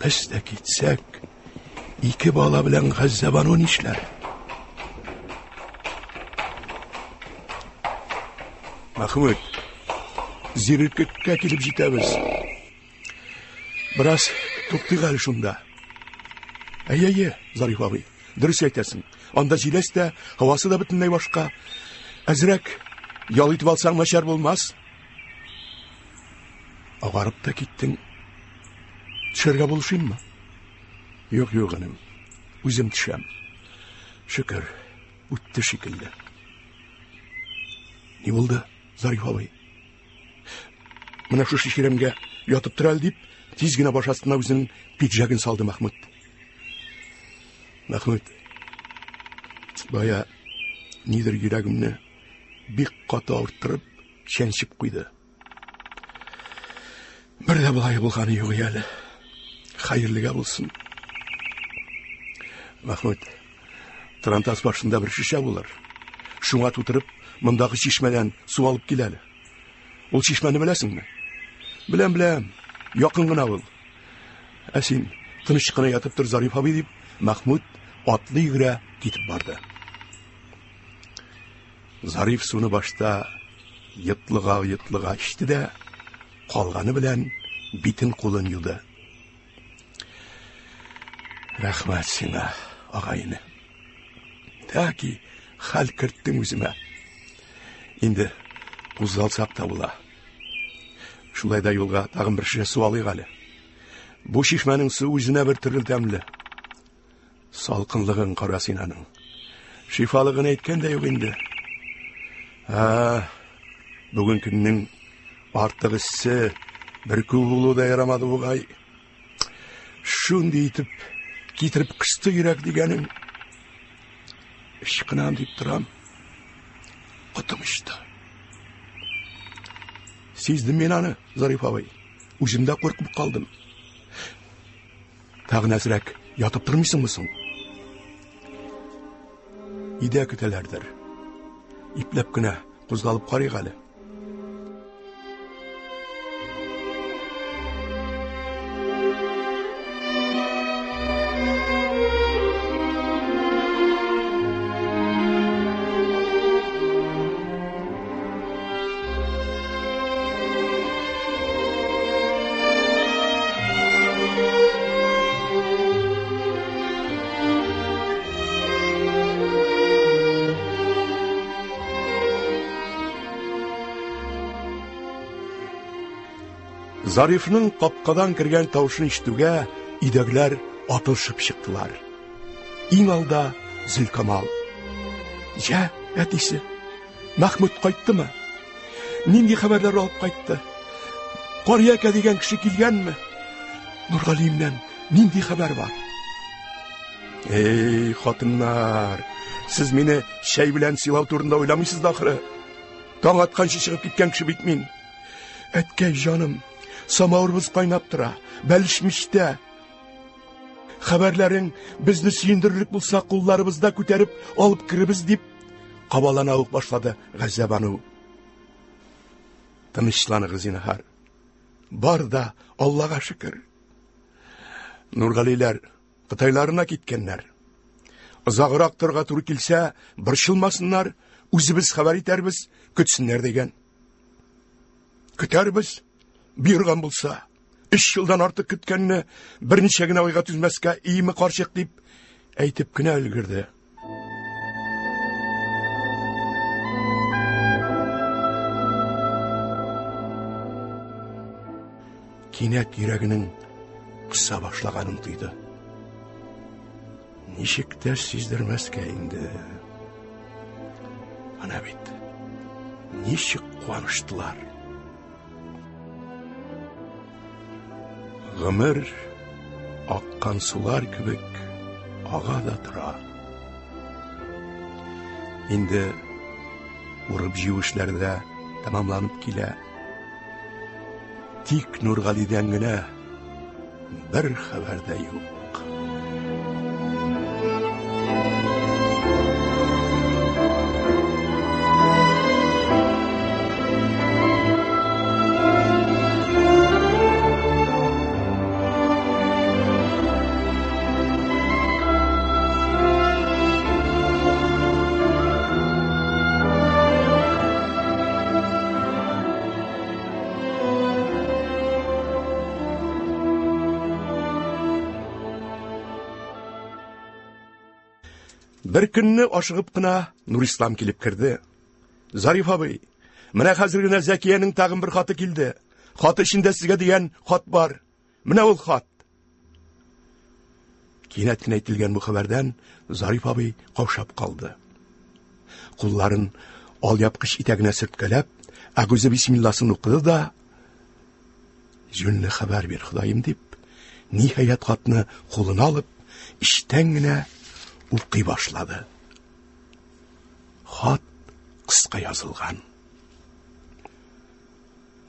Speaker 2: Без дә китсәк, 2 бала белән Газзабану нишләр? Махмуд, зиреккә килеп җитәбез. Бераз туктыйк әле шунда. Әйе, Зариф абый, дөрес әйтәсең. Анда җиләс тә, һавасы да бөтенләй башка. Әзрәк ял итеп алсаң начар булмас. Агарып та киттең. Төшәргә булышыйммы? Юк, гыным. Үзем төшәм. Шөкер, үтте шикелле. Ни булды, Зариф абый? Менә шу шишеремгә ятып тора дип, тиз генә баш астына үзенең пиджагын салды Махмуд. Махмуд, бая нидер йөрәгемне бик каты авыртып, чәнчеп куйды. Бер дә булай булганы юк әле. Хәерлегә булсын. Махмуд, Тарантас башында бер шишә булыр. Шуңа тутырып, мондагы чишмәдән су алып кил әле. Ул чишмәне беләсеңме? Беләм. Якын гына ул. Ә син тыныч кына ятып тор, Зариф абый, дип, Махмуд атлый гырә китеп барды. Зариф суны башта йытлыга ичте дә, калганы белән битен кулын юды. Рәхмәт сиңа, агайны. Тәки хәл керттең үземә. Инде кузгалсак та була. Шулай да юлга тагын бер шешә су алыйк әле. Бу чишмәнең суы үзенә бер төрле тәмле. Салкынлыгын кара син аның. Шифалыгын әйткән дә юк инде. Бүген көннең артык иссе бер күп булу да ярамады бугай. Шундый итеп китереп кысты йөрәк дигәнең. Ишкынам дип торам. Котымышты. Сиздем мен аны, Зариф абый. Үзем дә куркып калдым. Тагын әзрәк ятып тормыйсыңмы соң? Идә көтәләрдер. Ипләп кенә кузгалып карыйк әле. Зарифның капкадан кергән тавышын ишетүгә идәгләр атылышып чыктылар. Иң алда Зөлкамал. "Я, әтисе, Махмуд кайттымы? Нинди хәбәрләр алып кайтты? Карьяка дигән кеше килгәнме? Нургалиемнән нинди хәбәр бар?" "Эй, хатыннар, сез мине чәй белән сыйлау турында уйламыйсыз да ахры? Таң атканчы чыгып киткән кеше бит мин. Әткәй җаным, самавырыбыз кайнап тора, бәлешмештә. Хәбәрләрең безне сөендерерлек булса, кулларыбызда күтәреп алып киребез", дип кабалана ук башлады Газзабану. "Тынычланыгыз, зинһар. Бар да Аллага шөкер. Нургалиләр Кытайларына киткәннәр. Озаграк торга туры килсә, борчылмасыннар, үзебез хәбәр итәрбез, көтсеннәр" дигән. "Көтәрбез, биргән булса. 3 елдан артык көткәнне берничә генә айга түзмәскә иеме карчык", дип әйтеп кенә өлгерде. Кинәт йөрәгенең кыса башлаганын тойды. Ничек тә сиздермәскә инде. Ана бит, ничек куаныштылар. Гомер аккан сулар кебек ага да тора. Инде урып җыю эшләре дә тәмамланып килә. Тик Нургалидән генә бер хәбәр дә юк. Бер көнне ашыгып кына Нурислам килеп керде. Зариф абый, менә хәзер генә Зәкиянең тагын бер хаты килде. Хат эчендә сезгә дигән хат бар. Менә ул хат. Кинәт кенә әйтелгән бу хәбәрдән Зариф абый каушап калды. Кулларын алъяпкыч итәгенә сөрткәләп, әгүзе бисмилласын укыды да, җүнле хәбәр бир, Ходаем, дип, ниһаять хатны кулына алып, иштән генә укый башлады. Хат кыска язылган.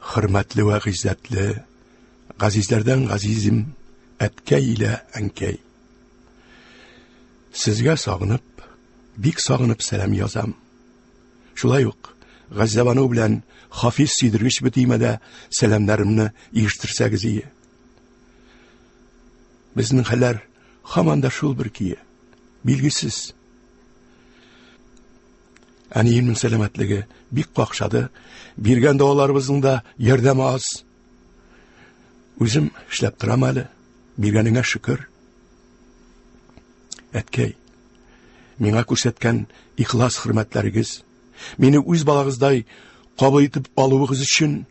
Speaker 2: Хөрмәтле вә гыйззәтле, газизләрдән газизим, әткәй илә әнкәй. Сезгә сагынып, бик сагынып сәлам язам. Шулай ук Газзабану белән Хафиз сөйдергеч битимәдә сәламнарымны иештирсәгез ие. Безнең хәлләр һаман да шул бер кие. Билгесез. Әниемнең сәламәтлеге бик какшады. Биргән дуаларыбызның да ярдәме аз. Үзем эшләп торам әле. Биргәнеңә шөкер. Әткәй, миңа күрсәткән ихлас хөрмәтләрегез, мине үз балагыздай кабул итеп алуыгыз өчен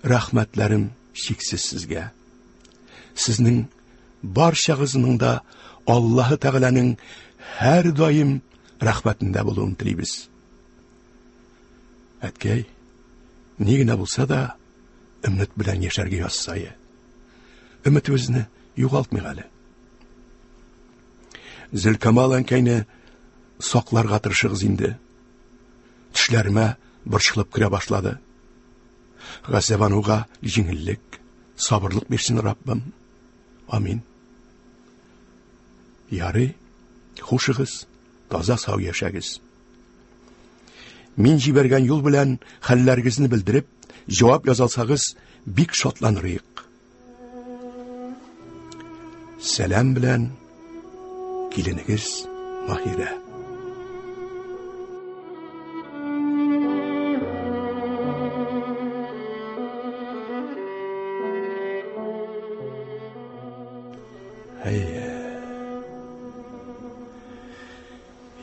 Speaker 2: рәхмәтләрем чиксез сезгә. Сезнең барчагызның да Аллаһы Тәгаләнең һәр даим рәхмәтендә булуын телибез. Әткәй, ни генә булса да өмет белән яшәргә язсае. Өметебезне югалтмыйк әле. Зөлкамал әнкәйне сакларга тырышыгыз инде. Төшләремә борчылып керә башлады. Газзабануга җиңеллек, сабырлык бирсен Раббым. Амин. Ярый, хушыгыз, таза сау яшәгез. Мин җибәргән юл белән хәлләрегезне белдереп, җавап язалсагыз, бик шатланырыйк. Сәлам белән киленегез Маһирә.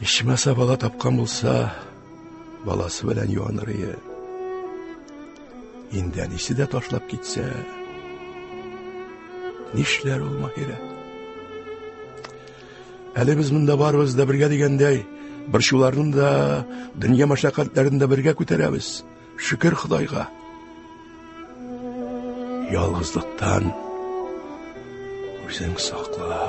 Speaker 2: Ишмәсә бала тапкан булса, баласы белән юанырые. Инде әнисе дә ташлап китсә, нишләр ул Маһирә? Әле без монда барыбыз да бергә дигәндәй, борчуларны да, дөнья мәшәкатьләрен дә бергә күтәрәбез. Шөкер Худайга. Ялгызлыктан үзең сакла.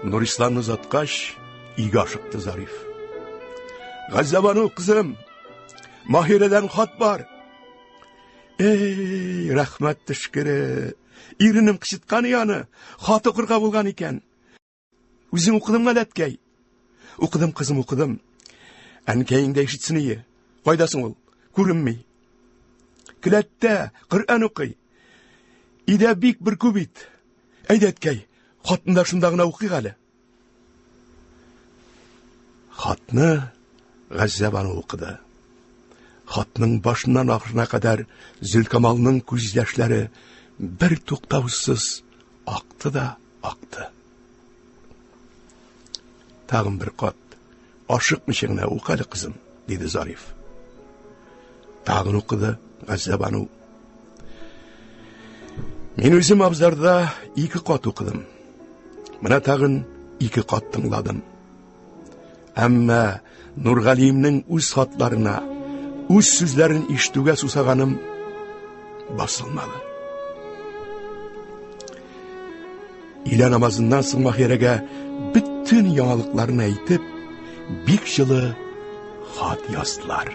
Speaker 2: Нурисламны озаткач, өйгә ашыкты Зариф. Газзабану кызым, Маһирәдән хат бар. Эй, рәхмәт төшкере. Иренем кычыткан яны, хат укырга булган икән. Үзең укыдыңмы әткәй? Укыдым, кызым, укыдым. Әнкәең дә ишетсен ие. Кайдасың ул? Күренми. Келәттә Коръән укый. Идә бик бер күп бит. Әйдә әткәй, хатны да шунда гына укыйк әле. Хатны Газзабану укыды. Хатның башыннан ахырына кадәр Зөлкамалның күз яшьләре бер туктаусыз акты да акты. Тагын бер кат, ашыкмыйча гына ук әле, кызым, диде Зариф. Тагын укыды Газзабану. Мин үзем абзарда 2 кат укыдым. Менә тагын 2 кат тыңладым. Әмма Нургалиемнең үз хатларына, үз сүзләрен ишетүгә сусаганым басылмады. Илә намазыннан соң Маһирәгә bütün яңалыкларны әйтеп, бик җылы хат яздылар.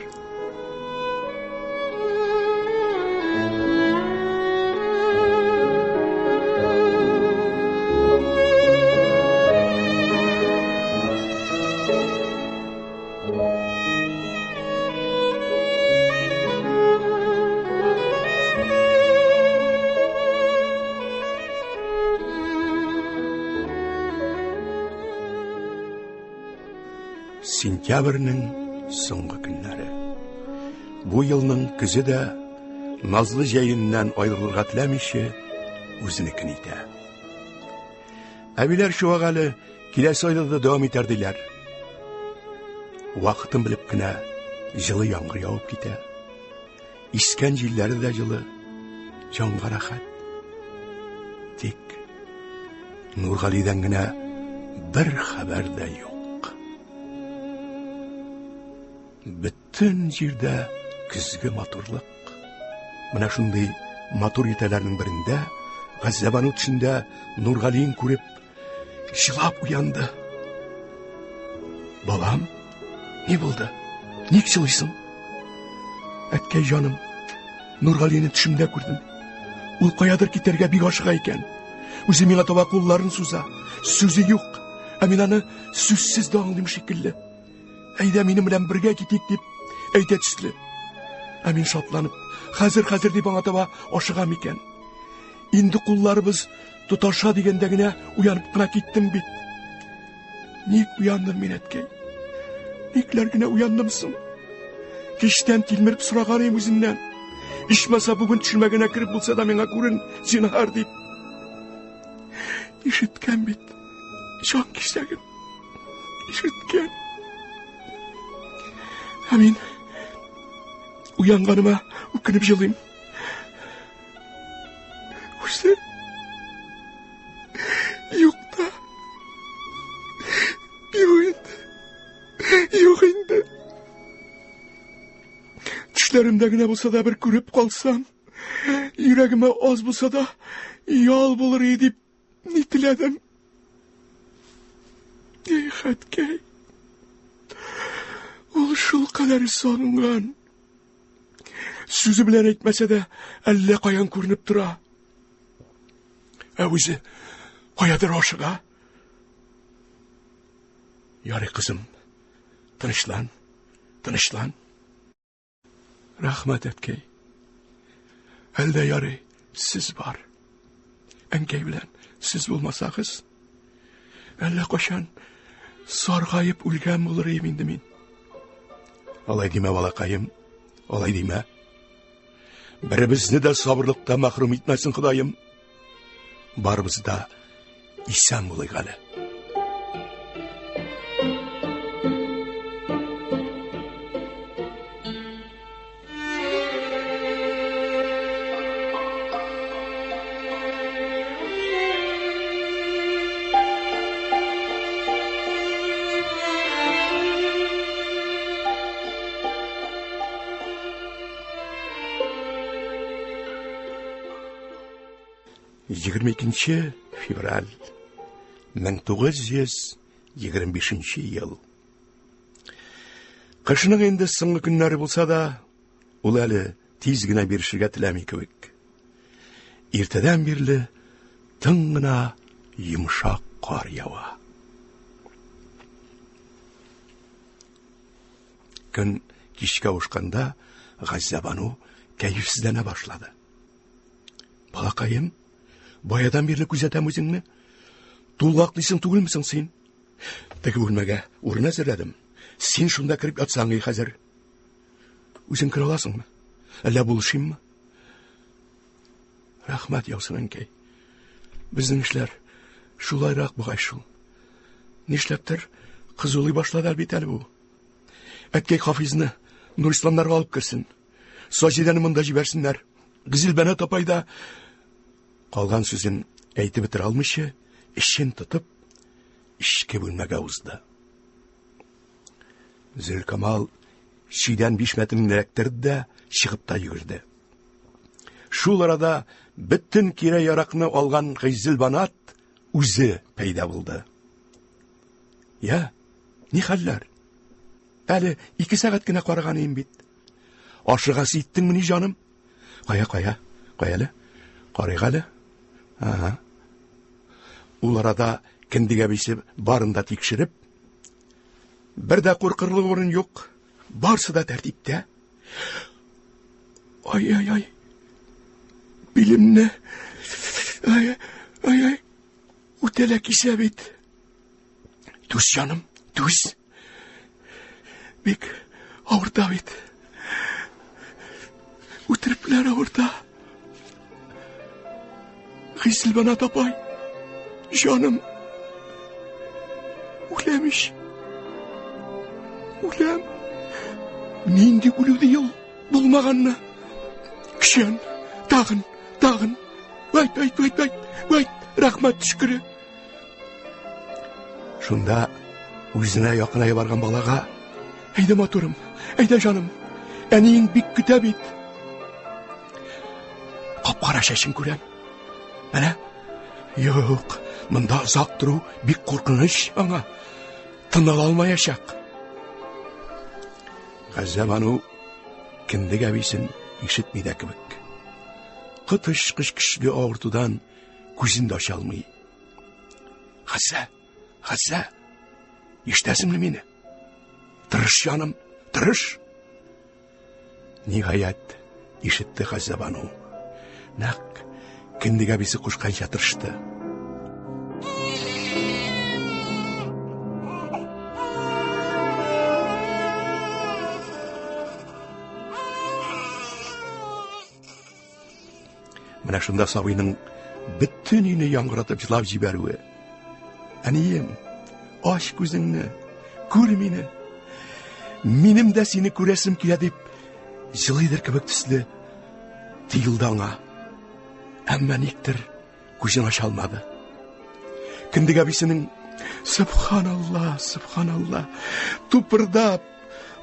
Speaker 2: Сентябрьнең соңгы көннәре. Бу елның көзе дә назлы җәеннән аерылырга теләмичә үзенекен итә. Әбиләр шуга әле киләсе айда да дәвам итәрдиләр. Вакытын белеп кенә җылы яңгыр явып китә. Искән җилләре дә җылы, җанга рәхәт. Тик Нургалидән генә бер хәбәр дә юк. Bütün җирдә көзге матурлык. Менә шундый матур итәләрнең берендә Газзабану төшендә Нургалиен күреп җылап уянды. Балам, ни булды? Ник җылыйсың? Әткәй җаным, Нургалине төшемдә күрдем. Ул каядыр китәргә бик ашыга икән. Үзе миңа таба кулларын суза. Сүзе юк. Ә мин аны сүзсез дә аңлыйм шикелле. Әйдә минем белән бергә китик дип әйтә төсле. Ә мин шатланып, хәзер дип аңа таба ашыгам икән. Инде кулларыбыз тоташа дигәндә генә уянып кына киттем бит. Ник уяндым мин, әткәй? Никләр генә уяндым соң? Кичтән тилмереп сораганым үзеннән. Ишмаса бүген төшмәгенә кирип булса да миңа күрен, зинһар дип. Ишеткән бит. Җан кисәген. Ишеткән. Мин уянганыма үкенеп җылыйм. Үзе юк та. Юк инде. Төшләремдә генә булса да бер күреп калсам, йөрәгемә аз булса да ял булыр иде дип ни теләдем. Ей хәткәй. Ул шул кадәр сагынган. Сүзе белән әйтмәсә дә, әллә каян күренеп тора. Ә үзе каядыр ашыга. Ярый кызым, тынычлан. Рәхмәт, әткәй. Әлдә ярый, сез бар. Әнкәй белән сез булмасагыз, әллә качан саргаеп үлгән булыр идем инде мин. Алай димә, балакаем, алай димә. Беребезне дә сабырлыктан мәхрүм итмәсен Ходаем. Барыбыз да исән булыйк әле. Февраль 1925 ел. Кышның инде соңгы көннәре булса да, ул әле тиз генә бирешергә теләми кебек. Иртәдән бирле тын гына йомшак кар ява. Көн кичкә ушканда Газзабану кәефсезләнә башлады. Балакаем, баядан бирле күзәтәм үзеңне. Тулгаклыйсың түгелмисең син? Теге бүлмәгә урын әзерләдем. Син шунда кирип ятсаң хәзер. Үзең кире аласыңмы? Әллә булышыйммы? Рәхмәт яусын, әнкәй. Безнең эшләр шулайрак бугай шул. Нишләптер кызулый башлады бит әле бу. Әткәй Хафизны Нурисламнарга алып керсен. Саҗидәне монда җибәрсеннәр. Гызилбәнә тапайда калган сүзен әйтеп бетер алмыйча, эшен тотып, ішке бөлмәгә узды. Зөлкамал шидән 5 метрін эләктерде дә чыгып та йөгерде. Шул арада бөтен кирә-яракны алган Гыйзелбанат үзе пәйда булды. Я, ни хәлләр? Әле 2 сәгать кенә караган идем бит. Ашыгасы иттеңме ни җаным? Кая әле? Карыйк әле. Ага. Ул арада Киндек әбисе барын да тикшереп, бер дә куркырлык урын юк, барсы да тәртиптә. Ай. Билемне. Ай. Үтәлә кисә бит. Түз җаным, түз. Бик авырта бит. Үтерепләр авырта. Гыйзелбанат апай, җаным. Үләмеш. Үләм. Нинди үлү ел булмаганны. Кишән, тагын. Вайт, рахмат шүкре. Шунда үзенә якынай барган балага, әйдә матурым, әйдә җаным. Әниең бик көтә бит. Капкара шәшен күрәм. Менә? Юк, монда озак туру бик куркыныч аңа. Тына алмаячак. Газабану Киндек әбисен ишетми дә кебек. Кытыш-кыш көчле авыртудан күзен дә ача алмый. Хәсә, ишетәсеңме мине? Тырыш җаным, тырыш. Ниһаять, ишетте Газабану. Нәкъ Киндек әбисе кушканча тырышты. Менә шунда сабыйның бөтен өйне яңгыратып җырлап җибәрүе. Әнием, аш күзеңне, күр мине. Минем дә сине күрәсем килә дип, җылыйдыр кебек төсле тыелды аңа. Әмма никтер күзен ача алмады. Киндек әбисенең Субханалла, тупырдап,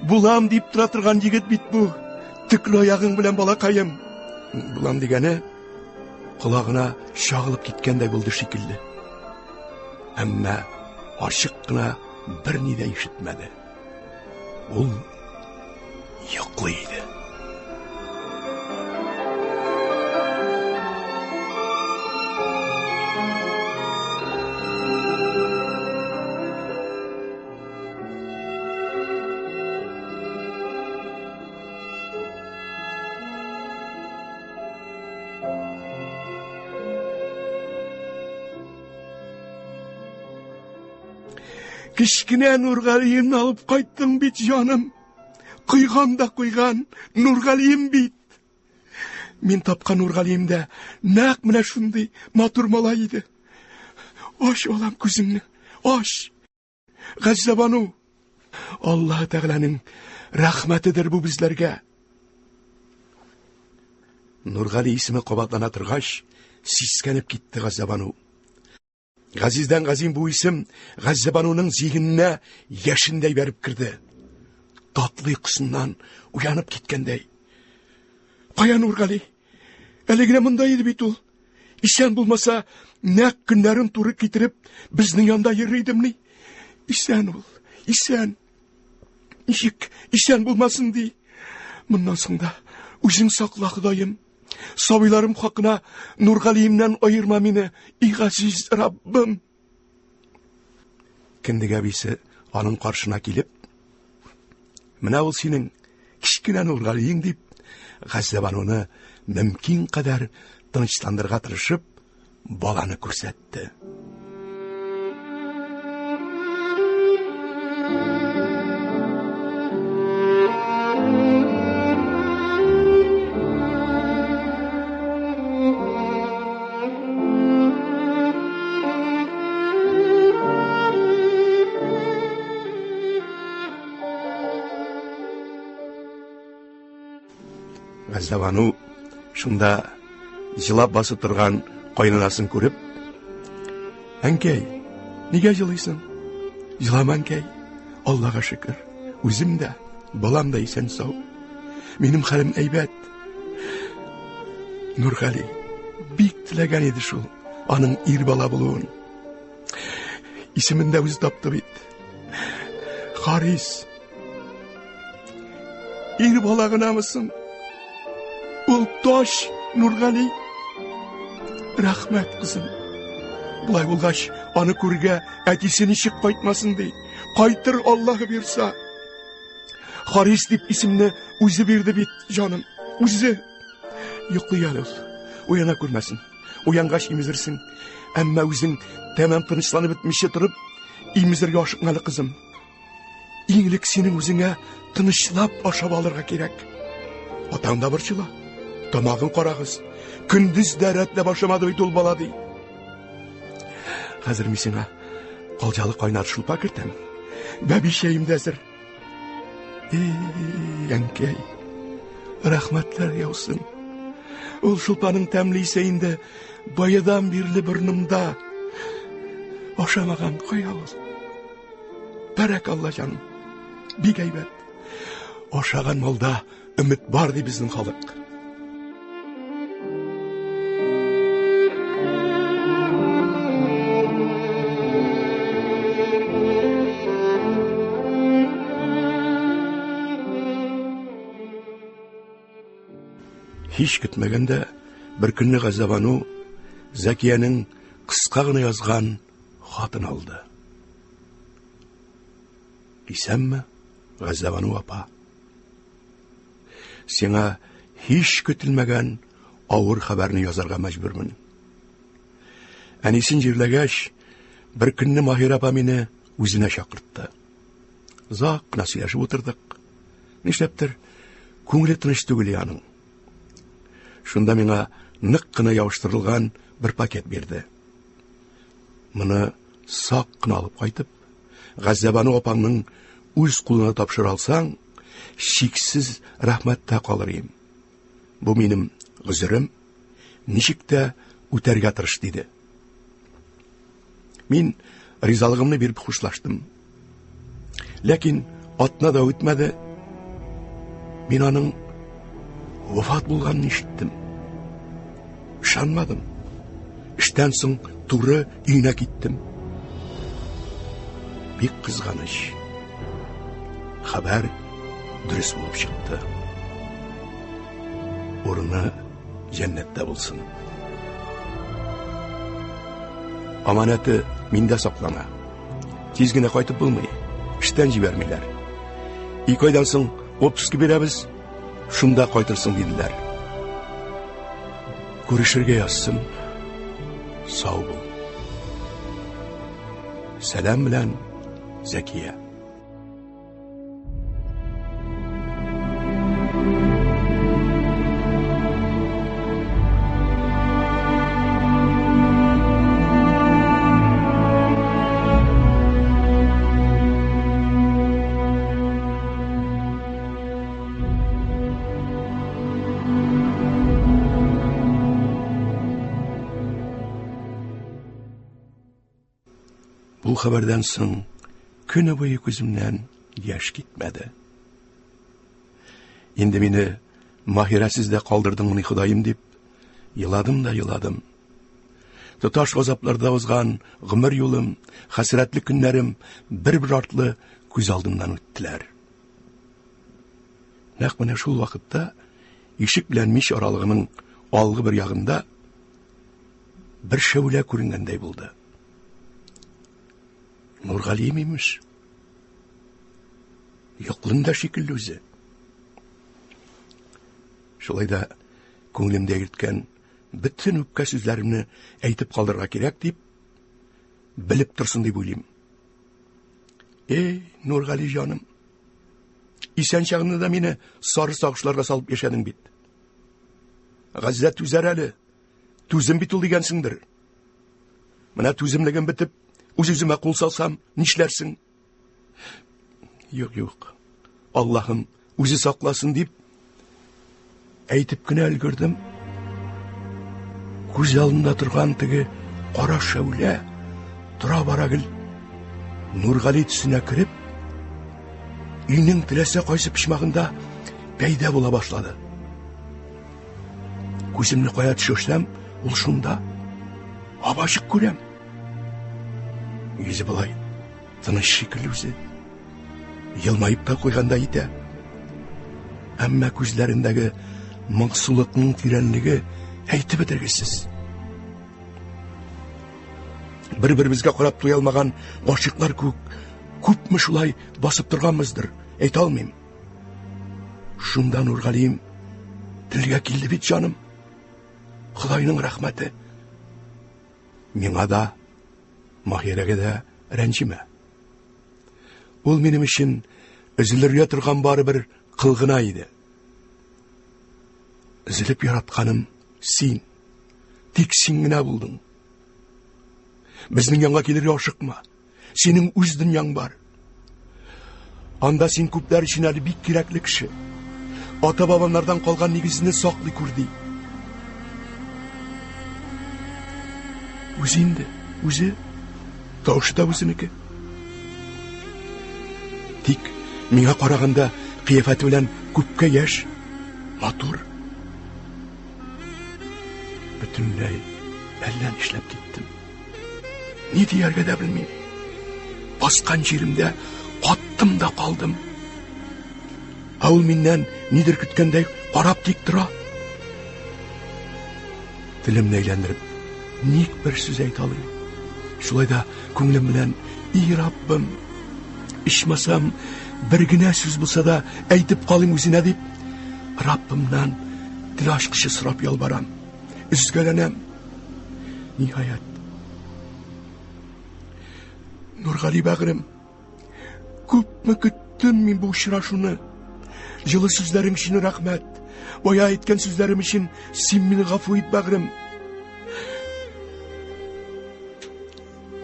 Speaker 2: булам дип тора торган егет бит бу. Төкле аягың белән балакаем. Булам дигәне колагына шагылып киткәндәй булды шикелле. Әмма ачык кына берни дә ишетмәде. Ул йоклый иде. Кичкенә Нургалиемне алып кайттың бит җаным. Куйган да куйган Нургалием бит. Мин тапкан Нургалием дә нәкъ менә шундый матур малай иде. Аш алам күзеңне, аш. Газабану. Аллаһ Тәгаләнең рәхмәтедер бу безләргә. Нургали исеме кабатлана торгач, сискәнеп китте Газабану. Газиздән Газим бу исем Газабануның зиһененә яшендәй бәреп кирде. Татлы кысыннан уянып киткәндәй. Кая Нургали? Әле генә монда иде бит ул. Исән булмаса, нәкъ көннәрен туры китереп, безнең янда йөри идемни. Исән ул, исән. Ничек исән булмасын ди. Моннан соң да үзең сакла Ходаем. Сабыйларым хакына Нургалиемнән аерма мине, и газиз Раббым. Киндек әбисе аның каршына килеп, менә ул синең кичкенә Нургалиең дип, Газабануны мөмкин кадәр тынычландырырга тырышып, баланы күрсәтте. Газабану шунда җылап басып торган кайнынасын күреп, "Әнкәй, нигә җылыйсың? Җыламанкәй, Аллага шөкер, үзем дә, балам да исән сау. Минем хәлем әйбәт. Нургали бик теләгән иде шул аның ир бала булуын. Исемен дә үзе тапты бит. Харис. Ир бала гынамысың? Ул таш, Нургали. Рәхмәт, кызым. Булай булгач, аны күргә әтисе ничек кайтмасын ди. Кайтыр Аллаһы бирса. Харис дип исемне үзе бирде бит, җаным. Үзе. Йоклый әле ул. Уяна күрмәсен. Уянгач имезерсең. Әмма үзең тәмам тынычланып бетмичә торып, имезергә ашыкмалы, кызым. Иңлек синең үзеңә тынычлап ашап алырга кирәк. Атаң да борчыла. Тамагын карагыз. Көндез дә рәтләп ашамады бит ул бала ди. Хәзер мин сиңа калҗалы кайнар шулпа кертәм. Бәбишәем дә әзер. Әнкәй, рәхмәтләр яусын. Ул шулпаның тәмле исе инде баядан бирле борнымда. Ашамаган кая ул. Бәрәкалла, җаным. Бик әйбәт. Ашаган малда өмет бар ди безнең халык. Һич көтмәгәндә бер көнне Газабану Зәкиянең кыска гына язган хатын алды. Исәнме, Газабану апа? Сиңа һич көтелмәгән авыр хәбәрне язарга мәҗбүрмен. Әнисен җирләгәч, бер көнне Маһир апа мине үзенә чакыртты. Озак кына сөйләшеп утырдык. Нишләптер, күңеле тыныч түгел аның. Шунда миңа нык кына яуштырылган бер пакет бирде. Моны сак кына алып кайтып, Газабану апаңның үз кулына тапшыра алсаң, шиксез рәхмәттә калыр идем. Бу минем гызырым, ничек тә үтәргә тырыш диде. Мин ризалыгымны биреп хушлаштым. Ләкин атна да үтмәде, мин аның вафат булганын ишеттем. Ышанмадым. Эштән соң туры өенә киттем. Бик кызганыч. Хәбәр дөрес булып чыкты. Урыны җәннәттә булсын. Аманаты миндә саклана. Тиз генә кайтып булмый. Эштән җибәрмиләр. 2 айдан соң отпуск бирәбез, шунда кайтырсың диделәр. Күрешергә язсын. Сау бул. Сәлам белән, Зәкия. Бу хәбәрдән соң көне буе күземнән яшь китмәде. Инде мине Маһирәсез дә калдырдыңмы, Ходаем дип, еладым да еладым. Тоташ газапларда узган гомер юлым, хәсрәтле көннәрем бер-бер артлы күз алдымнан үттеләр. Нәкъ менә шул вакытта ишек белән мич аралыгының алгы бер ягында бер шәүлә күренгәндәй булды. Нургали имеш. Йоклында шикелле үзе. Шулай да күңелемдә йөрткән бөтен үпкә сүзләремне әйтеп калдырга кирәк дип, белеп торсын дип уйлыйм. Нургали җаным, исән чагында да мине сары сагышларга салып яшәдең бит. Газза түзәр әле, түзем бит ул дигәнсеңдер. Менә түземлегем бетеп, үз-үземә кул салсам, нишләрсең? Юк, Аллаһым үзе сакласын дип әйтеп кенә өлгердем. Күз алдында торган теге кара шәүлә тора бара гел Нургали төсенә кереп, өйнең теләсә кайсы почмагында пәйда була башлады. Күземне кая төшерсәм, ул шунда абачык күрәм. Йөзе булай тыныч шикелле үзе. Елмайып та куйганда итә. Әмма күзләрендәге моңсулыкның тирәнлеге әйтеп бетергесез. Бер-беребезгә карап туя алмаган гашыйклар күпме шулай басып торганмыздыр, әйтә алмыйм. Шунда Нургалием телгә килде бит җаным. Худайның рәхмәте. Миңа да, Маһирәгә дә рәнҗимә. Ул минем өчен өзелергә торган барыбер кыл гына иде. Üzülüp yaratkаным син, тик син генә булдың. Безнең янга килергә ашыкма. Синең үз дөньяң бар. Анда син күпләр өчен әле бик кирәкле кеше. Ата-бабалардан калган нигезне саклый күрди. Үзинде, үзе тавышы да үзенеке. Тик миңа караганда кыяфәте белән күпкә яшь, матур. Бөтенләй әллә нишләп киттем. Ни дияргә дә белмим. Баскан җиремдә каттым да калдым. Ул миннән нидер көткәндәй карап тик тора. Телемне әйләндереп, ник бер сүз әйтә алмыйм. Шулай да күңелем белән, "И Раббым, ичмасам бер генә сүз булса да әйтеп калыйм үзенә" дип, Раббымнан тел ачкычы сорап ялбарам. Üzgələnəm. Nihayət. Nurgali bәгърем, күпме көттем мин бу очрашуны. Җылы сүзләрең өчен рәхмәт. Бая әйткән сүзләрем өчен син мине гафу ит, бәгърем.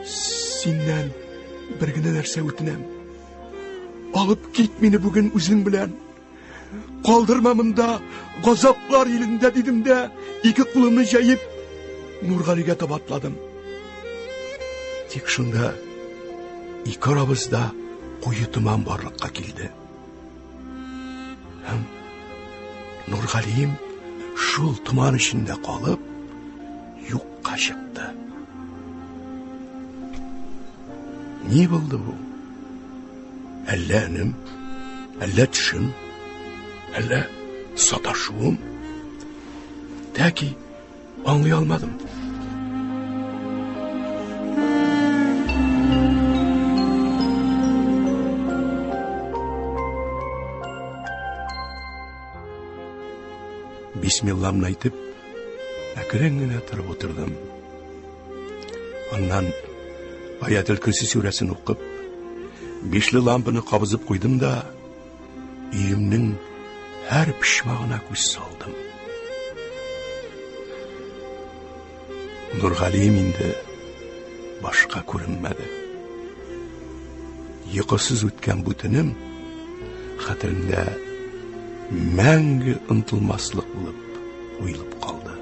Speaker 2: Синнән бер генә нәрсә үтенәм. Алып кит мине бүген үзең белән. Калдырма монда, газаплар илендә дидем дә, ике кулымны җәеп Нургалигә таба атладым. Тик шунда ике арабызда куе томан барлыкка килде. Һәм Нургалием шул томан эчендә калып, юкка чыкты. Ни булды бу? Әллә энем, әллә төшем, әллә саташуым? Тәки аңлый алмадым. Бисмиллахны әйтеп, әкрен генә торып утырдым. Аннан Аятел Курси сүрәсен укып, бишле лампаны кабызып куйдым да, өемнең һәр почмагына күз салдым. Нургалием инде башка күренмәде. Йокысыз үткән бу төнем хәтеремдә мәңге онытылмаслык булып уелып калды.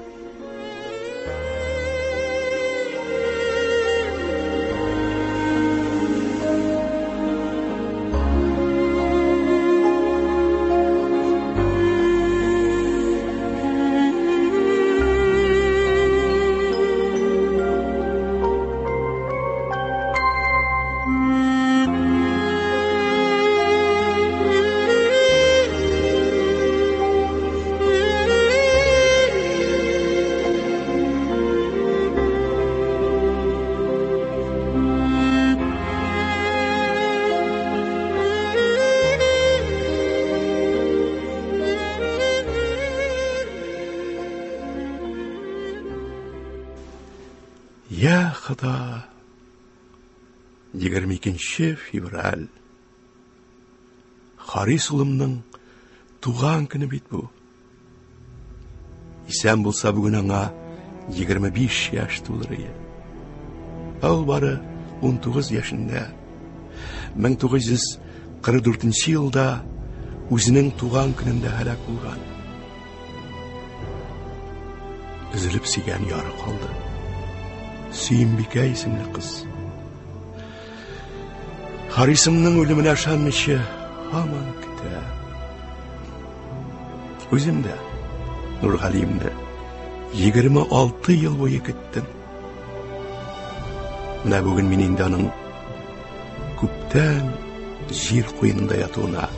Speaker 2: Я Худа, 22 февраль. Харис улымның туган көне бит бу. Исән булса бүген аңа 25 яшь тулыр иде. Ул бары 19 яшендә 1944 елда үзенең туган көнендә һәлак булган. Üzülüp сөйгән яры калды. Сөембикә исемле кыз. Харисымның өліміне ышанмыйча һаман көтә. Үзем дә, Нургалиемне 26 ел буе көттем. Менә бүген мин инде аның күптән җир куенында ятуына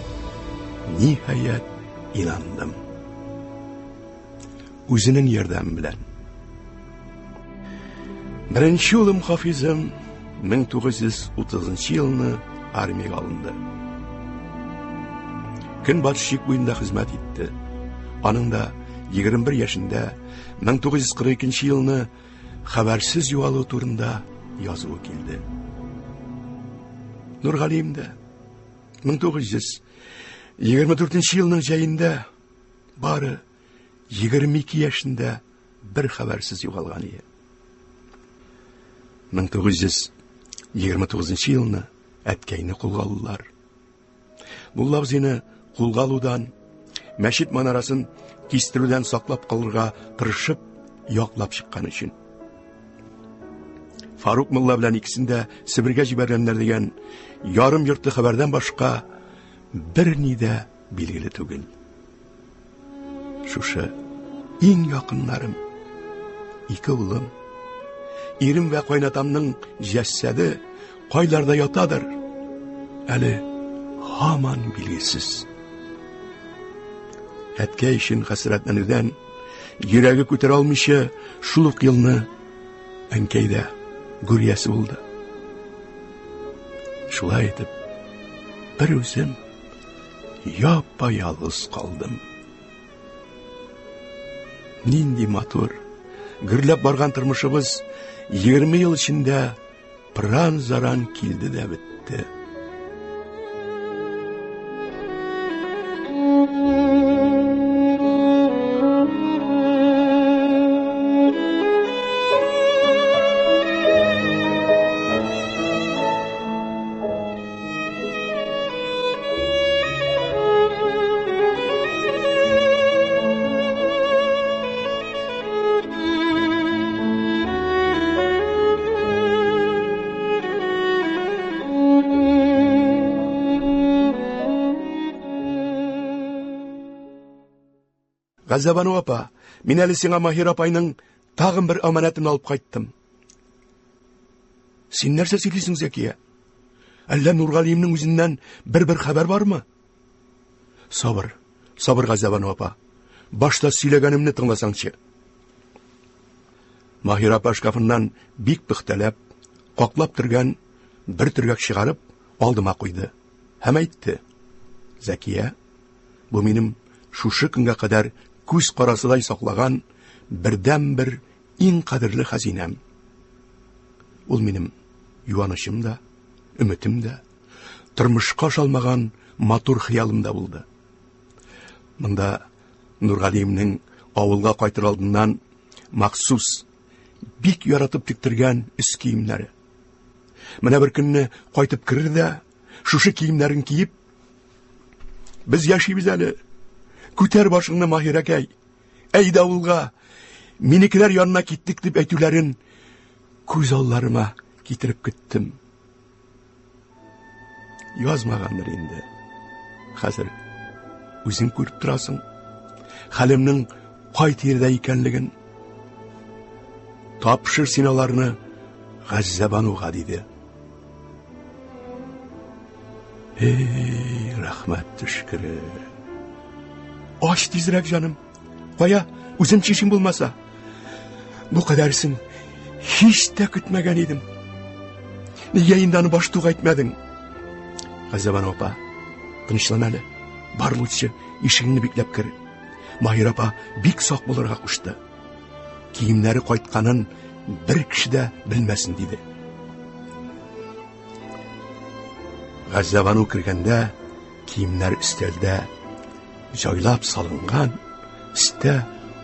Speaker 2: ниһаять инандым. Үзенең ярдәме белән. Беренче улым Хафизым 1930 елны армиягә алынды. Көнбатыш буенда хезмәт итте. Аның да 21 яшендә 1942 елны хәбәрсез югалу турында язуы килде. Нургалием дә 1924 елның җәендә бары 22 яшендә бер хәбәрсез югалган иде. 1929 елны әткәйне кулга алдылар. Бу абзыйны кулга алудан, мәчет манарасын кистерүдән саклап калырга тырышып, яклап чыккан өчен. Фарук мулла белән икесендә Себергә җибәргәннәр дигән ярым йортлы хәбәрдән башка берни дә билгеле түгел. Шушы иң якыннарым, ике улым, ирем вә кайнатамның җәссәде кайларда ятадыр, әле һаман билгесез. Әткәй өчен хәсрәтләнүдән йөрәге күтәрә алмыйча шул ук елны әнкәй дә гүриясе булды. Шулай итеп, бер үзем япа-ялгыз калдым. Нинди матур, гөрләп барган тормышыбыз 20 ел эчендә пран-заран килде дә бетте. Газабану апа, мин әле сиңа Маһир апайның тагын бер аманатын алып кайттым. Син нәрсә сөйлисең, Зәкия? Әллә Нургалиемнең үзеннән бер хәбәр бармы? Сабыр, Газабану апа. Башта сөйләгәнемне тыңласаңчы. Маһир апа шкафыннан бик пөхтәләп, каклап торган бер төргәк чыгарып, алдыма куйды. Һәм әйтте: "Зәкия, бу минем шушы көнгә кадәр күз карасыдай саклаган бердән-бер иң кадерле хәзинәм. Ул минем юанышым да, өметем дә, тормышка шалмаган матур хыялым да булды. Монда Нургалиемнең авылга кайтыр алдыннан махсус бик яратып тиктергән үс киемнәре. Менә бер көнне кайтып керер дә, шушы киемнәрен киеп, без яшибез әле. Күтәр башыңны, Маһирәкәй. Әйдә авылга, минекеләр янына киттек дип әйтүләрен күз алларыма китереп көттем." Язмагандыр инде. Хәзер үзең күреп торасың, хәлемнең кай тирдә икәнлеген. Тапшыр син аларны Газзабануга диде. Эй, рәхмәт төшкере. Аш тизрәк, җаным. Кая, үзем чишим булмаса. Бу кадәрсен һич тә көтмәгән идем. Нигә инде аны баш туга әйтмәдең? Газабану апа, тынычлан әле. Бар лучше ишегеңне бикләп кер. Маһир апа бик сак булырга кушты. Киемнәре кайтканын бер кеше дә белмәсен диде. Газабану кергәндә киемнәр өстәлдә җайлап салынган, өстә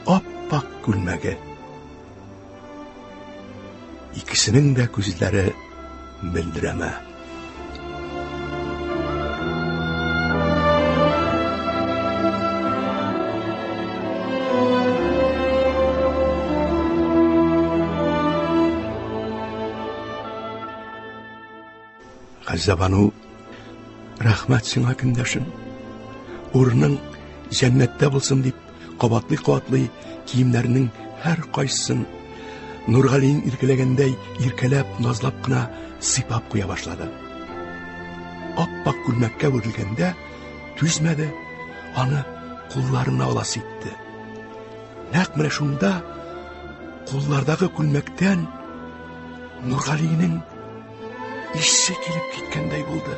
Speaker 2: ап-ак күлмәге. Икесенең дә күзләре белдерәмә. Газзабану, рахмат сиңа көндәшем. Урының җәннәттә булсын дип, кабатлый киемнәрнең һәр кайсын Нургалин иркеләгәндәй иркәләп, назлап кына сыйпап куя башлады. Аппак күлмәккә үрелгәндә түзмәде, аны кулларына аласы итте. Нәкъ менә шунда куллардагы күлмәктән Нургалинең исе килеп киткәндәй булды.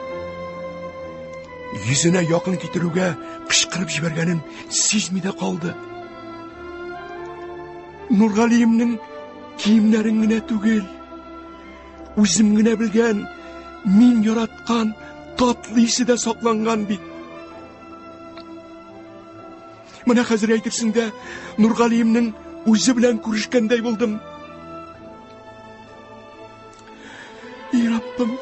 Speaker 2: Йөзенә якын китерүгә кычкырып җибәргәнен сизми дә калды. Нургалиемнең киемнәрен генә түгел, үзем генә белгән, мин яраткан татлы исе дә сакланган бит. Менә хәзер әйтерсең дә Нургалиемнең үзе белән күрешкәндәй булдым. И Раббым,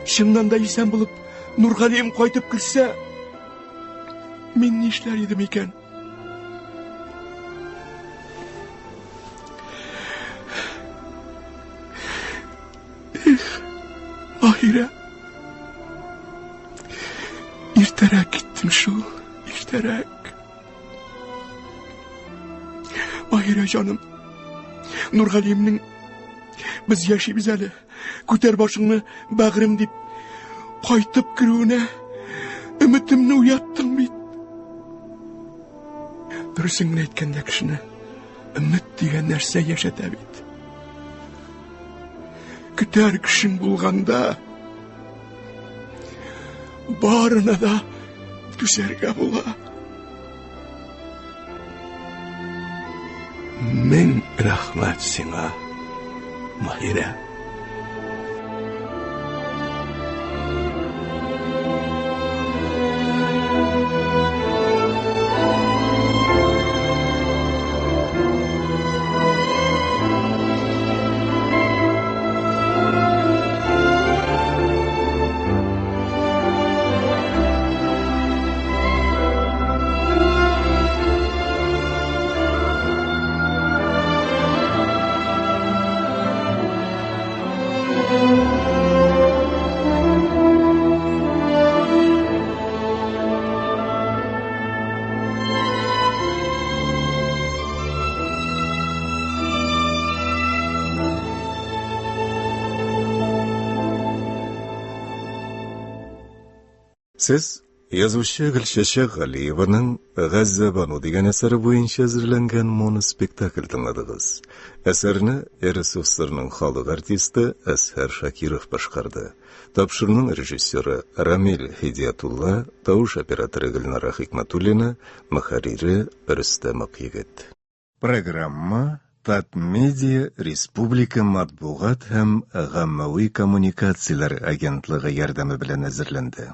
Speaker 2: чыннан да исән булып, Нургалием кайтып килсә, мин нишләр идем икән? Маһирә, иртәрәк киттем шул, иртәрәк. Маһирә җаным, Нургалиемнең без яшибез әле, күтәр башыңны, бәгърем дип кайтып керүенә өметемне уяттың бит. Дөресен әйткәндә кешене өмет дигән нәрсә яшәтә бит. Көтәр кешең булганда барына да түзәргә була. Мең рәхмәт сиңа, Маһирә.
Speaker 1: Сез язучы Гөлчәчәк Галиеваның «Газзабану» дигән әсәре буенча әзерләнгән моноспектакль тыңладыгыз. Әсәрне РСФСРның халык артисты Әсһәр Шакиров башкарды. Тапшыруның режиссеры Рамил Хидиятулла, тауыш операторы Гөлнара Хикматуллина, мөхәррире Рөстәм Акъегет. Программа Татмедиа Республика матбугат һәм гаммәви коммуникацияләр агентлыгы ярдәме белән әзерләнде.